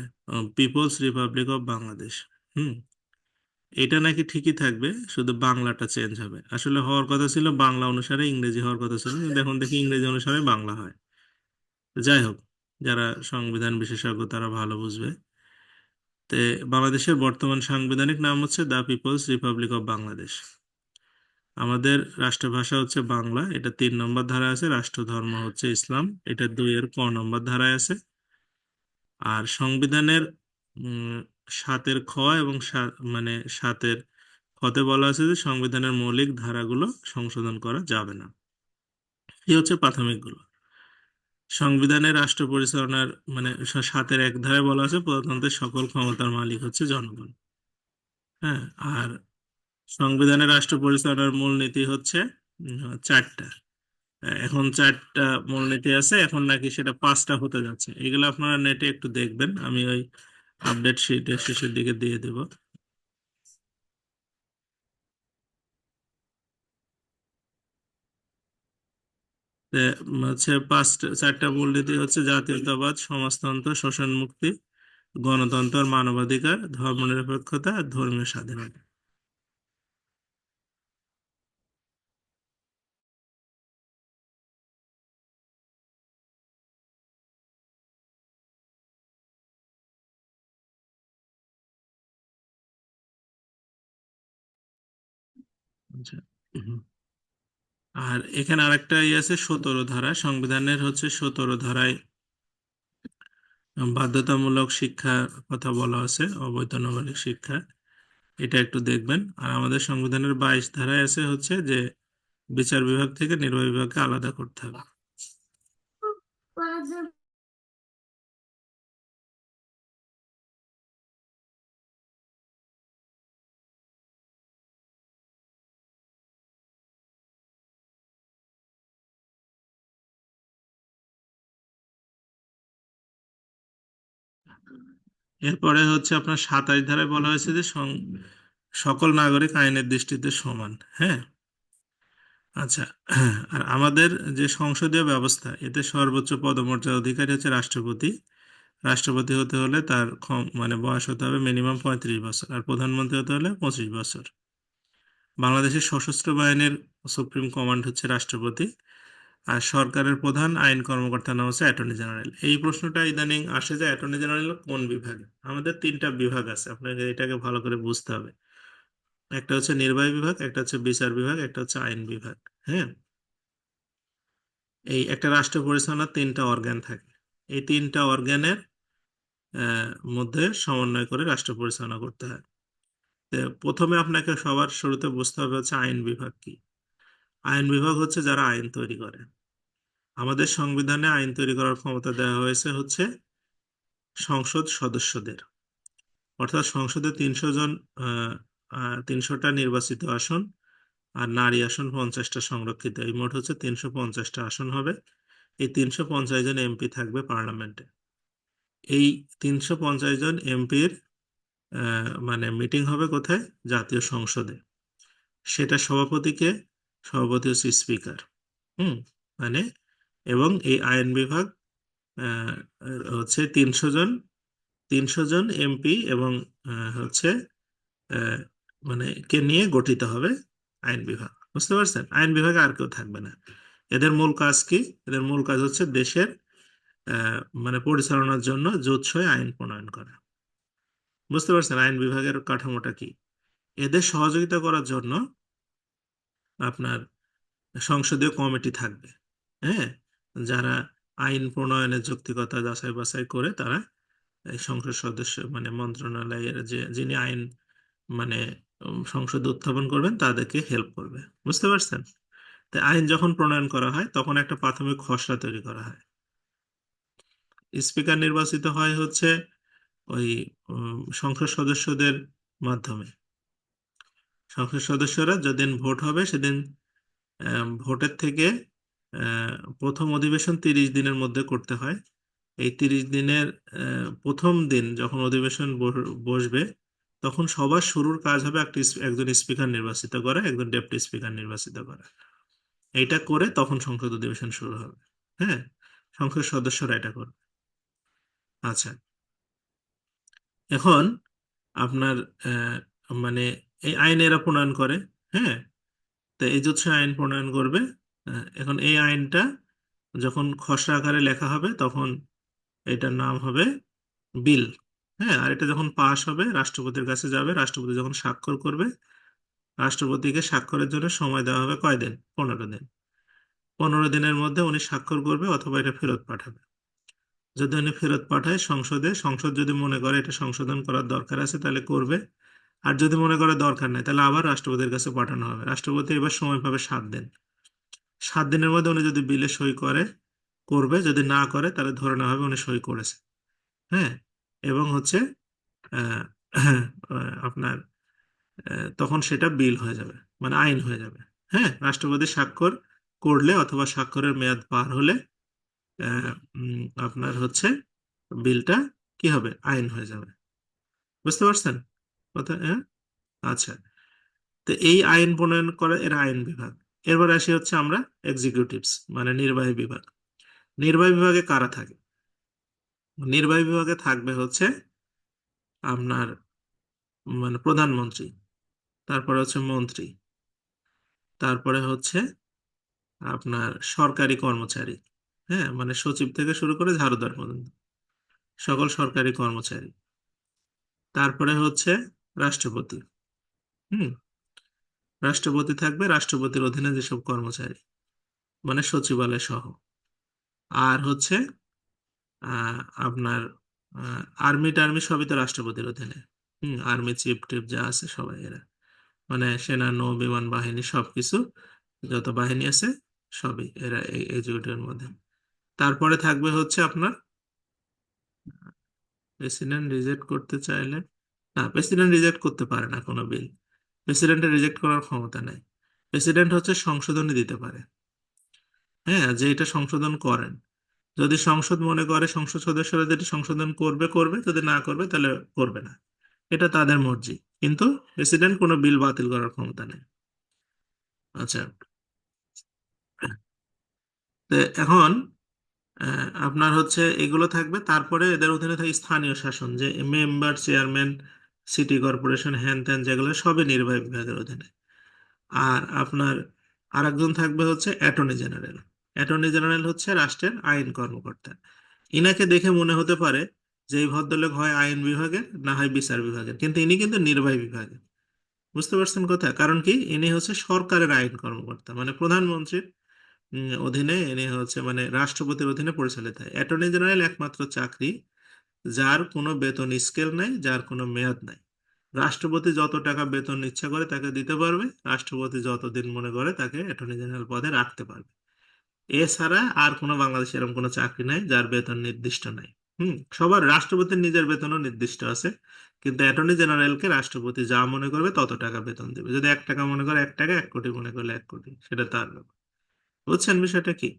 পিপলস রিপাবলিক অফ বাংলাদেশ। হুম। এটা নাকি ঠিকই থাকবে, শুধু বাংলাটা চেঞ্জ হবে। আসলে হওয়ার কথা ছিল বাংলা অনুসারে ইংরেজি হওয়ার কথা ছিল, কিন্তু এখন দেখি ইংরেজি অনুসারে বাংলা হয়। যাই হোক, যারা সংবিধান বিশেষজ্ঞ তারা ভালো বুঝবে। তে বাংলাদেশের বর্তমান সাংবিধানিক নাম হচ্ছে the People's Republic of Bangladesh. আমাদের রাষ্ট্রভাষা হচ্ছে বাংলা, এটা 3 নম্বর ধারায় আছে। রাষ্ট্রধর্ম হচ্ছে ইসলাম, এটা 2-এর ক নম্বর ধারায় আছে। আর সংবিধানের উম 7-এর খ এবং মানে 7-এর খতে বলা আছে যে সংবিধানের মৌলিক ধারাগুলো সংশোধন করা যাবে না। এই হচ্ছে প্রাথমিকগুলো। সংবিধানের রাষ্ট্র পরিচালনার মানে 7-এর 1 ধারায় বলা আছে প্রজাতন্ত্রের সকল ক্ষমতার মালিক হচ্ছে জনগণ। হ্যাঁ। আর সংবিধানের রাষ্ট্র পরিচালনার মূলনীতি হচ্ছে 4টা। এখন 4টা মূলনীতি আছে, এখন নাকি সেটা 5টা হতে যাচ্ছে। এগুলো আপনারা নেটে একটু দেখবেন, আমি ওই আপডেট শিটের শেষের দিকে দিয়ে দেব। হচ্ছে 4টা মূলনীতি হচ্ছে জাতীয়তাবাদ, সমাজতন্ত্র, শোষণ মুক্তি, গণতন্ত্র, মানবাধিকার, ধর্মনিরপেক্ষতা আর ধর্মীয় স্বাধীনতা। আচ্ছা। হুম। আর এখানে আরেকটা ইয়ে আছে 17 ধারা। সংবিধানের হচ্ছে 17 ধারায় বাধ্যতামূলক শিক্ষার কথা বলা আছে, অবৈতনিক নাবালিক শিক্ষা। এটা একটু দেখবেন। আর আমাদের সংবিধানের 22 ধারায় আছে হচ্ছে যে বিচার বিভাগ থেকে নির্বাহী বিভাগকে আলাদা করতে হবে। এরপরে হচ্ছে আপনার 27 ধারায় বলা হয়েছে যে সকল নাগরিক আইনের দৃষ্টিতে সমান। হ্যাঁ। আচ্ছা। আর আমাদের যে সংসদীয় ব্যবস্থা, এতে সর্বোচ্চ পদমর্যাদা অধিকারী হচ্ছে রাষ্ট্রপতি। রাষ্ট্রপতি হতে হলে তার মানে বয়স হতে হবে মিনিমাম 35 বছর, আর প্রধানমন্ত্রী হতে হলে 25 বছর। বাংলাদেশের সশস্ত্র বাহিনীর সুপ্রিম কমান্ড হচ্ছে রাষ্ট্রপতি। আর সরকারের প্রধান আইন কর্মকর্তার নাম হচ্ছে অ্যাটর্নি জেনারেল। এই প্রশ্নটা ইদানিং আসে যে অ্যাটর্নি জেনারেল কোন বিভাগে। আমাদের 3টা বিভাগ আছে, আপনাকে এটাকে ভালো করে বুঝতে হবে। একটা হচ্ছে নির্বাহী বিভাগ, একটা হচ্ছে বিচার বিভাগ, একটা হচ্ছে আইন বিভাগ। হ্যাঁ। এই একটা রাষ্ট্র পরিচালনার 3টা অর্গান থাকে। এই 3টা অর্গানের মধ্যে সমন্বয় করে রাষ্ট্র পরিচালনা করতে হয়। তো প্রথমে আপনাকে সবার শুরুতে বুঝতে হবে হচ্ছে আইন বিভাগ কি। আইন বিভাগ হচ্ছে যারা আইন তৈরি করে। আমাদের সংবিধানে আইন তৈরি করার ক্ষমতা দেওয়া হয়েছে হচ্ছে সংসদ সদস্যদের। অর্থাৎ সংসদে 300 জন, 300টা নির্বাচিত আসন, আর নারী আসন 50টা সংরক্ষিত। এই মোট হচ্ছে 350টা আসন হবে। এই 350 জন এমপি থাকবে পার্লামেন্টে। এই 350 জন এমপির মানে মিটিং হবে কোথায়? জাতীয় সংসদে। সেটা সভাপতি হচ্ছে স্পিকার। হুম। মানে এবং এই আইন বিভাগ আহ, হচ্ছে 300 জন এমপি এবং হচ্ছে আহ, মানে কে নিয়ে গঠিত হবে আইন বিভাগ। বুঝতে পারছেন? আইন বিভাগে আর কেউ থাকবে না। এদের মূল কাজ কি? এদের মূল কাজ হচ্ছে দেশের মানে পরিচালনার জন্য জুৎসই আইন প্রণয়ন করা। বুঝতে পারছেন আইন বিভাগের কাঠামোটা কি? এদের সহযোগিতা করার জন্য আপনার সংসদীয় কমিটি থাকবে। হ্যাঁ। যারা আইন প্রণয়নের যৌক্তিকতা যাচাই বাছাই করে, তারা এই সংসদ সদস্য মানে মন্ত্রণালয়ের যে যিনি আইন মানে সংসদে উত্থাপন করবেন তাদেরকে হেল্প করবে। বুঝতে পারছেন? তো আইন যখন প্রণয়ন করা হয় তখন একটা প্রাথমিক খসড়া তৈরি করা হয়। স্পিকার নির্বাচিত হয় হচ্ছে ওই সংসদ সদস্যদের মাধ্যমে। সংসদ সদস্যরা যেদিন ভোট হবে সেদিন ভোটের থেকে প্রথম অধিবেশন 30 দিনের মধ্যে করতে হয়। এই 30 দিনের প্রথম দিন যখন অধিবেশন বসবে, তখন সবার শুরুর কাজ হবে একজন স্পিকার নির্বাচিত করা, একজন ডেপুটি স্পিকার নির্বাচিত করা। এইটা করে তখন সংসদ অধিবেশন শুরু হবে। হ্যাঁ, সংসদ সদস্যরা এটা করবে। আচ্ছা, এখন আপনার আহ, মানে এই আইন এরা প্রণয়ন করে। হ্যাঁ, তো এই হচ্ছে আইন প্রণয়ন করবে। এখন এই আইনটা যখন খসড়া আকারে লেখা হবে তখন এটার নাম হবে বিল। হ্যাঁ, আর এটা যখন পাশ হবে রাষ্ট্রপতির কাছে যাবে, রাষ্ট্রপতি যখন স্বাক্ষর করবে, রাষ্ট্রপতিকে স্বাক্ষরের জন্য সময় দেওয়া হবে কয়দিন? 15 দিন। 15 দিনের মধ্যে উনি স্বাক্ষর করবে অথবা এটা ফেরত পাঠাবে। যদি উনি ফেরত পাঠায় সংসদে, সংসদ যদি মনে করে এটা সংশোধন করার দরকার আছে তাহলে করবে। আর যদি মনে করে দরকার নেই তাহলে আবার রাষ্ট্রপতির কাছে পাঠানো হবে। রাষ্ট্রপতি এবার সময় পাবে 7 দিন। 7 দিনের মধ্যে উনি যদি বিলে সই করে করবে, যদি না করে তাহলে ধরে নেওয়া হবে উনি সই করেছে। হ্যাঁ, এবং হচ্ছে আহ, আপনার তখন সেটা বিল হয়ে যাবে, মানে আইন হয়ে যাবে। হ্যাঁ, রাষ্ট্রপতি স্বাক্ষর করলে অথবা স্বাক্ষরের মেয়াদ পার হলে আপনার হচ্ছে বিলটা কি হবে? আইন হয়ে যাবে। বুঝতে পারছেন কথা? হ্যাঁ, আচ্ছা। তো এই আইন প্রণয়ন করে এর আইন বিভাগ। এরপর আসি হচ্ছে আমরা এক্সিকিউটিভস, মানে নির্বাহী বিভাগ। নির্বাহী বিভাগে কারা থাকে? নির্বাহী বিভাগে থাকবে হচ্ছে আপনার মানে প্রধানমন্ত্রী, তারপরে হচ্ছে মন্ত্রী, তারপরে হচ্ছে আপনার সরকারি কর্মচারী। হ্যাঁ, মানে সচিব থেকে শুরু করে ঝাড়ুদার পর্যন্ত সকল সরকারি কর্মচারী। তারপরে হচ্ছে রাষ্ট্রপতি। হুম, রাষ্ট্রপতি থাকবে, রাষ্ট্রপতির অধীনে যেসব কর্মচারী, মানে সচিবালয় সহ। আর হচ্ছে আপনার আর্মি টার্মি সবই তো রাষ্ট্রপতির অধীনে। আর্মি চিফ টিফ যা আছে সবাই এরা, মানে সেনা নৌ বিমান বাহিনী সবকিছু, যত বাহিনী আছে সবই এরা এই এক্সিকিউটিভের মধ্যে। তারপরে থাকবে হচ্ছে আপনার প্রেসিডেন্ট রিজেক্ট করতে চাইলে, না, প্রেসিডেন্ট রিজেক্ট করতে পারে না কোনো বিল। প্রেসিডেন্টের রিজেক্ট করার ক্ষমতা নেই। প্রেসিডেন্ট হচ্ছে সংশোধনী দিতে পারে। হ্যাঁ, যে এটা সংশোধন করেন, যদি সংসদ মনে করে, সংসদ সদস্যরা যদি সংশোধন করবে করবে, যদি না করবে তাহলে করবে না। এটা তাদের মর্জি, কিন্তু প্রেসিডেন্ট কোনো বিল বাতিল করার ক্ষমতা নেই। আচ্ছা, তো এখন আপনার হচ্ছে এগুলো থাকবে। তারপরে এদের অধীনে থাকে স্থানীয় শাসন, যে মেম্বার, চেয়ারম্যান, সিটি কর্পোরেশন, হ্যান ত্যান যেগুলো সবই নির্বাহী বিভাগের অধীনে। আর আপনার আরেকজন থাকবে হচ্ছে অ্যাটর্নি জেনারেল। অ্যাটর্নি জেনারেল হচ্ছে রাষ্ট্রের আইন কর্মকর্তা। ইনাকে দেখে মনে হতে পারে যে এই ভদ্রলোক হয় আইন বিভাগের না হয় বিচার বিভাগের, কিন্তু ইনি কিন্তু নির্বাহী বিভাগের। বুঝতে পারছেন কথা? কারণ কি, ইনি হচ্ছে সরকারের আইন কর্মকর্তা, মানে প্রধানমন্ত্রীর অধীনে ইনি হচ্ছে, মানে রাষ্ট্রপতির অধীনে পরিচালিত হয়। অ্যাটর্নি জেনারেল একমাত্র চাকরি যার কোনো বেতন স্কেল নাই, যার কোনো মেয়াদ নাই। রাষ্ট্রপতি যত টাকা বেতন ইচ্ছা করে তাকে দিতে পারবে, রাষ্ট্রপতি যতদিন মনে করে তাকে অ্যাটর্নি জেনারেল পদে রাখতে পারবে। এছাড়া আর কোনো বাংলাদেশে এরকম কোনো চাকরি নাই যার বেতন নির্দিষ্ট নাই। সবার, রাষ্ট্রপতির নিজের বেতনও নির্দিষ্ট আছে, কিন্তু অ্যাটর্নি জেনারেলকে রাষ্ট্রপতি যা মনে করবে তত টাকা বেতন দেবে। যদি 1 টাকা মনে করে 1 টাকা, 1 কোটি মনে করলে 1 কোটি, সেটা তার ব্যাপার। বুঝছেন বিষয়টা কি?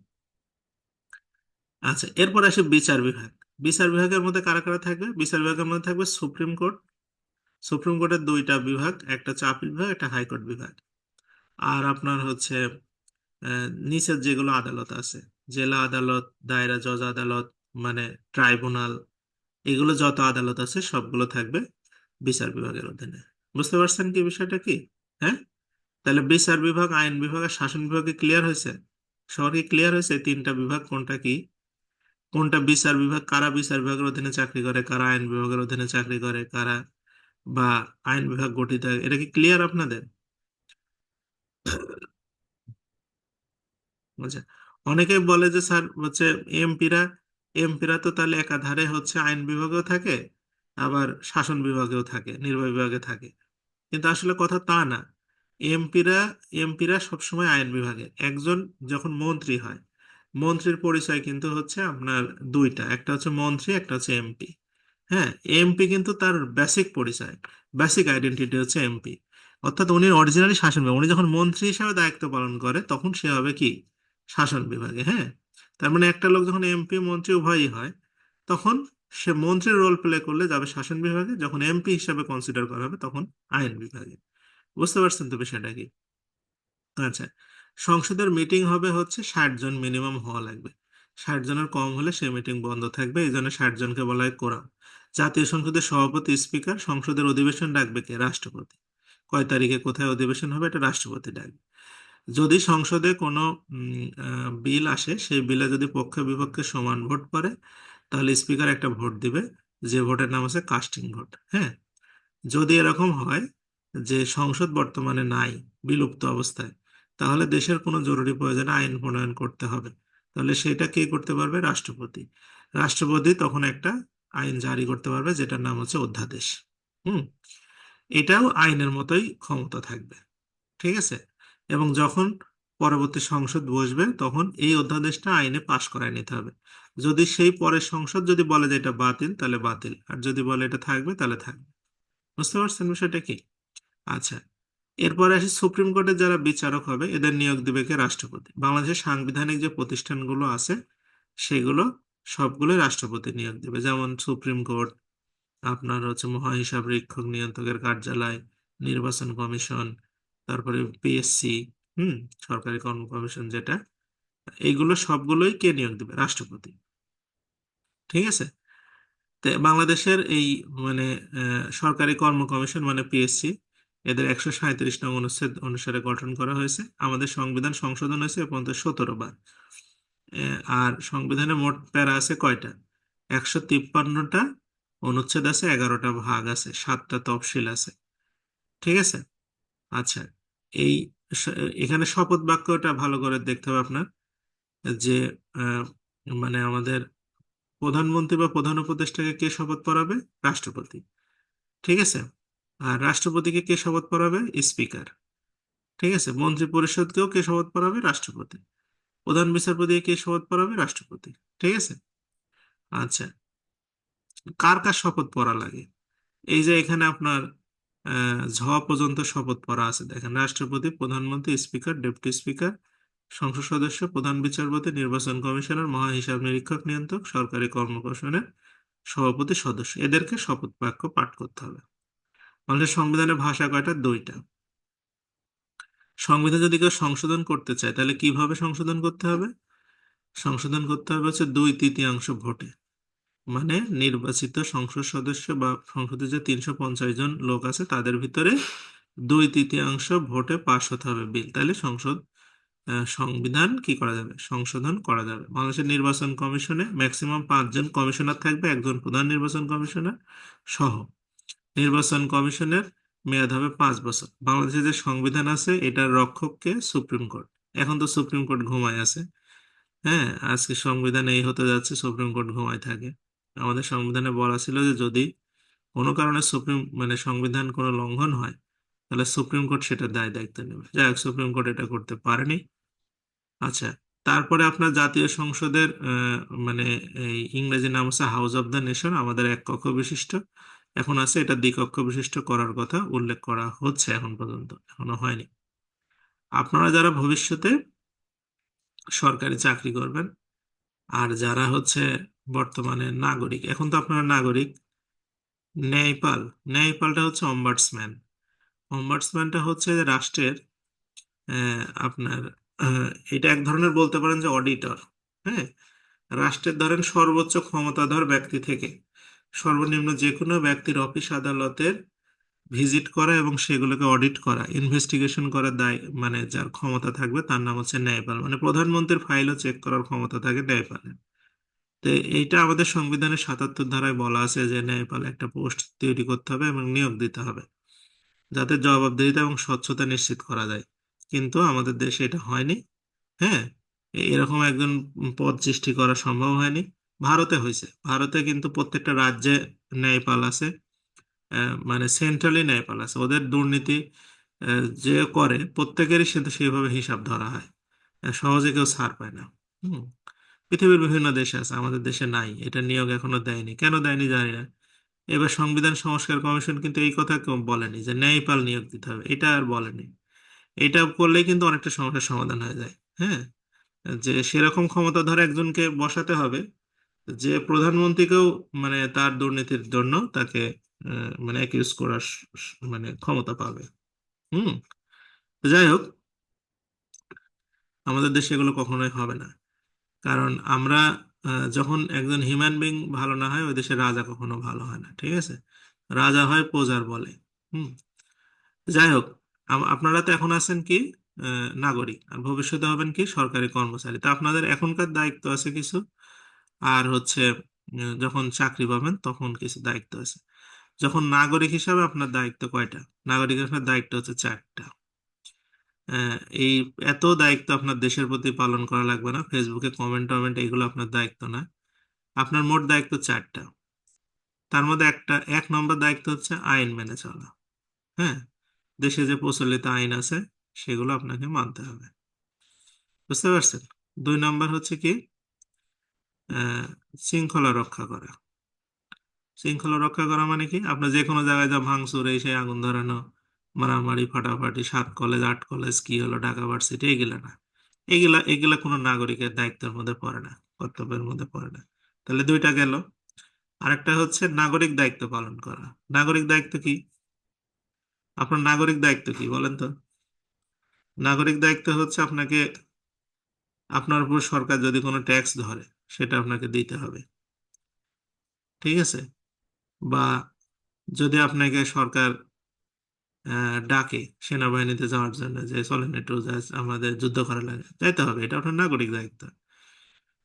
আচ্ছা, এরপর আসে বিচার বিভাগ। বিচার বিভাগের মধ্যে কারা কারা থাকবে? বিচার বিভাগের মধ্যে থাকবে সুপ্রিম কোর্ট। সুপ্রিম কোর্টের 2টা বিভাগ, একটা হচ্ছে আপিল বিভাগ, একটা হাইকোর্ট বিভাগ। আর আপনার হচ্ছে নিচের যেগুলো আদালত আছে, জেলা আদালত, দায়রা জজ আদালত, মানে ট্রাইব্যুনাল, এগুলো যত আদালত আছে সবগুলো থাকবে বিচার বিভাগের অধীনে। বুঝতে পারছেন কি বিষয়টা কি? হ্যাঁ, তাহলে বিচার বিভাগ, আইন বিভাগ আর শাসন বিভাগে ক্লিয়ার হয়েছে? সবার কি ক্লিয়ার হয়েছে 3টা বিভাগ কোনটা কি? কোনটা বিচার বিভাগ, কারা বিচার বিভাগের অধীনে চাকরি করে, কারা আইন বিভাগের অধীনে চাকরি করে, কারা বা আইন বিভাগ গঠিত হয়, এটা কি ক্লিয়ার আপনাদের? আচ্ছা, অনেকেই বলে যে স্যার হচ্ছে এমপিরা এমপিরা তো তাহলে একাধারে হচ্ছে আইন বিভাগেও থাকে, আবার শাসন বিভাগেও থাকে, নির্বাহী বিভাগে থাকে। কিন্তু আসলে কথা তা না। এমপিরা এমপিরা সবসময় আইন বিভাগে। একজন যখন মন্ত্রী হয়, মন্ত্রীর পরিচয় কিন্তু হচ্ছে আপনার 2টা, একটা হচ্ছে মন্ত্রী, একটা হচ্ছে এমপি। হ্যাঁ, এমপি কিন্তু তার বেসিক পরিচয়, বেসিক আইডেন্টিটি হচ্ছে এমপি। অর্থাৎ উনি অরিজিনালি শাসন বিভাগ, উনি যখন মন্ত্রী হিসেবে দায়িত্ব পালন করে তখন সে হবে কি, শাসন বিভাগে। হ্যাঁ, তার মানে একটা লোক যখন এমপি মন্ত্রী উভয়ই হয়, তখন সে মন্ত্রীর রোল প্লে করলে যাবে শাসন বিভাগে, যখন এমপি হিসাবে কনসিডার করা হবে তখন আইন বিভাগে। বুঝতে পারছেন তো বিষয়টা কি? আচ্ছা, সংসদের মিটিং হবে হচ্ছে 60 জন মিনিমাম হওয়া লাগবে। 60 জনের কম হলে সেই মিটিং বন্ধ থাকবে, এই জন্য 60 জনকে বলা হয় কোরাম। জাতীয় সংসদের সভাপতি স্পিকার, সংসদের অধিবেশন ডাকবে কে? রাষ্ট্রপতি। কয় তারিখে কোথায় অধিবেশন হবে এটা রাষ্ট্রপতি ডাকবে। যদি সংসদে কোনো বিল আসে, সেই বিলে যদি পক্ষে বিপক্ষে সমান ভোট পড়ে, তাহলে স্পিকার একটা ভোট দিবে, যে ভোটের নাম আছে কাস্টিং ভোট। হ্যাঁ, যদি এরকম হয় যে সংসদ বর্তমানে নাই, বিলুপ্ত অবস্থায়, তাহলে দেশের কোনো জরুরি প্রয়োজনে আইন প্রণয়ন করতে হবে, তাহলে সেটা কে করতে পারবে? রাষ্ট্রপতি। রাষ্ট্রপতি তখন একটা আইন জারি করতে পারবে, যেটার নাম হচ্ছে অধ্যাদেশ। হুম, এটাও আইনের মতোই ক্ষমতা থাকবে। ঠিক আছে? এবং যখন পরবর্তী সংসদ বসবে, তখন এই অধ্যাদেশটা আইনে পাশ করায় নিতে হবে। যদি সেই পরের সংসদ যদি বলে যে এটা বাতিল, তাহলে বাতিল, আর যদি বলে এটা থাকবে, তাহলে থাকবে। বুঝতে পারছেন বিষয়টা কি? আচ্ছা, এরপরে আসি সুপ্রিম কোর্টের যারা বিচারক হবে, এদের নিয়োগ দিবে কে? রাষ্ট্রপতি। বাংলাদেশের সাংবিধানিক যে প্রতিষ্ঠানগুলো আছে, সেগুলো সবগুলোই রাষ্ট্রপতি নিয়োগ দেবে। যেমন সুপ্রিম কোর্ট, আপনার হচ্ছে মহাহিসাব রক্ষক নিয়ন্ত্রকের কার্যালয়, নির্বাচন কমিশন, তারপরে পিএসসি, সরকারি কর্ম কমিশন যেটা, এইগুলো সবগুলোই কে নিয়োগ দেবে? রাষ্ট্রপতি। ঠিক আছে? তো বাংলাদেশের এই মানে সরকারি কর্ম কমিশন মানে পিএসসি, এদের 137 নং অনুচ্ছেদ অনুসারে গঠন করা হয়েছে। আমাদের সংবিধান সংশোধন হয়েছে এ পর্যন্ত 17 বার। আর সংবিধানে মোট প্যারা আছে কয়টা? 153টা অনুচ্ছেদ আছে, 11টা ভাগ আছে, 7টা তফসিল আছে। ঠিক আছে? আচ্ছা, এই স- এখানে শপথ বাক্যটা ভালো করে দেখতে হবে আপনার, যে আহ, মানে আমাদের প্রধানমন্ত্রী বা প্রধান উপদেষ্টাকে কে শপথ পড়াবে? রাষ্ট্রপতি। ঠিক আছে? আর রাষ্ট্রপতিকে কে শপথ পড়াবে? স্পিকার। ঠিক আছে? মন্ত্রী পরিষদকেও কে শপথ পড়াবে? রাষ্ট্রপতি। প্রধান বিচারপতিকে কে শপথ পড়াবে? রাষ্ট্রপতি। ঠিক আছে? আচ্ছা, কার কার শপথ পড়া লাগে? এই যে এখানে আপনার ঝ পর্যন্ত শপথ পড়া আছে, দেখেন: রাষ্ট্রপতি, প্রধানমন্ত্রী, স্পিকার, ডেপুটি স্পিকার, সংসদ সদস্য, প্রধান বিচারপতি, নির্বাচন কমিশনার, মহাহিসাব নিরীক্ষক নিয়ন্ত্রক, সরকারি কর্মকমিশনের সভাপতি, সদস্য, এদেরকে শপথ বাক্য পাঠ করতে হবে। আমাদের সংবিধানের ভাষা কয়টা? 2টা। সংবিধান যদি কেউ সংশোধন করতে চায়, তাহলে কিভাবে সংশোধন করতে হবে? সংশোধন করতে হবে হচ্ছে 2/3 ভোটে। মানে নির্বাচিত সংসদ সদস্য বা সংসদে যে 350 জন লোক আছে, তাদের ভিতরে 2/3 ভোটে পাশ হতে হবে বিল, তাহলে সংবিধান কি করা যাবে? সংশোধন করা যাবে। বাংলাদেশের নির্বাচন কমিশনে ম্যাক্সিমাম 5 জন কমিশনার থাকবে, একজন প্রধান নির্বাচন কমিশনার সহ। নির্বাচন কমিশনের মেয়াদ হবে 5 বছর। বাংলাদেশের যে সংবিধান আছে, এটার রক্ষককে সুপ্রিম কোর্ট। এখন তো সুপ্রিম কোর্ট ঘুমায় আছে। হ্যাঁ, আজকে সংবিধানে এই হতে যাচ্ছে, সুপ্রিম কোর্ট ঘুমায় থাকে। আমাদের সংবিধানে বলা ছিল যে যদি কোনো কারণে সংবিধান কোনো লঙ্ঘন হয়, তাহলে সুপ্রিম কোর্ট সেটা দায় দায়িত্ব নেবে। যাই হোক, সুপ্রিম কোর্ট এটা করতে পারেনি। আচ্ছা, তারপরে আপনার জাতীয় সংসদের মানে এই ইংরেজি নাম হচ্ছে হাউস অব দ্য নেশন, আমাদের এক কক্ষ বিশিষ্ট। এখন আছে, এটা দ্বিকক্ষ বিশিষ্ট করার কথা উল্লেখ করা হচ্ছে, এখন পর্যন্ত এখনো হয়নি। আপনারা যারা ভবিষ্যতে সরকারি চাকরি করবেন, আর যারা হচ্ছে বর্তমানে নাগরিক, এখন তো আপনারা নাগরিক, ন্যায়পাল, ন্যায়পালটা হচ্ছে অম্বাডসম্যান। অম্বাডসম্যানটা হচ্ছে রাষ্ট্রের আপনার এটা এক ধরনের বলতে পারেন যে অডিটর। হ্যাঁ, রাষ্ট্রের ধরেন সর্বোচ্চ ক্ষমতাধর ব্যক্তি থেকে সর্বনিম্ন যে কোনো ব্যক্তির অফিস আদালতের ভিজিট করা এবং সেগুলোকে অডিট করা, ইনভেস্টিগেশন করার দায়, যার ক্ষমতা থাকবে তার নাম হচ্ছে ন্যায়পাল। প্রধানমন্ত্রীর ফাইলও চেক করার ক্ষমতা থাকে ন্যায়পালের। তো এইটা আমাদের সংবিধানের 77 ধারায় বলা আছে যে ন্যায়পাল একটা পোস্ট তৈরি করতে হবে এবং নিয়োগ দিতে হবে, যাতে জবাবদিহিতা এবং স্বচ্ছতা নিশ্চিত করা যায়। কিন্তু আমাদের দেশে এটা হয়নি। হ্যাঁ, এরকম একজন পদ সৃষ্টি করা সম্ভব হয়নি। ভারতে হয়েছে, ভারতে কিন্তু প্রত্যেকটা রাজ্যে ন্যায়পাল আছে, সেন্ট্রালি ন্যায়পাল আছে। ওদের দুর্নীতি যে করে প্রত্যেকেরই কিন্তু সেইভাবে হিসাব ধরা হয়। সহজে কেউ ছাড় পায় না। হুম, পৃথিবীর বিভিন্ন দেশে আছে, আমাদের দেশে নাই। এটা নিয়োগ এখনো দেয়নি, কেন দেয়নি জানি না। এবার সংবিধান সংস্কার কমিশন কিন্তু এই কথা কেউ বলেনি যে ন্যায়পাল নিয়োগ দিতে হবে, এটা আর বলেনি। এটা করলেই কিন্তু অনেকটা সমস্যার সমাধান হয়ে যায়। হ্যাঁ, যে সেরকম ক্ষমতা ধরে একজনকে বসাতে হবে, যে প্রধানমন্ত্রীকেও তার দুর্নীতির জন্য তাকে অ্যাকিউজ করার ক্ষমতা পাবে। হুম, তো যাই হোক, আমাদের দেশে এগুলো কখনোই হবে না। কারণ আমরা যখন একজন হিউম্যান বিং ভালো না হয় ওই দেশের রাজা কখনো ভালো হয় না, ঠিক আছে? রাজা হয় প্রজার বলে। হুম। যাই হোক, আপনারা তো এখন আছেন কি নাগরিক, আর ভবিষ্যতে হবেন কি সরকারি কর্মচারী। তা আপনাদের এখনকার দায়িত্ব আছে কিছু, আর হচ্ছে যখন চাকরি পাবেন তখন কিছু দায়িত্ব আছে। যখন নাগরিক হিসাবে আপনার দায়িত্ব কয়টা? নাগরিক হিসাবে দায়িত্ব হচ্ছে 4টা। আহ, এই এত দায়িত্ব আপনার দেশের প্রতি পালন করা লাগবে না, ফেসবুকে কমেন্ট টমেন্ট এগুলো আপনার দায়িত্ব না। আপনার মোট দায়িত্ব 4টা। তার মধ্যে 1 নম্বর দায়িত্ব হচ্ছে আইন মেনে চলা। হ্যাঁ, দেশে যে প্রচলিত আইন আছে সেগুলো আপনাকে মানতে হবে, বুঝতে পারছেন? 2 নম্বর হচ্ছে কি আহ শৃঙ্খলা রক্ষা করা। শৃঙ্খলা রক্ষা করা মানে কি, আপনার যে কোনো জায়গায় যা ভাঙচুর, এই সেই আগুন ধরানো, মারামারি ফাটাফাটি, 7 কলেজ 8 কলেজ কি হলো, ঢাকা ভার্সিটি, এগুলা না। এগুলা এগুলা কোনো নাগরিকের দায়িত্বের মধ্যে পড়ে না, কর্তব্যের মধ্যে পড়ে না। তাহলে 2টা গেল। আরেকটা হচ্ছে নাগরিক দায়িত্ব পালন করা। নাগরিক দায়িত্ব কি? আপনার নাগরিক দায়িত্ব কি বলেন তো? নাগরিক দায়িত্ব হচ্ছে আপনাকে, আপনার উপর সরকার যদি কোনো ট্যাক্স ধরে সেটা আপনাকে দিতে হবে, ঠিক আছে? বা যদি আপনাকে সরকার ডাকে সেনাবাহিনীতে যাওয়ার জন্য, যে চলেন একটু আমাদের যুদ্ধ করা লাগে, যাইতে হবে, এটা আপনার নাগরিক দায়িত্ব,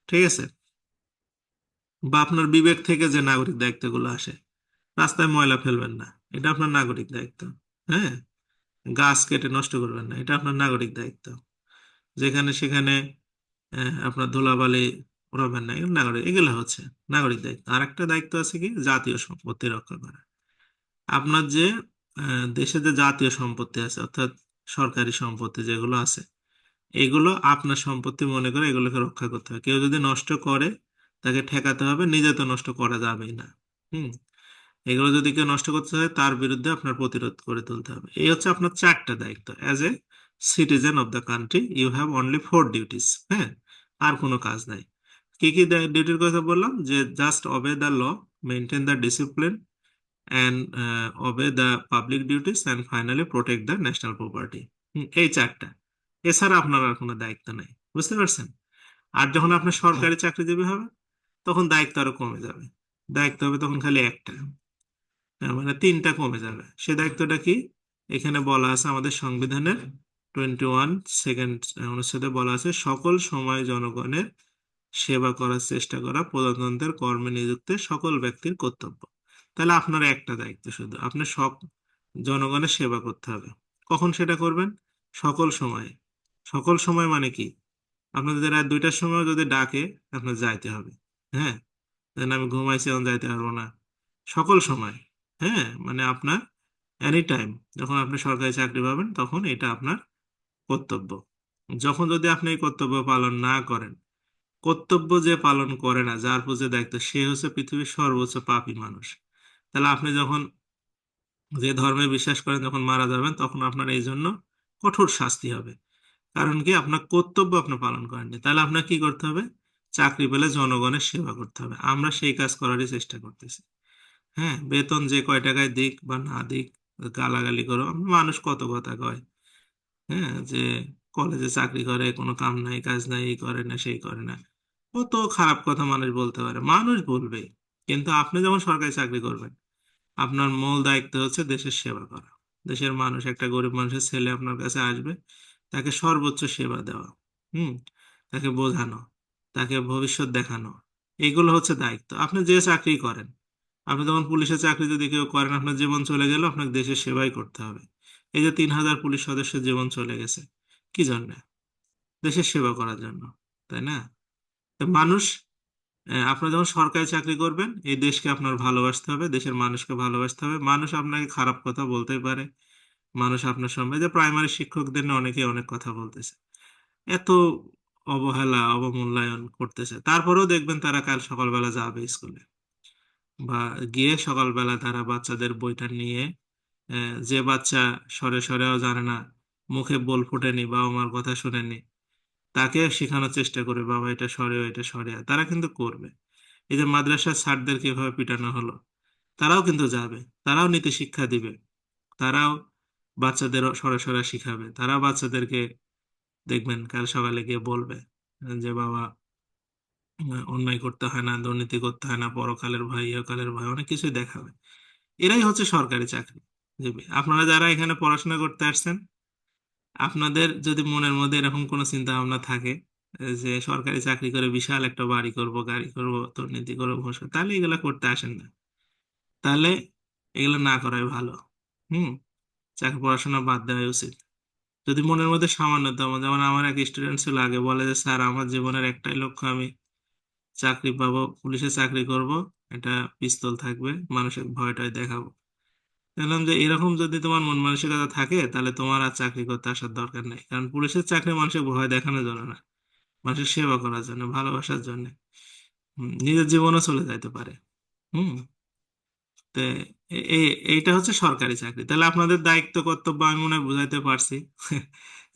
ঠিক আছে? বা আপনার বিবেক থেকে যে নাগরিক দায়িত্বগুলো আসে, রাস্তায় ময়লা ফেলবেন না, এটা আপনার নাগরিক দায়িত্ব। হ্যাঁ, গাছ কেটে নষ্ট করবেন না, এটা আপনার নাগরিক দায়িত্ব। যেখানে সেখানে আপনার ধুলাবালি উড়াবেন না, এগুলো নাগরিক, এগুলো হচ্ছে নাগরিক দায়িত্ব। আর একটা দায়িত্ব আছে কি, জাতীয় সম্পত্তি রক্ষা করা। আপনার যে দেশে যে জাতীয় সম্পত্তি আছে, অর্থাৎ সরকারি সম্পত্তি যেগুলো আছে, এগুলো আপনার সম্পত্তি মনে করে এগুলোকে রক্ষা করতে হবে। কেউ যদি নষ্ট করে তাকে ঠেকাতে হবে, নিজে তো নষ্ট করা যাবেই না। হুম। এগুলো যদি কেউ নষ্ট করতে হয় তার বিরুদ্ধে আপনার প্রতিরোধ করে তুলতে হবে। এই হচ্ছে আপনার 4টা দায়িত্ব। As a citizen of the country you have only 4 duties. হ্যাঁ, আর কোনো কাজ নাই। কি কি ডিউটির কথা বললাম? যে just obey the law, maintain the discipline, and obey the public duties, and finally protect the national property. এই 4টা। এছাড়া আপনার আর কোনো দায়িত্ব নাই, বুঝতে পারছেন? আর যখন আপনি সরকারি চাকরিজীবী হবেন তখন দায়িত্ব আরো কমে যাবে। দায়িত্ব হবে তখন খালি একটা, মানে 3টা কমে যাবে। সে দায়িত্বটা কি? এখানে বলা আছে আমাদের সংবিধানের 21 সেকেন্ড অনুচ্ছেদে বলা আছে, সকল সময় জনগণের সেবা করার চেষ্টা করা প্রজাতন্ত্রের কর্মে নিযুক্ত সকল ব্যক্তির কর্তব্য। তাহলে আপনার একটা দায়িত্ব, শুধু আপনি সব জনগণের সেবা করতে হবে। কখন সেটা করবেন? সকল সময়। সকল সময় মানে কি? আপনার যদি রাত 2টার সময় যদি ডাকে, আপনার যাইতে হবে। হ্যাঁ, দেন আমি ঘুমাইছি এখন যাইতে পারবো না, সকল সময়। হ্যাঁ, মানে আপনার এনি টাইম, যখন আপনি সরকারি চাকরি পাবেন তখন এটা আপনার কর্তব্য। যখন যদি আপনি এই কর্তব্য পালন না করেন, কর্তব্য যে পালন করে না, যার প্রতি দায়িত্ব, সে হচ্ছে পৃথিবীর সর্বোচ্চ পাপী মানুষ। তাহলে আপনি যখন যে ধর্মে বিশ্বাস করেন যখন মারা যাবেন তখন আপনার এই জন্য কঠোর শাস্তি হবে। কারণ কি, আপনার কর্তব্য আপনি পালন করেননি। তাহলে আপনার কি করতে হবে? চাকরি পেলে জনগণের সেবা করতে হবে। আমরা সেই কাজ করারই চেষ্টা করতেছি। হ্যাঁ, বেতন যে কয় টাকায় দিক বা না দিক, গালাগালি করো, মানুষ কত কথা কয়। হ্যাঁ, যে কলেজে চাকরি করে, কোনো কাম নাই কাজ নাই, এই করে না সেই করে না, কত খারাপ কথা মানুষ বলতে পারে, মানুষ বলবে। কিন্তু আপনি যখন সরকারি চাকরি করবেন, আপনার মূল দায়িত্ব হচ্ছে দেশের সেবা করা। দেশের মানুষ, একটা গরিব মানুষের ছেলে আপনার কাছে আসবে, তাকে সর্বোচ্চ সেবা দেওয়া। হুম। তাকে বোঝানো, তাকে ভবিষ্যৎ দেখানো, এগুলো হচ্ছে দায়িত্ব। আপনি যে চাকরি করেন, আপনি যখন পুলিশের চাকরি যদি কেউ করেন, আপনার জীবন চলে গেল, আপনাকে দেশের সেবাই করতে হবে। এই যে 3,000 পুলিশ সদস্যের জীবন চলে গেছে, কি জন্য? দেশের সেবা করার জন্য, তাই না? তো মানুষ, আপনি যখন সরকারি চাকরি করবেন, এই দেশকে আপনার ভালোবাসতে হবে, দেশের মানুষকে ভালোবাসতে হবে। মানুষ আপনাকে খারাপ কথা বলতেই পারে, মানুষ আপনার সঙ্গে, যে প্রাইমারি শিক্ষকদের নিয়ে অনেকে অনেক কথা বলতেছে, এত অবহেলা অবমূল্যায়ন করতেছে, তারপরেও দেখবেন তারা কাল সকালবেলা যাবে স্কুলে, বা গিয়ে সকালবেলা তারা বাচ্চাদের বইটা নিয়ে, যে বাচ্চা সরে সরেও জানে না, মুখে বল ফুটেনি, বাবা মার কথা শুনেনি, তাকে শেখানোর চেষ্টা করে, বাবা এটা সরে এটা সরে, তারা কিন্তু করবে। এই যে মাদ্রাসার স্যারদের কিভাবে পিটানো হলো, তারাও কিন্তু যাবে, তারাও নীতি শিক্ষা দিবে, তারাও বাচ্চাদের সরে সরে শিখাবে, তারাও বাচ্চাদেরকে দেখবেন কাল সকালে গিয়ে বলবে যে বাবা অন্যায় করতে হয় না, দুর্নীতি করতে হয় না, পরকালের ভয় ইহকালের ভয় অনেক কিছুই দেখাবে। এরাই হচ্ছে সরকারি চাকরিজীবী। আপনারা যারা এখানে পড়াশোনা করতে আসছেন, আপনাদের যদি মনের মধ্যে এরকম কোনো চিন্তা ভাবনা থাকে যে সরকারি চাকরি করে বিশাল একটা বাড়ি করব, গাড়ি করব, দুর্নীতি করবো, ঘুষ খাবো, তাহলে এগুলা করতে আসেন না। তাহলে এগুলো না করাই ভালো। হুম। চাকরি পড়াশোনা বাদ দেওয়াই উচিত। যদি মনের মধ্যে সামান্যতম, যেমন আমার এক স্টুডেন্ট ছিল আগে, বলে যে স্যার আমার জীবনের একটাই লক্ষ্য, আমি চাকরি পাবো, পুলিশে চাকরি করব, এটা পিস্তল থাকবে, মানুষের ভয়টাই দেখাবো। বললাম যে এরকম যদি তোমার মন মানসিকতা থাকে তাহলে তোমার আর চাকরি করতে আসার দরকার নেই, কারণ পুলিশের চাকরি মানুষের ভয় দেখানোর জন্য না, মানুষের সেবা করার জন্য, ভালোবাসার জন্য। নিজের জীবনও চলে যাইতে পারে। হুম। তো এইটা হচ্ছে সরকারি চাকরি। তাহলে আপনাদের দায়িত্ব কর্তব্য আমি মনে হয় বুঝাইতে পারছি।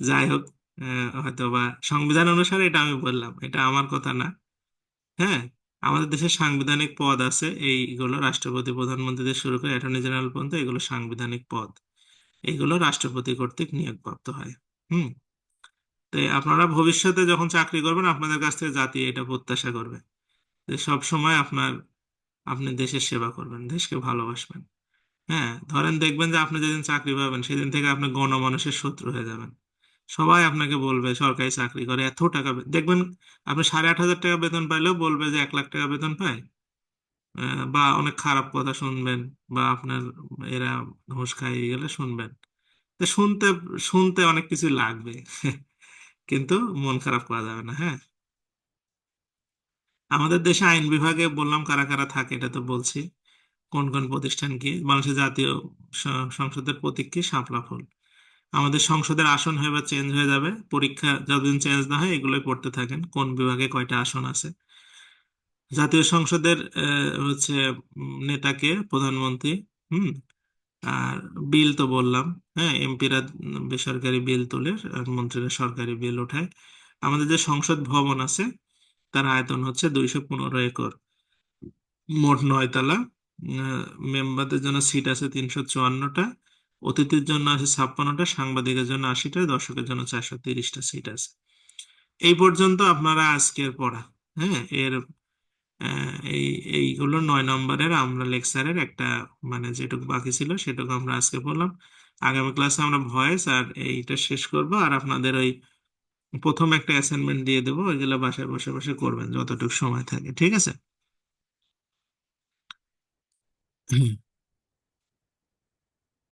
যাই হোক, হয়তো বা সংবিধান অনুসারে এটা আমি বললাম, এটা আমার কথা না। হ্যাঁ। আমাদের দেশে সাংবিধানিক পদ আছে, এইগুলো রাষ্ট্রপতি, প্রধানমন্ত্রী থেকে শুরু করে অ্যাটর্নি জেনারেল পর্যন্ত এগুলো সাংবিধানিক পদ। এগুলো রাষ্ট্রপতি কর্তৃক নিয়োগপ্রাপ্ত হয়। হুম। তো আপনারা ভবিষ্যতে যখন চাকরি করবেন আপনাদের কাছ থেকে জাতি এটা প্রত্যাশা করবে যে সব সময় আপনি দেশের সেবা করবেন, দেশকে ভালোবাসবেন। হ্যাঁ, ধরেন দেখবেন যে আপনি যেদিন চাকরি পাবেন সেদিন থেকে আপনি গণমানুষের শত্রু হয়ে যাবেন। সবাই আপনাকে বলবে সরকারি চাকরি করে এত টাকা দেখবেন আপনি 8,500 টাকা বেতন পাইলেও বলবে যে 1 লাখ টাকা বেতন পায়। বা অনেক খারাপ কথা শুনবেন, বা আপনার এরা ঘুষ খাইয়ে গেলে শুনবেন। তো শুনতে শুনতে অনেক কিছু লাগবে। কিন্তু মন খারাপ করা যাবে না। হ্যাঁ। আমাদের দেশে আইন বিভাগে বললাম কারা কারা থাকে, এটা তো বলছি। কোন কোন প্রতিষ্ঠান কি, বাংলাদেশের জাতীয় সংসদের প্রতীক কি, শাপলা ফুল। আমাদের সংসদের আসন হয়ে বা চেঞ্জ হয়ে যাবে, পরীক্ষা যতদিন চেঞ্জ না হয় এগুলোই পড়তে থাকেন কোন বিভাগে কয়টা আসন আছে। জাতীয় সংসদের হচ্ছে নেতাকে প্রধানমন্ত্রী। হুম। আর বিল তো বললাম। হ্যাঁ, এমপিরা বেসরকারি বিল তোলে, আর মন্ত্রীরা সরকারি বিল ওঠায়। আমাদের যে সংসদ ভবন আছে তার আয়তন হচ্ছে 215 একর, মোট 9 তলা। মেম্বারদের জন্য সিট আছে 354টা, অতিথির জন্য আছে 56টা, সাংবাদিকের জন্য 80টা, দর্শকের জন্য 430টা সিট আছে। এই পর্যন্ত আপনারা আজকের পড়া। হ্যাঁ। এইগুলো 9 নম্বরের আমরা লেকচারের একটা, মানে যেটুকু বাকি ছিল সেটুকু আমরা আজকে পড়লাম। আগামী ক্লাসে আমরা ভয়েস আর এইটা শেষ করব, আর আপনাদের ওই প্রথম একটা অ্যাসাইনমেন্ট দিয়ে দেবো, ওইগুলো বাসায় বসে বসে করবেন যতটুকু সময় থাকে। ঠিক আছে?